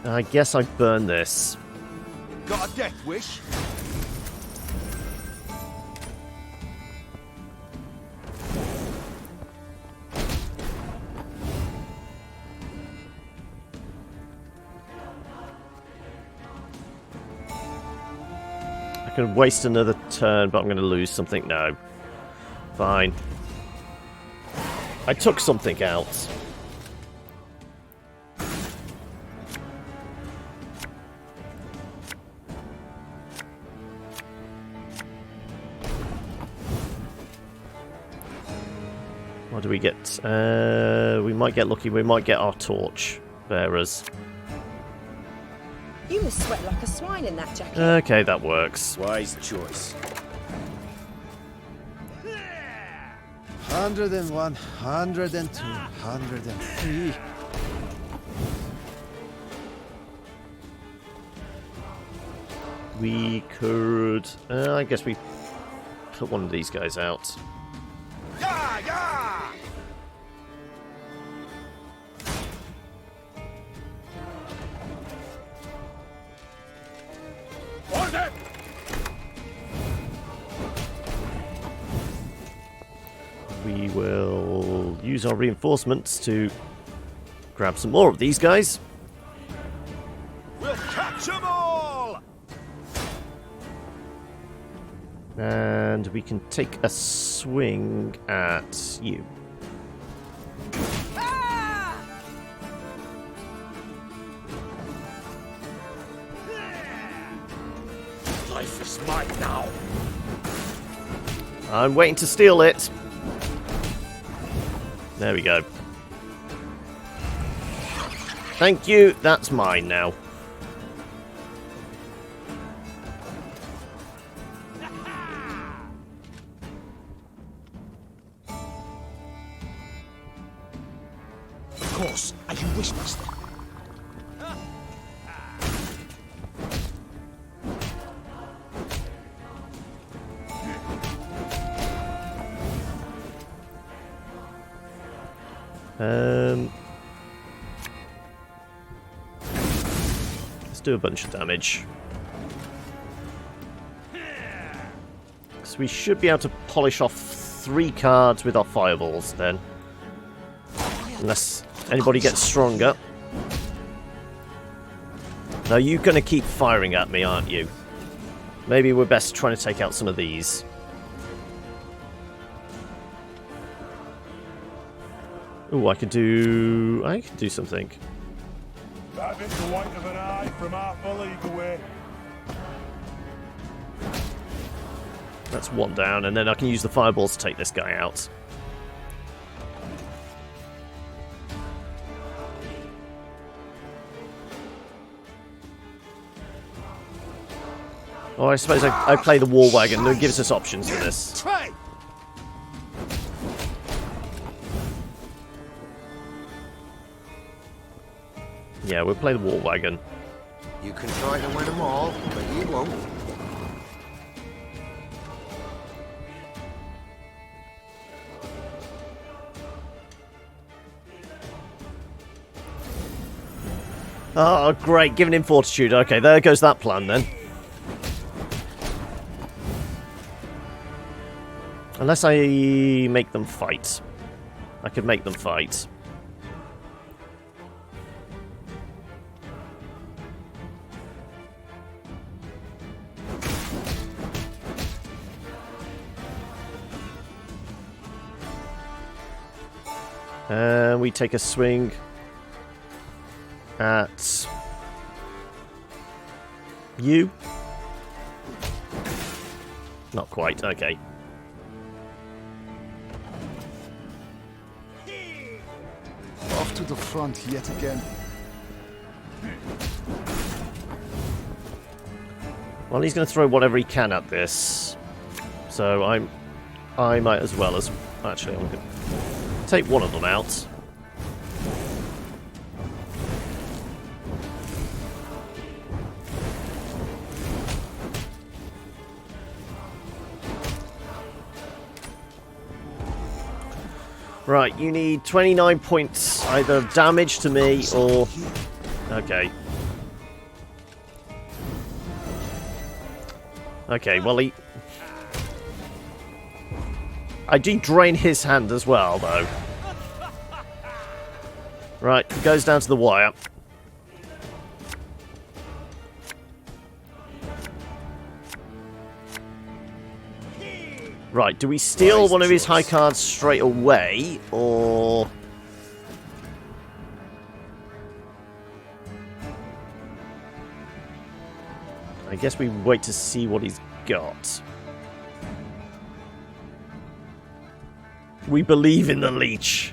I guess I burn this. Got a death wish? I can waste another turn, but I'm going to lose something. No. Fine. I took something out. What do we get? We might get lucky. We might get our torch bearers. You must sweat like a swine in that jacket. Okay, that works. Wise choice. 101, 102, 103. We could... I guess we put one of these guys out. Yeah, yeah! We will use our reinforcements to grab some more of these guys. We'll catch 'em all! And we can take a swing at you. Life is mine now. I'm waiting to steal it. There we go. Thank you. That's mine now. Of course, as you wish, master. Let's do a bunch of damage. So we should be able to polish off 3 cards with our fireballs then. Unless anybody gets stronger. Now you're going to keep firing at me, aren't you? Maybe we're best trying to take out some of these. Ooh, I can do something. That bit the white of an eye from half a league away. That's one down, and then I can use the fireballs to take this guy out. Oh, I suppose I play the war wagon. It gives us options for this. Yeah, we'll play the war wagon. You can try to win them all, but you won't. Oh, great. Giving him fortitude. Okay, there goes that plan then. Unless I make them fight. I could make them fight. And we take a swing at you. Not quite, okay. Off to the front yet again. Well, he's going to throw whatever he can at this. So I might as well as... Actually, I'm going to take one of them out. Right, you need 29 points, either damage to me or... Okay. Okay, well I do drain his hand as well, though. Right, goes down to the wire. Right, do we steal one of his high cards straight away, or... I guess we wait to see what he's got. We believe in the leech.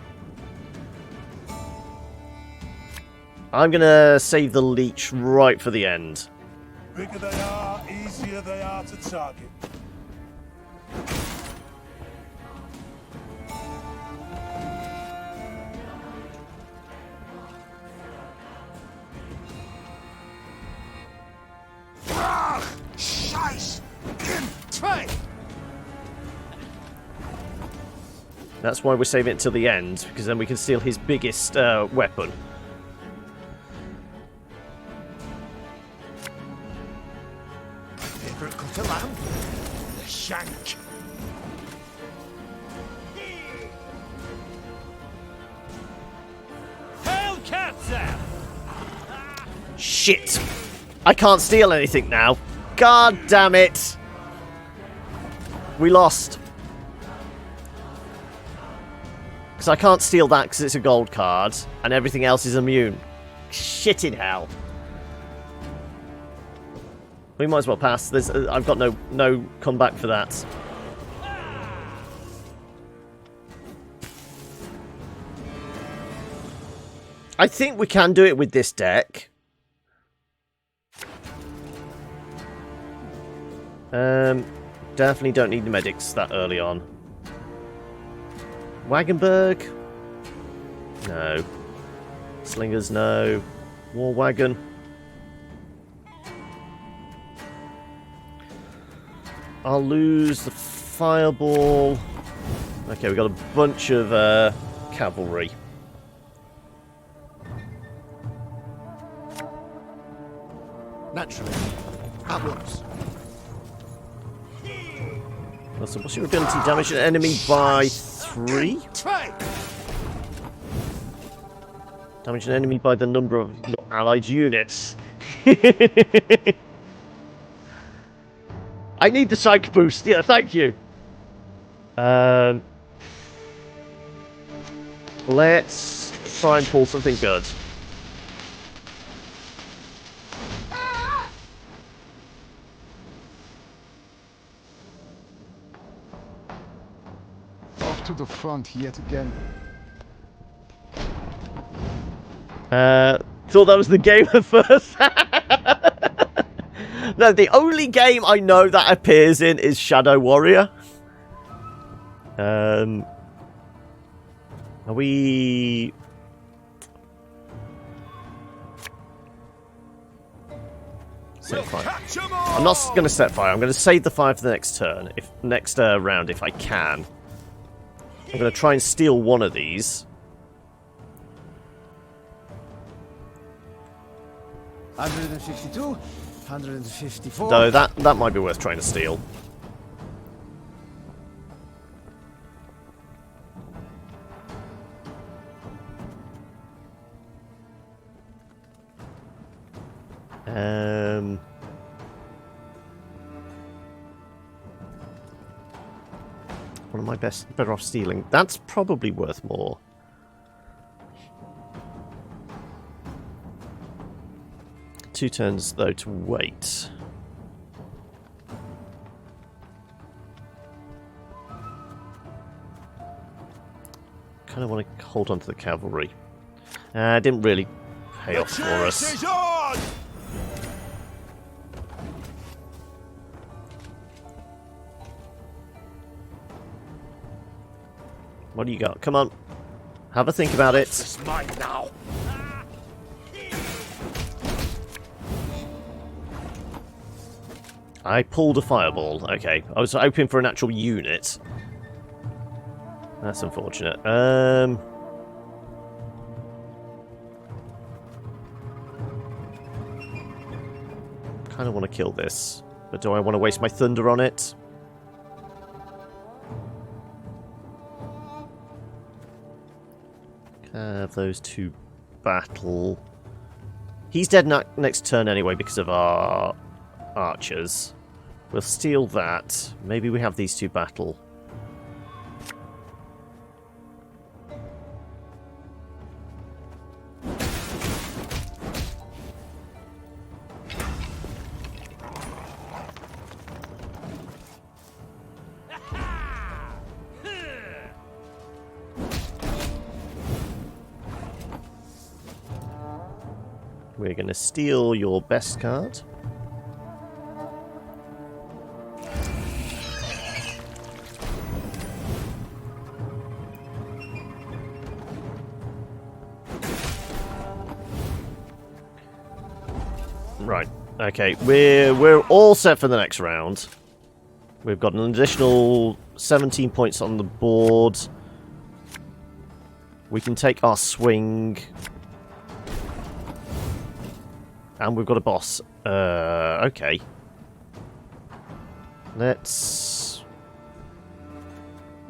I'm gonna save the leech right for the end. Bigger they are, easier they are to target. That's why we're saving it till the end, because then we can steal his biggest weapon. Favourite cut of lamb? The shank. Hellcat! Shit! I can't steal anything now. God damn it! We lost. Because I can't steal that because it's a gold card, and everything else is immune. Shit in hell. We might as well pass. I've got no comeback for that. I think we can do it with this deck. Definitely don't need the medics that early on. Wagenberg? No. Slingers, no. War Wagon? I'll lose the Fireball. Okay, we've got a bunch of cavalry. Naturally. At once. So what's your ability? Damage an enemy by 3? Damage an enemy by the number of your allied units. I need the psych boost. Yeah, thank you. Let's try and pull something good. Off to the front yet again. Thought that was the game at first. No, the only game I know that appears in is Shadow Warrior. Are we... Set fire. I'm not going to set fire. I'm going to save the fire for the next turn, next round if I can. I'm going to try and steal one of these. 152, 154. Though that might be worth trying to steal. What am I better off stealing? That's probably worth more. Two turns, though, to wait. Kind of want to hold on to the cavalry. Didn't really pay off for us. What do you got? Come on. Have a think about it. It's mine now. I pulled a fireball. Okay. I was hoping for an actual unit. That's unfortunate. Kind of want to kill this, but do I want to waste my thunder on it? Have those two battle. He's dead next turn anyway because of our archers. We'll steal that. Maybe we have these two battle. We're going to steal your best card. Right. Okay, we're all set for the next round. We've got an additional 17 points on the board. We can take our swing. And we've got a boss. Okay. Let's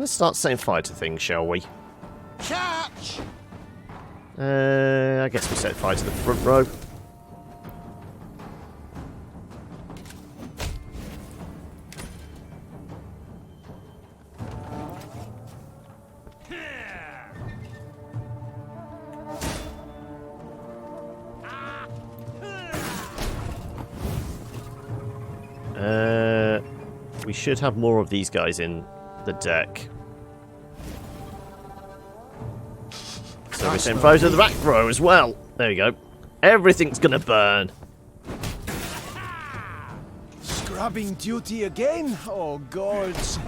start setting fire to things, shall we? Catch! I guess we set fire to the front row. We should have more of these guys in the deck. So we send fire to the back row as well. There you go. Everything's gonna burn. Scrubbing duty again? Oh, gods.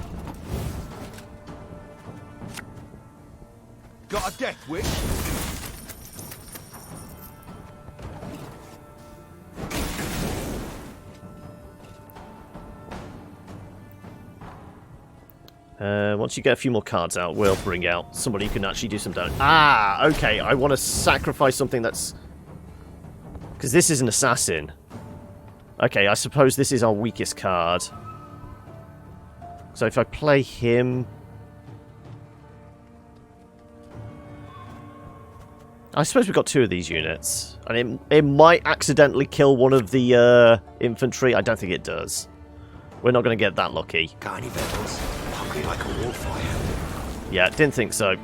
Got a death wish? Once you get a few more cards out, we'll bring out somebody who can actually do some damage. Ah, okay. I want to sacrifice something that's... Because this is an assassin. Okay, I suppose this is our weakest card. So if I play him... I suppose we've got two of these units. And it might accidentally kill one of the infantry. I don't think it does. We're not going to get that lucky. Got any vessels? Hungry like a wolf, Yeah, didn't think so.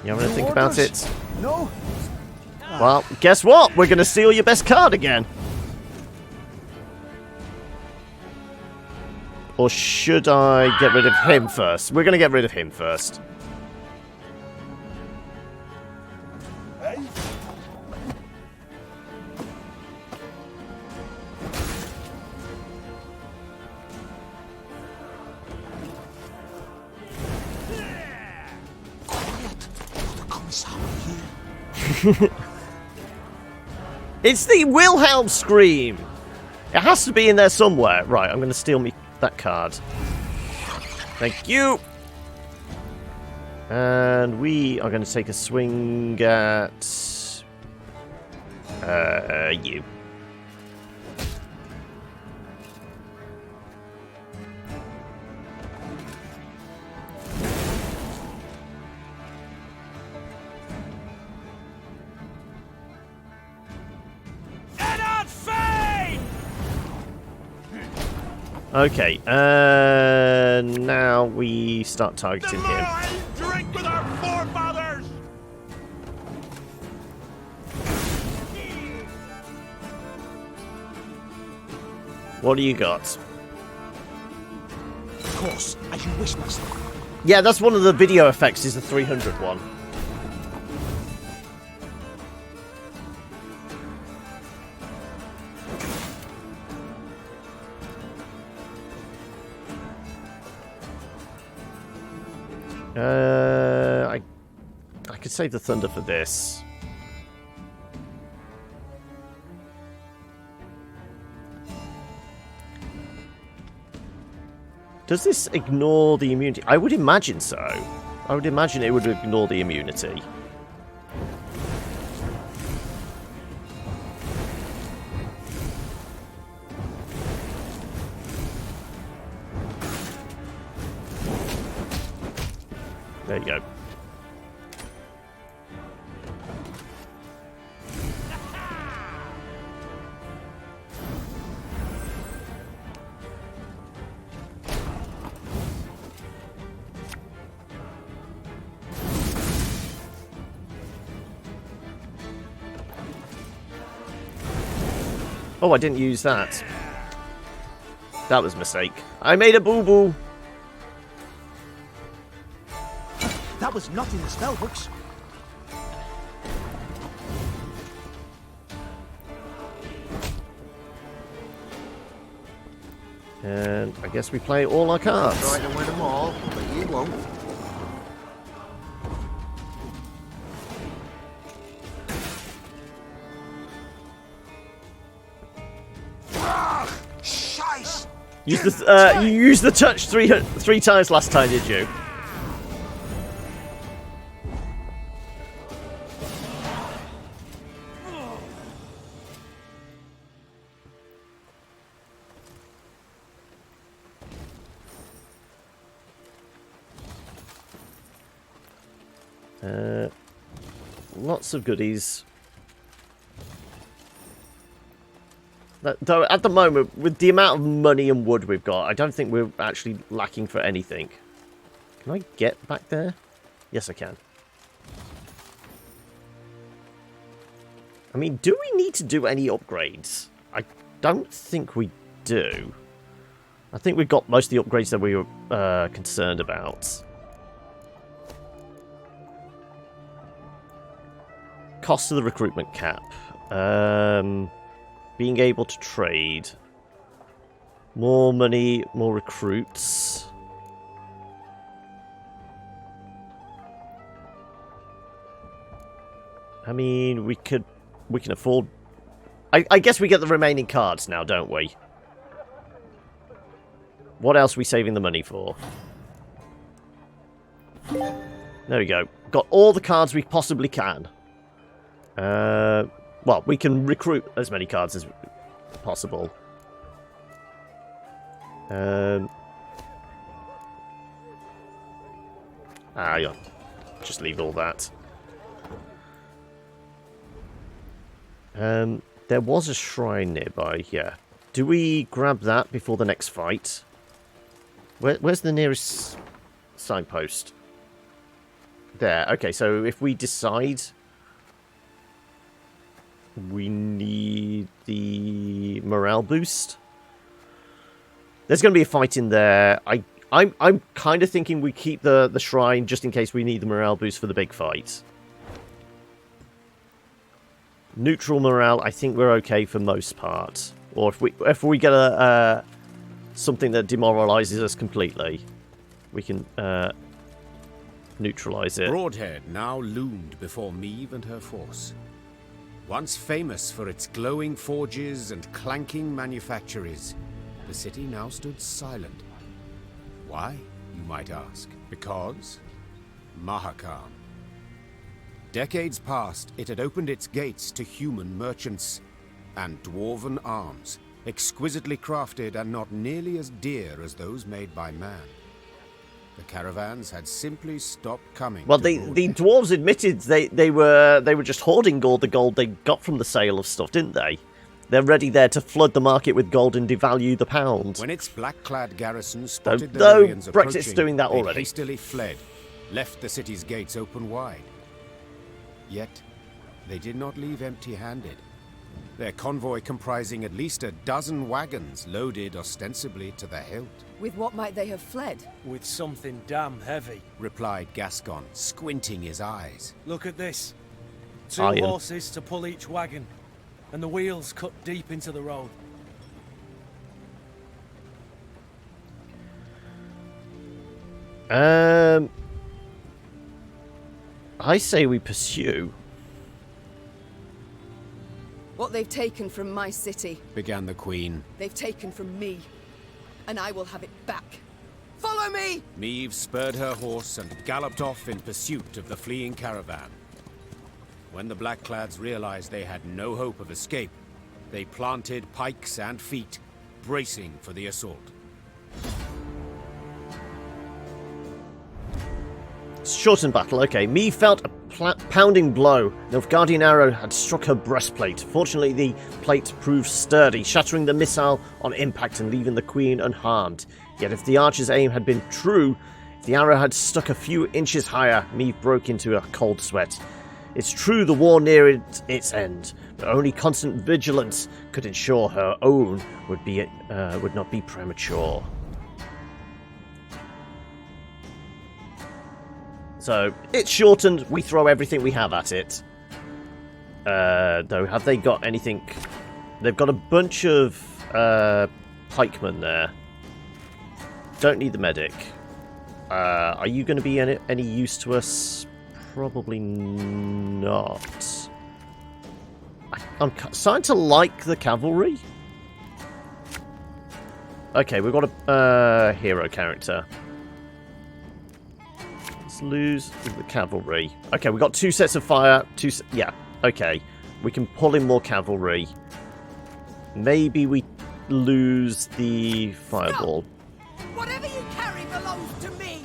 You having to think about it? No. Well, guess what? We're going to steal your best card again. Or should I get rid of him first? We're going to get rid of him first. It's the Wilhelm scream. It has to be in there somewhere. Right, I'm going to steal me that card. Thank you. And we are going to take a swing at you. Okay, now we start targeting him. Drink with our forefathers! What do you got? Of course, as you wish, master. Yeah, that's one of the video effects, is the 300 one. I save the thunder for this. Does this ignore the immunity? I would imagine so. I would imagine it would ignore the immunity. There you go. Oh, I didn't use that. That was a mistake. I made a boo-boo. That was not in the spell books. And I guess we play all our cards. Try to win them all, but you won't. You used the touch three times last time, did you? Lots of goodies. Though at the moment, with the amount of money and wood we've got, I don't think we're actually lacking for anything. Can I get back there? Yes, I can. I mean, do we need to do any upgrades? I don't think we do. I think we've got most of the upgrades that we were concerned about. Cost of the recruitment cap. Being able to trade. More money, more recruits. I mean, we can afford... I guess we get the remaining cards now, don't we? What else are we saving the money for? There we go. Got all the cards we possibly can. Well, we can recruit as many cards as possible. Yeah. Just leave all that. There was a shrine nearby, yeah. Do we grab that before the next fight? Where's the nearest signpost? There, okay, so if we decide... we need the morale boost. There's going to be a fight in there. I'm kind of thinking we keep the shrine just in case we need the morale boost for the big fight. Neutral morale, I think we're okay for most part. Or if we get a something that demoralizes us completely, we can neutralize it. Broadhead now loomed before Meve and her force. Once famous for its glowing forges and clanking manufactories, the city now stood silent. Why, you might ask? Because Mahakam. Decades past, it had opened its gates to human merchants and dwarven arms, exquisitely crafted and not nearly as dear as those made by man. The caravans had simply stopped coming. Well, the dwarves admitted they were just hoarding all the gold they got from the sale of stuff, didn't they? They're ready there to flood the market with gold and devalue the pound. When its black-clad garrison spotted the Though Lyrians Brexit's approaching, doing that they already. hastily fled, left the city's gates open wide. Yet, they did not leave empty-handed. Their convoy comprising at least a dozen wagons loaded ostensibly to the hilt. With what might they have fled? With something damn heavy, replied Gascon, squinting his eyes. Look at this. 2 Iron. horses to pull each wagon, and the wheels cut deep into the road. I say we pursue. What they've taken from my city, began the Queen. they've taken from me. And I will have it back. Follow me! Meve spurred her horse and galloped off in pursuit of the fleeing caravan. When the Blackclads realized they had no hope of escape, they planted pikes and feet, bracing for the assault. Shortened battle, okay. Meve felt a pounding blow. Nilfgaardian arrow had struck her breastplate. Fortunately, the plate proved sturdy, shattering the missile on impact and leaving the Queen unharmed. Yet if the archer's aim had been true, if the arrow had stuck a few inches higher, Meve broke into a cold sweat. It's true the war neared its end, but only constant vigilance could ensure her own would not be premature. So, it's shortened, we throw everything we have at it. Though, have they got anything? They've got a bunch of pikemen there. Don't need the medic. Are you going to be any use to us? Probably not. I'm starting to like the cavalry. Okay, we've got a hero character. Let's lose the cavalry. Okay, we've got 2 sets of fire. Yeah, okay. We can pull in more cavalry. Maybe we lose the fireball. Whatever you carry belongs to me.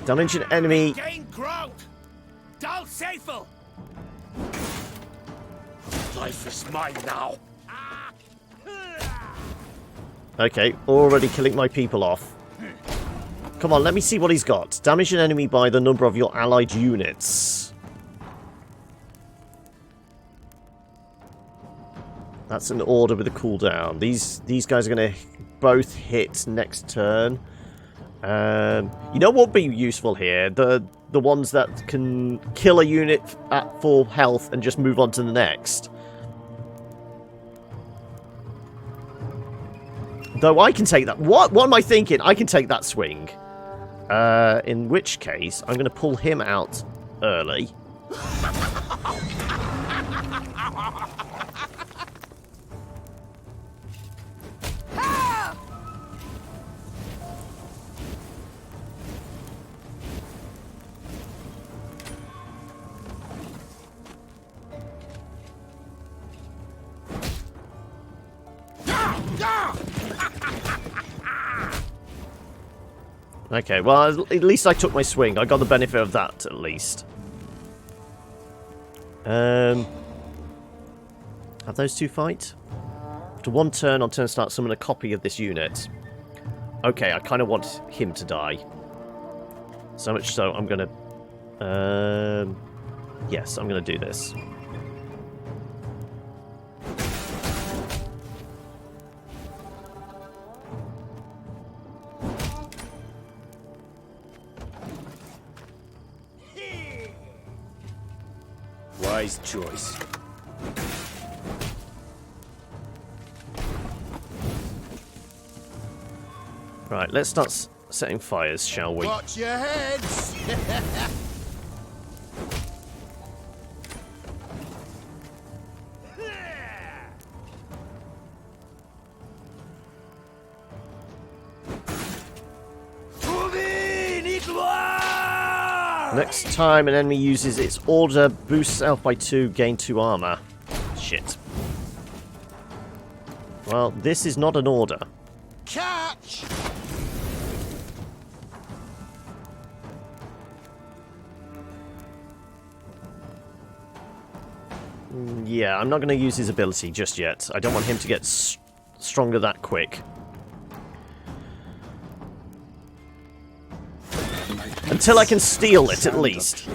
Damage an enemy. Gain ground. Dal Seyfel. Life is mine now. Okay, already killing my people off. Come on, let me see what he's got. Damage an enemy by the number of your allied units. That's an order with a cooldown. These guys are going to both hit next turn. You know what would be useful here? The ones that can kill a unit at full health and just move on to the next. Though I can take that. What am I thinking? I can take that swing. In which case, I'm going to pull him out early. Okay, well, at least I took my swing. I got the benefit of that, at least. Have those two fight? After 1 turn, on turn start, summon a copy of this unit. Okay, I kind of want him to die. So much so, I'm going to... yes, I'm going to do this. Wise choice. Right, let's start setting fires, shall we? Watch your heads! Next time an enemy uses its order, boosts health by 2, gain 2 armor. Shit. Well, this is not an order. Catch! Yeah, I'm not going to use his ability just yet. I don't want him to get stronger that quick. Until I can steal it, at least.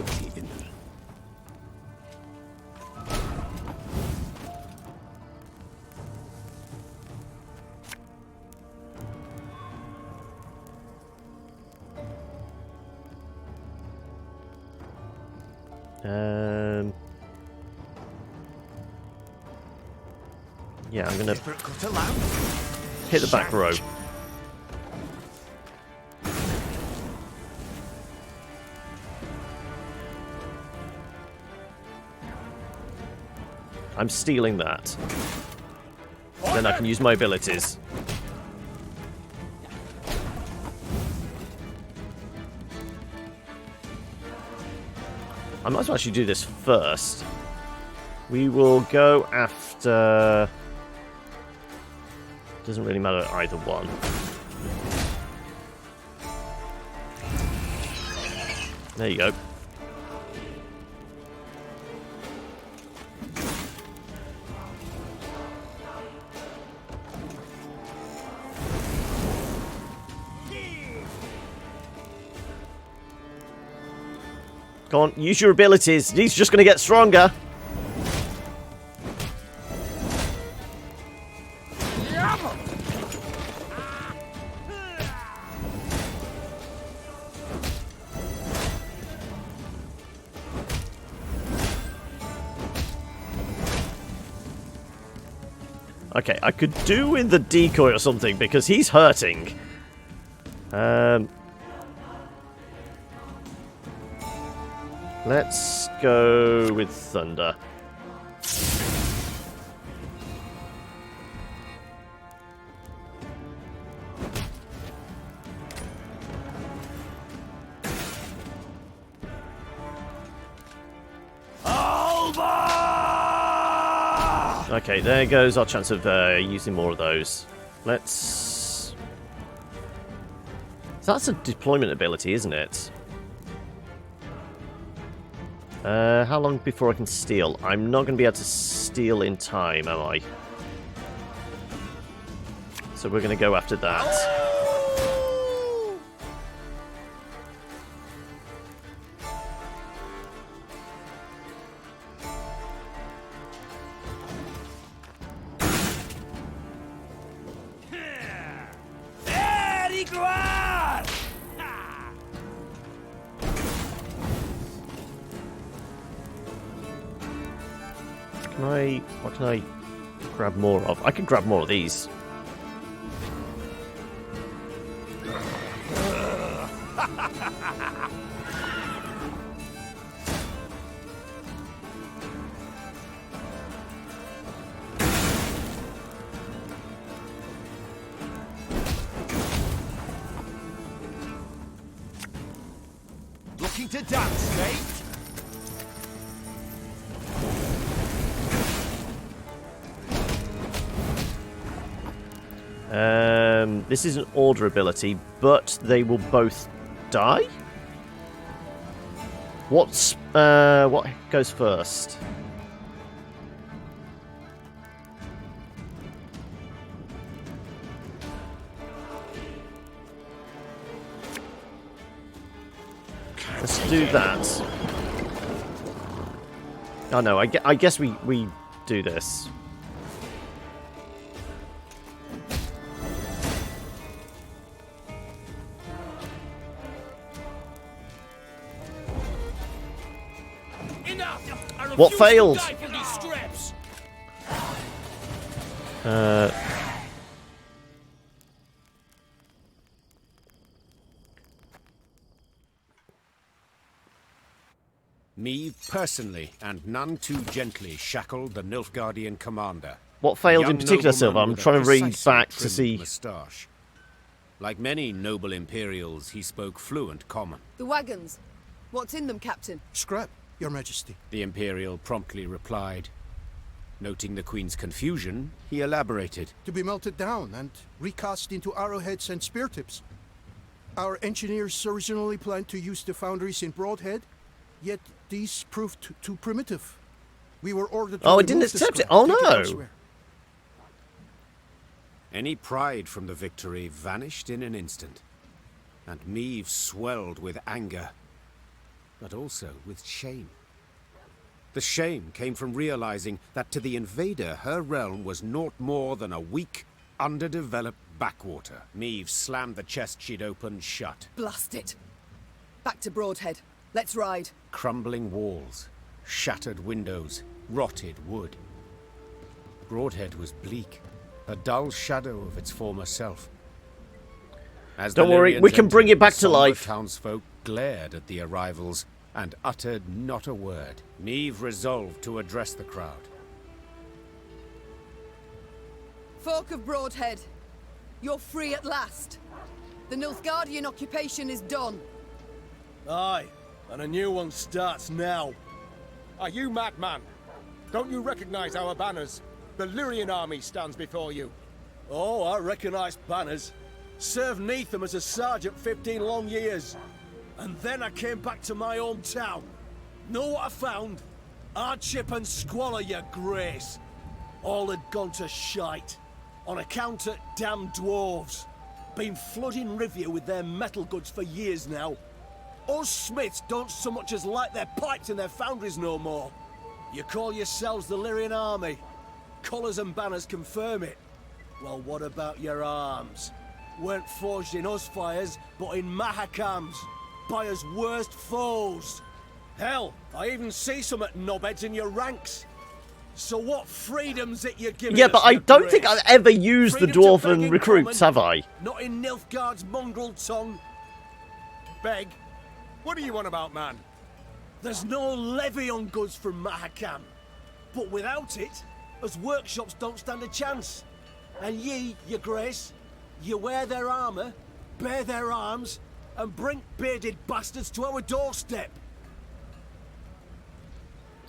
Yeah, I'm gonna hit the back row. I'm stealing that. Then I can use my abilities. I might as well actually do this first. We will go after... Doesn't really matter either one. There you go. Go on, use your abilities. He's just going to get stronger. Okay, I could do with the decoy or something because he's hurting. Let's go with Thunder. Okay, there goes our chance of using more of those. Let's... That's a deployment ability, isn't it? How long before I can steal? I'm not going to be able to steal in time, am I? So we're going to go after that. What can I grab more of? I can grab more of these. Looking to dance, mate? This is an order ability, but they will both die? What goes first? Let's do that. Oh no, I guess we do this. What failed? Meve personally, and none too gently, shackled the Nilfgaardian commander. What failed in particular, Silver? I'm trying to read back to see. Moustache. Like many noble Imperials, he spoke fluent common. The wagons. What's in them, Captain? Scrap, Your Majesty. The Imperial promptly replied. Noting the Queen's confusion, he elaborated. To be melted down and recast into arrowheads and spear tips. Our engineers originally planned to use the foundries in Broadhead, yet these proved too primitive. We were ordered to it didn't accept it. Oh no! Any pride from the victory vanished in an instant, and Meve swelled with anger, but also with shame. The shame came from realizing that to the invader, her realm was naught more than a weak, underdeveloped backwater. Meve slammed the chest she'd opened shut. Blast it! Back to Broadhead. Let's ride. Crumbling walls, shattered windows, rotted wood. Broadhead was bleak, a dull shadow of its former self. As Don't worry, we can bring it back to life. Townsfolk glared at the arrivals and uttered not a word. Meve resolved to address the crowd. Folk of Broadhead, you're free at last. The Nilfgaardian occupation is done. Aye, and a new one starts now. Are you mad, man? Don't you recognize our banners? The Lyrian army stands before you. Oh, I recognise banners. Served neath them as a sergeant 15 long years. And then I came back to my hometown. Know what I found? Hardship and squalor, your grace. All had gone to shite. On account of damn dwarves. Been flooding Rivia with their metal goods for years now. Us smiths don't so much as light their pipes in their foundries no more. You call yourselves the Lyrian army. Colours and banners confirm it. Well, what about your arms? Weren't forged in us fires, but in Mahakams. By us worst foes. Hell, I even see some at knobheads in your ranks. So what freedom's it you're giving Yeah, us, but I your don't grace? think I've ever used the Freedom to beg dwarven in recruits, common, have I? Not in Nilfgaard's mongrel tongue. Beg? What do you want about, man? There's no levy on goods from Mahakam. But without it, us workshops don't stand a chance. And ye, your grace, you wear their armour, bear their arms, and bring bearded bastards to our doorstep.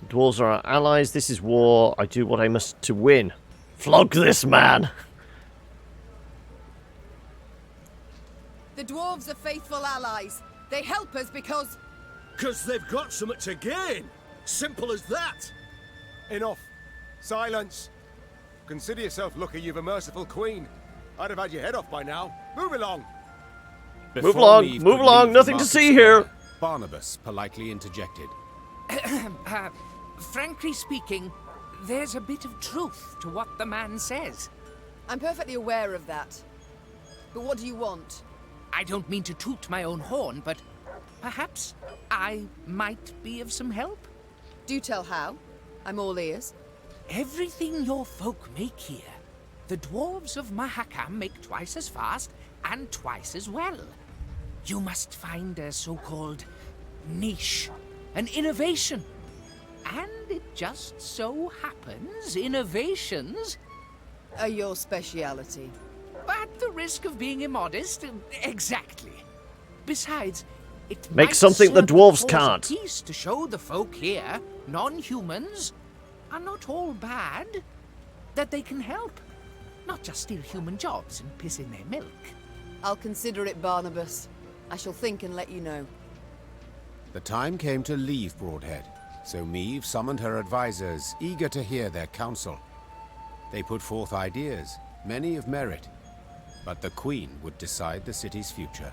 Dwarves are our allies. This is war. I do what I must to win. Flog this man! The dwarves are faithful allies. They help us because... 'Cause they've got something to gain. Simple as that. Enough. Silence. Consider yourself lucky you've a merciful queen. I'd have had your head off by now. Move along. Move along, move along, nothing to see here. Barnabas politely interjected. Frankly speaking, there's a bit of truth to what the man says. I'm perfectly aware of that. But what do you want? I don't mean to toot my own horn, but perhaps I might be of some help? Do tell how. I'm all ears. Everything your folk make here, the dwarves of Mahakam make twice as fast and twice as well. You must find a so-called niche, an innovation. And it just so happens innovations are your speciality. At the risk of being immodest, exactly. Besides, it Make might something the serve dwarves cause can't. a piece to show the folk here, non-humans, are not all bad. That they can help, not just steal human jobs and piss in their milk. I'll consider it, Barnabas. I shall think and let you know. The time came to leave Broadhead, so Meve summoned her advisors, eager to hear their counsel. They put forth ideas, many of merit, but the Queen would decide the city's future.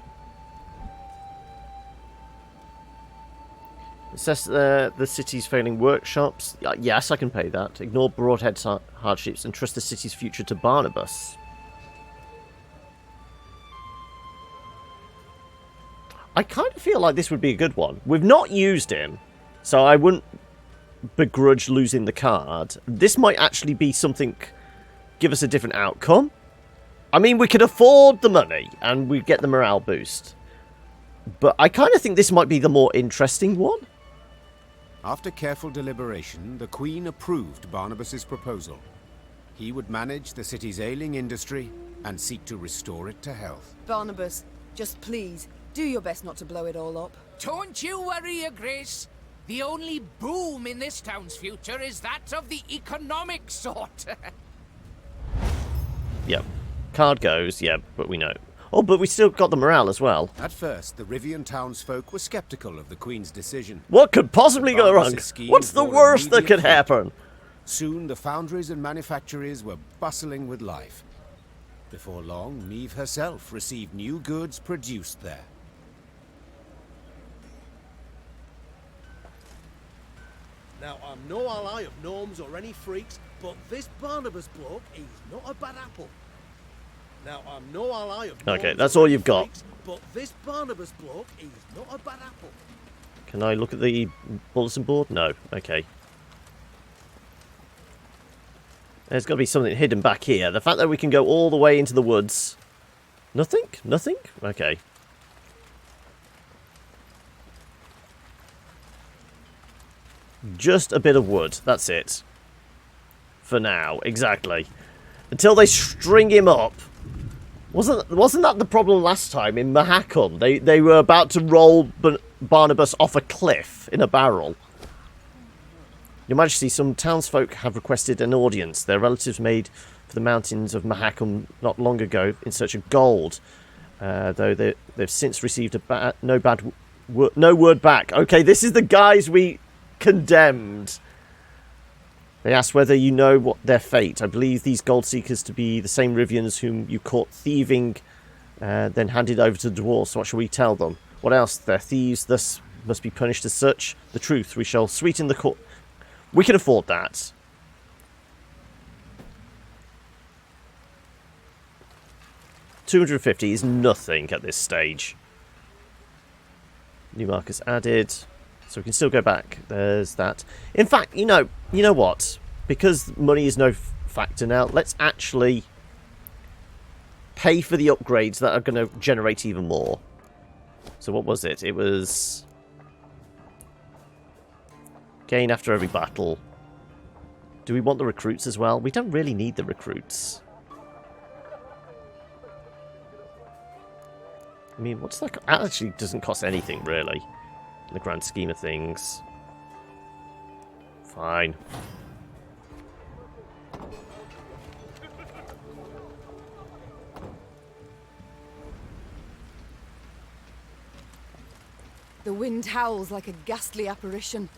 Assess the city's failing workshops. Yes, I can pay that. Ignore Broadhead's hardships and trust the city's future to Barnabas. I kind of feel like this would be a good one. We've not used him, so I wouldn't begrudge losing the card. This might actually be something, give us a different outcome. I mean, we could afford the money and we get the morale boost. But I kind of think this might be the more interesting one. After careful deliberation, the Queen approved Barnabas's proposal. He would manage the city's ailing industry and seek to restore it to health. Barnabas, just please, do your best not to blow it all up. Don't you worry, Your Grace. The only boom in this town's future is that of the economic sort. Yep. Card goes, yeah, but we know. Oh, but we still got the morale as well. At first, the Rivian townsfolk were skeptical of the Queen's decision. What could possibly go wrong? Barnabas's scheme What's the bore worst that immediate could fruit. happen? Soon, the foundries and manufactories were bustling with life. Before long, Meve herself received new goods produced there. Now, I'm no ally of gnomes or any freaks, but this Barnabas bloke, he's not a bad apple. Now, I'm no ally of gnomes Okay, that's or all any you've got. freaks, but this Barnabas bloke, he's not a bad apple. Can I look at the bulletin board? No. Okay. There's got to be something hidden back here. The fact that we can go all the way into the woods. Nothing? Nothing? Okay. Just a bit of wood. That's it. For now. Exactly. Until they string him up. Wasn't that the problem last time in Mahakam? They were about to roll Barnabas off a cliff in a barrel. Your Majesty, some townsfolk have requested an audience. Their relatives made for the mountains of Mahakam not long ago in search of gold. Though they've since received no word back. Okay, this is the guys we condemned. They asked whether you know what their fate. I believe these gold seekers to be the same Rivians whom you caught thieving, then handed over to the dwarves. What shall we tell them? What else? They're thieves, thus must be punished as such. The truth, we shall sweeten the court. We can afford that. $250 is nothing at this stage. New markers added. So we can still go back. There's that. In fact, you know what? Because money is no factor now, let's actually pay for the upgrades that are going to generate even more. So what was it? It was gain after every battle. Do we want the recruits as well? We don't really need the recruits. I mean, what's that? That actually doesn't cost anything, really, in the grand scheme of things. Fine. The wind howls like a ghastly apparition.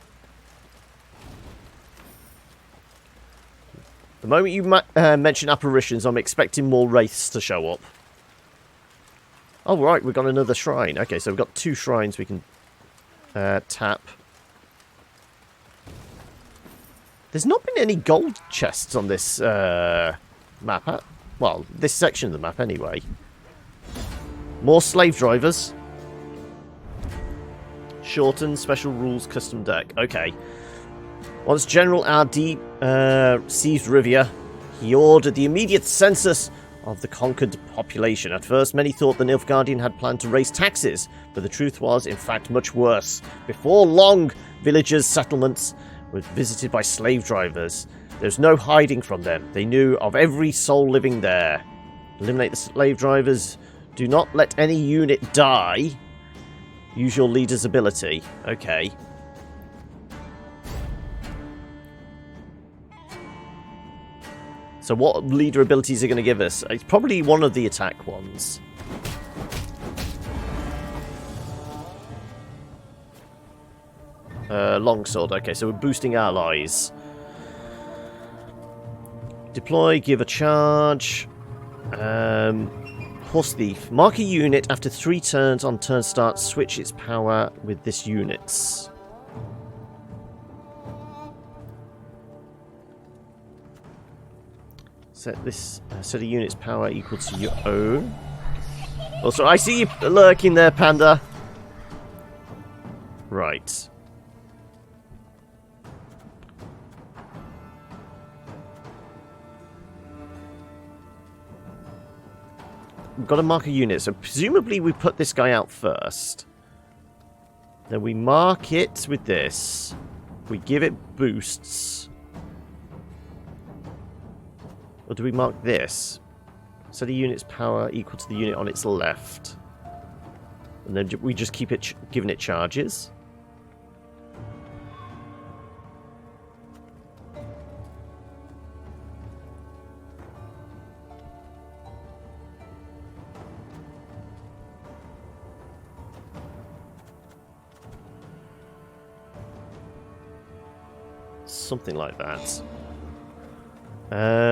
The moment you mention apparitions, I'm expecting more wraiths to show up. Oh, right, we've got another shrine. Okay, so we've got 2 shrines we can tap. There's not been any gold chests on this map. Well, this section of the map, anyway. More slave drivers. Shorten special rules custom deck. Okay. Once General R.D. seized Rivia, he ordered the immediate census of the conquered population. At first, many thought the Nilfgaardian had planned to raise taxes, but the truth was, in fact, much worse. Before long, villagers' settlements were visited by slave drivers. There's no hiding from them. They knew of every soul living there. Eliminate the slave drivers. Do not let any unit die. Use your leader's ability. Okay. So what leader abilities are going to give us? It's probably one of the attack ones. Longsword. Okay, so we're boosting allies. Deploy, give a charge. Horse Thief. Mark a unit after 3 turns on turn start. Switch its power with this unit's. Set this set of units power equal to your own. Also, I see you lurking there, Panda. Right. We've got to mark a unit, so presumably we put this guy out first. Then we mark it with this. We give it boosts. Or do we mark this? Set a unit's power equal to the unit on its left. And then we just keep it giving it charges. Something like that.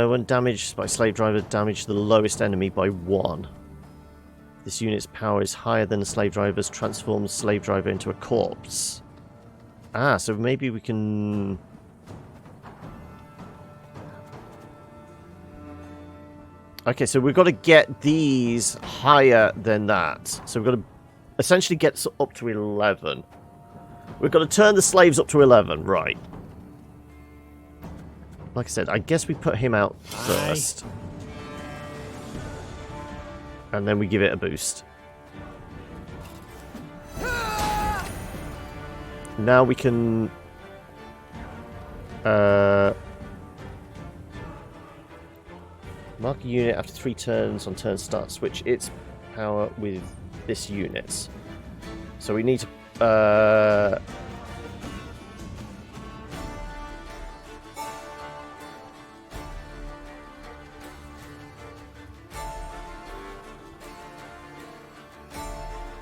When damaged by slave driver, damage the lowest enemy by 1. This unit's power is higher than the slave driver's. Transforms slave driver into a corpse. Ah, so maybe we can... Okay, so we've got to get these higher than that. So we've got to essentially get up to 11. We've got to turn the slaves up to 11, right. Like I said, I guess we put him out first. And then we give it a boost. Now we can... Mark a unit after 3 turns on turn start. Switch its power with this unit. So we need to...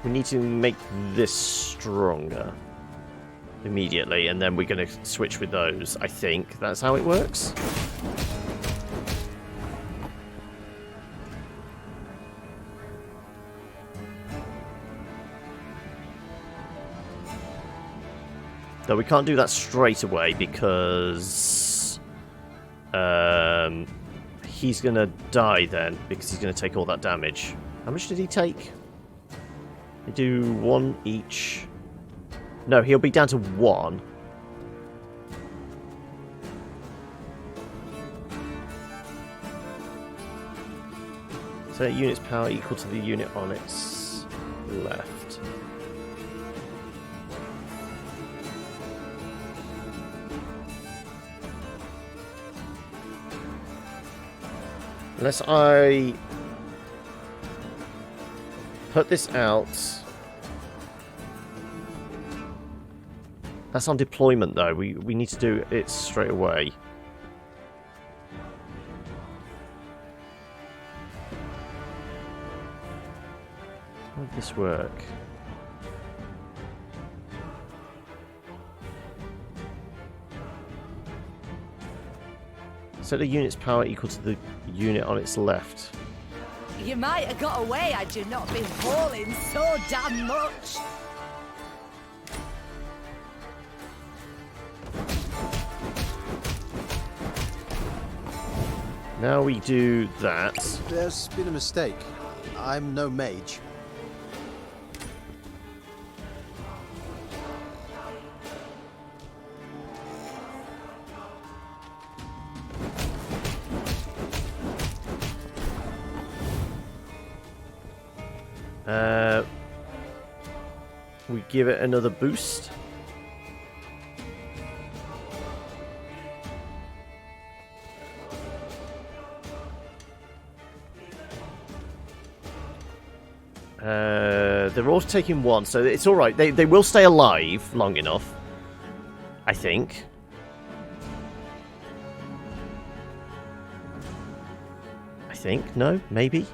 we need to make this stronger immediately, and then we're going to switch with those. I think that's how it works. Though we can't do that straight away because he's going to die then, because he's going to take all that damage. How much did he take? They do 1 each. No, he'll be down to 1. So unit's power equal to the unit on its left. Unless I put this out. That's on deployment though. We need to do it straight away. How would this work? Set the unit's power equal to the unit on its left. You might have got away had you not been hauling so damn much. Now we do that. There's been a mistake. I'm no mage. We give it another boost. They're all taking 1, so it's alright. They will stay alive long enough, I think. No? Maybe?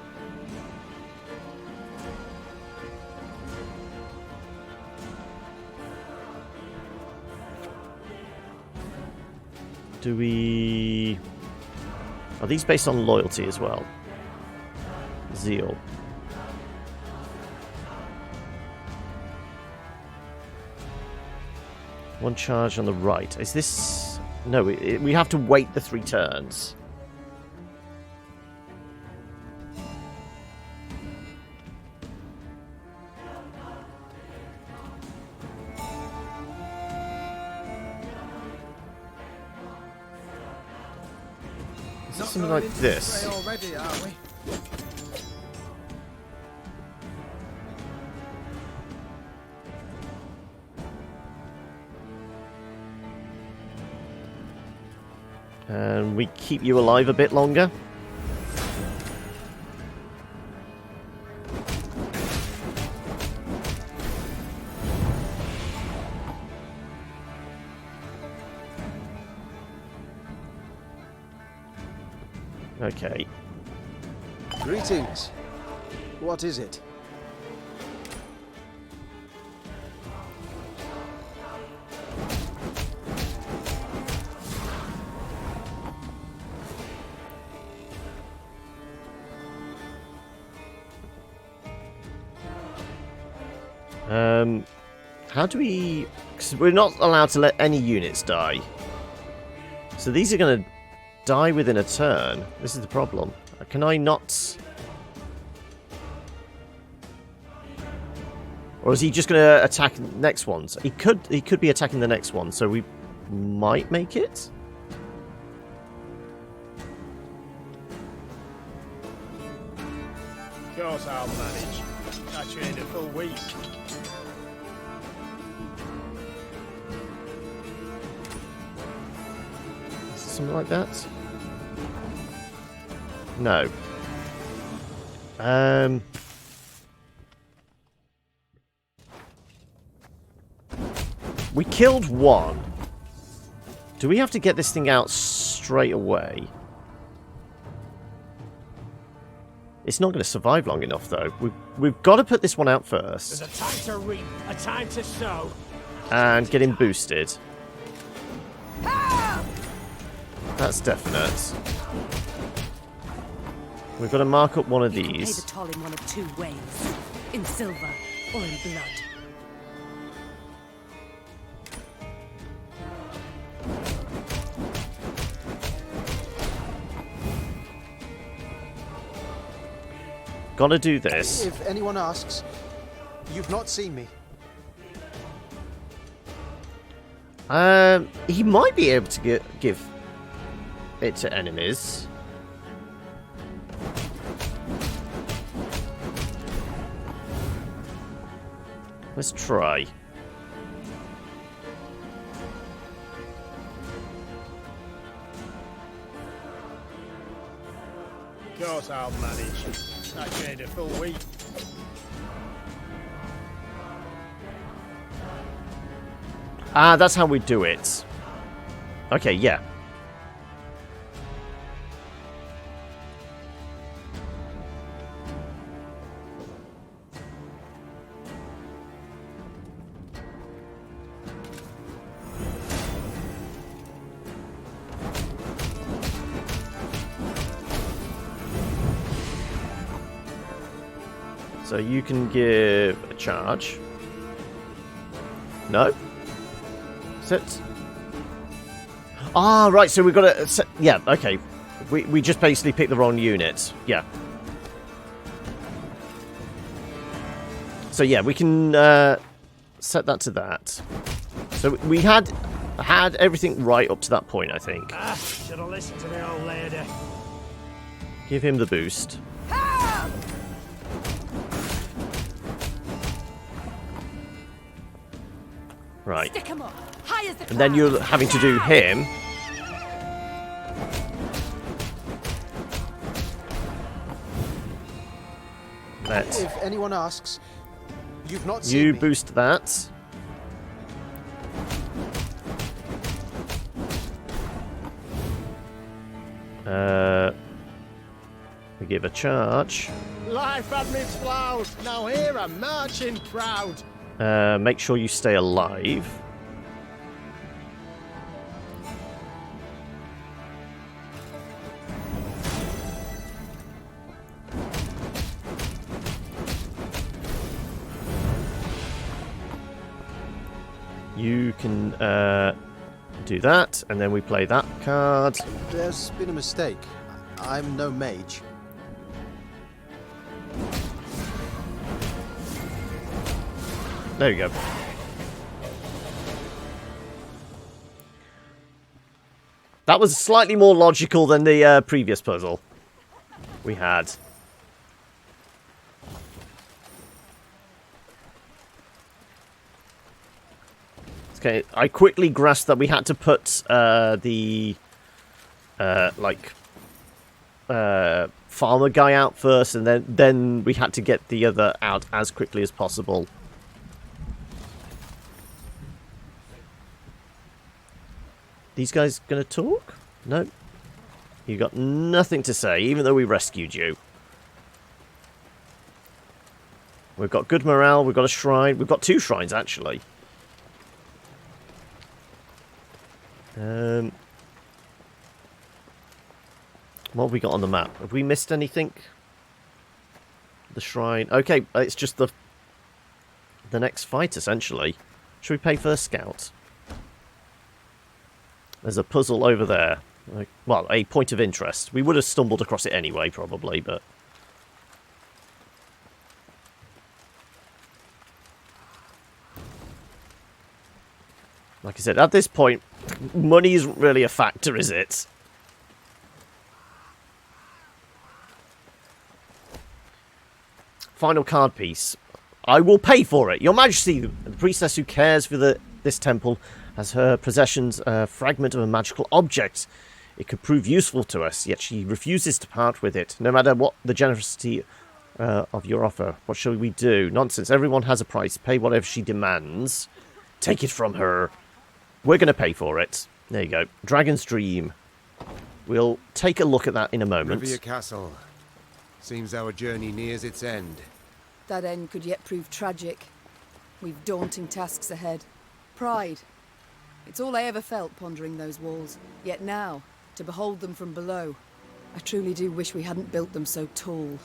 Do we... Are these based on loyalty as well? Zeal. One charge on the right. Is this... No, we have to wait the 3 turns. Is this something like this? Already, are we? And we keep you alive a bit longer. Okay. Greetings. What is it? How do we... Because we're not allowed to let any units die. So these are going to die within a turn. This is the problem. Can I not... Or is he just going to attack next ones? He could be attacking the next one, so we might make it? Of course I'll manage. I trained a full week. Something like that? No. We killed one. Do we have to get this thing out straight away? It's not going to survive long enough, though. We've got to put this one out first. There's a time to reap, a time to sow. And get him boosted. That's definite. We've got to mark up one of these. Pay the toll in one of two ways. In silver or in blood. Gotta do this. If anyone asks, you've not seen me. He might be able to give it to enemies. Let's try. Of course I'll manage. I gained a full week. Ah, that's how we do it. Okay, yeah. So you can give a charge. No? Sit. Ah, right, so we've got to... set, yeah, okay. We just basically picked the wrong unit. Yeah. So yeah, we can set that to that. So we had everything right up to that point, I think. Should have listened to the old lady. Give him the boost. Right. Stick 'em up. High as the And then you're having to do him. If anyone asks, you've not seen You me. boost that. We give a charge. Life had me ploughed. Now here I'm marching proud. Make sure you stay alive. You can do that, and then we play that card. There's been a mistake. I'm no mage. There you go. That was slightly more logical than the previous puzzle we had. Okay, I quickly grasped that we had to put the farmer guy out first, and then we had to get the other out as quickly as possible. These guys gonna talk? No. You got nothing to say, even though we rescued you. We've got good morale, we've got a shrine. We've got 2 shrines, actually. What have we got on the map? Have we missed anything? The shrine. Okay, it's just the next fight, essentially. Should we pay for the scout? There's a puzzle over there. Well, a point of interest. We would have stumbled across it anyway, probably, but... Like I said, at this point, money isn't really a factor, is it? Final card piece. I will pay for it. Your Majesty, the priestess who cares for this temple, has her possessions a fragment of a magical object. It could prove useful to us, yet she refuses to part with it, no matter what the generosity of your offer. What shall we do? Nonsense. Everyone has a price. Pay whatever she demands. Take it from her. We're going to pay for it. There you go. Dragon's Dream. We'll take a look at that in a moment. Rivia Castle. Seems our journey nears its end. That end could yet prove tragic. We've daunting tasks ahead. Pride. It's all I ever felt pondering those walls. Yet now, to behold them from below, I truly do wish we hadn't built them so tall.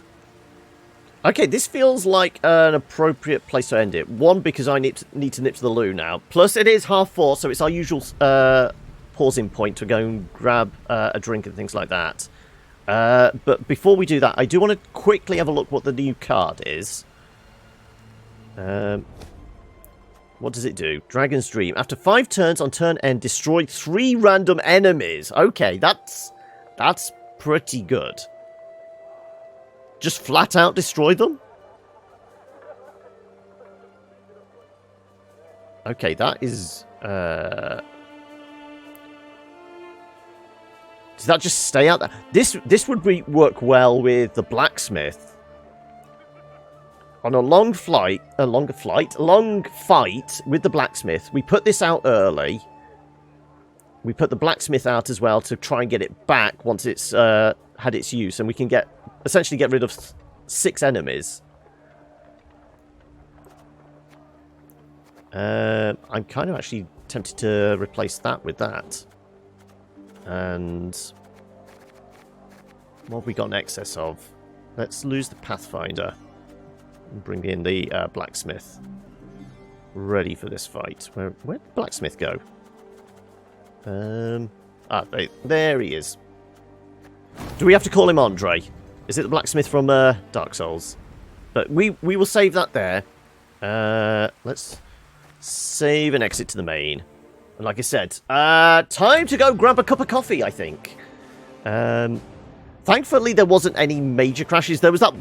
Okay, this feels like an appropriate place to end it. One, because I need to nip to the loo now. Plus, it is 4:30, so it's our usual pausing point to go and grab a drink and things like that. But before we do that, I do want to quickly have a look what the new card is. What does it do? Dragon's Dream. After 5 turns on turn end, destroy 3 random enemies. Okay, that's pretty good. Just flat out destroy them? Okay, that is... Does that just stay out there? This would work well with the blacksmith. On a long fight with the blacksmith, we put this out early. We put the blacksmith out as well to try and get it back once it's had its use, and we can essentially get rid of 6 enemies. I'm kind of actually tempted to replace that with that. And what have we got in excess of? Let's lose the Pathfinder. And bring in the blacksmith. Ready for this fight. Where'd the blacksmith go? There he is. Do we have to call him Andre? Is it the blacksmith from Dark Souls? But we will save that there. Let's save and exit to the main. And like I said, time to go grab a cup of coffee, I think. Thankfully, there wasn't any major crashes. There was that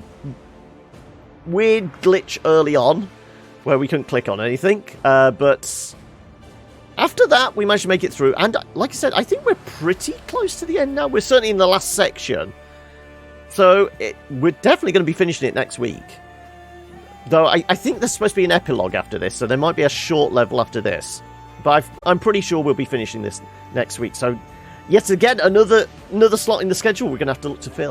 weird glitch early on where we couldn't click on anything. But after that, we managed to make it through. And like I said, I think we're pretty close to the end now. We're certainly in the last section. So we're definitely going to be finishing it next week. Though I think there's supposed to be an epilogue after this. So there might be a short level after this. But I'm pretty sure we'll be finishing this next week. So yet again, another slot in the schedule we're going to have to look to fill.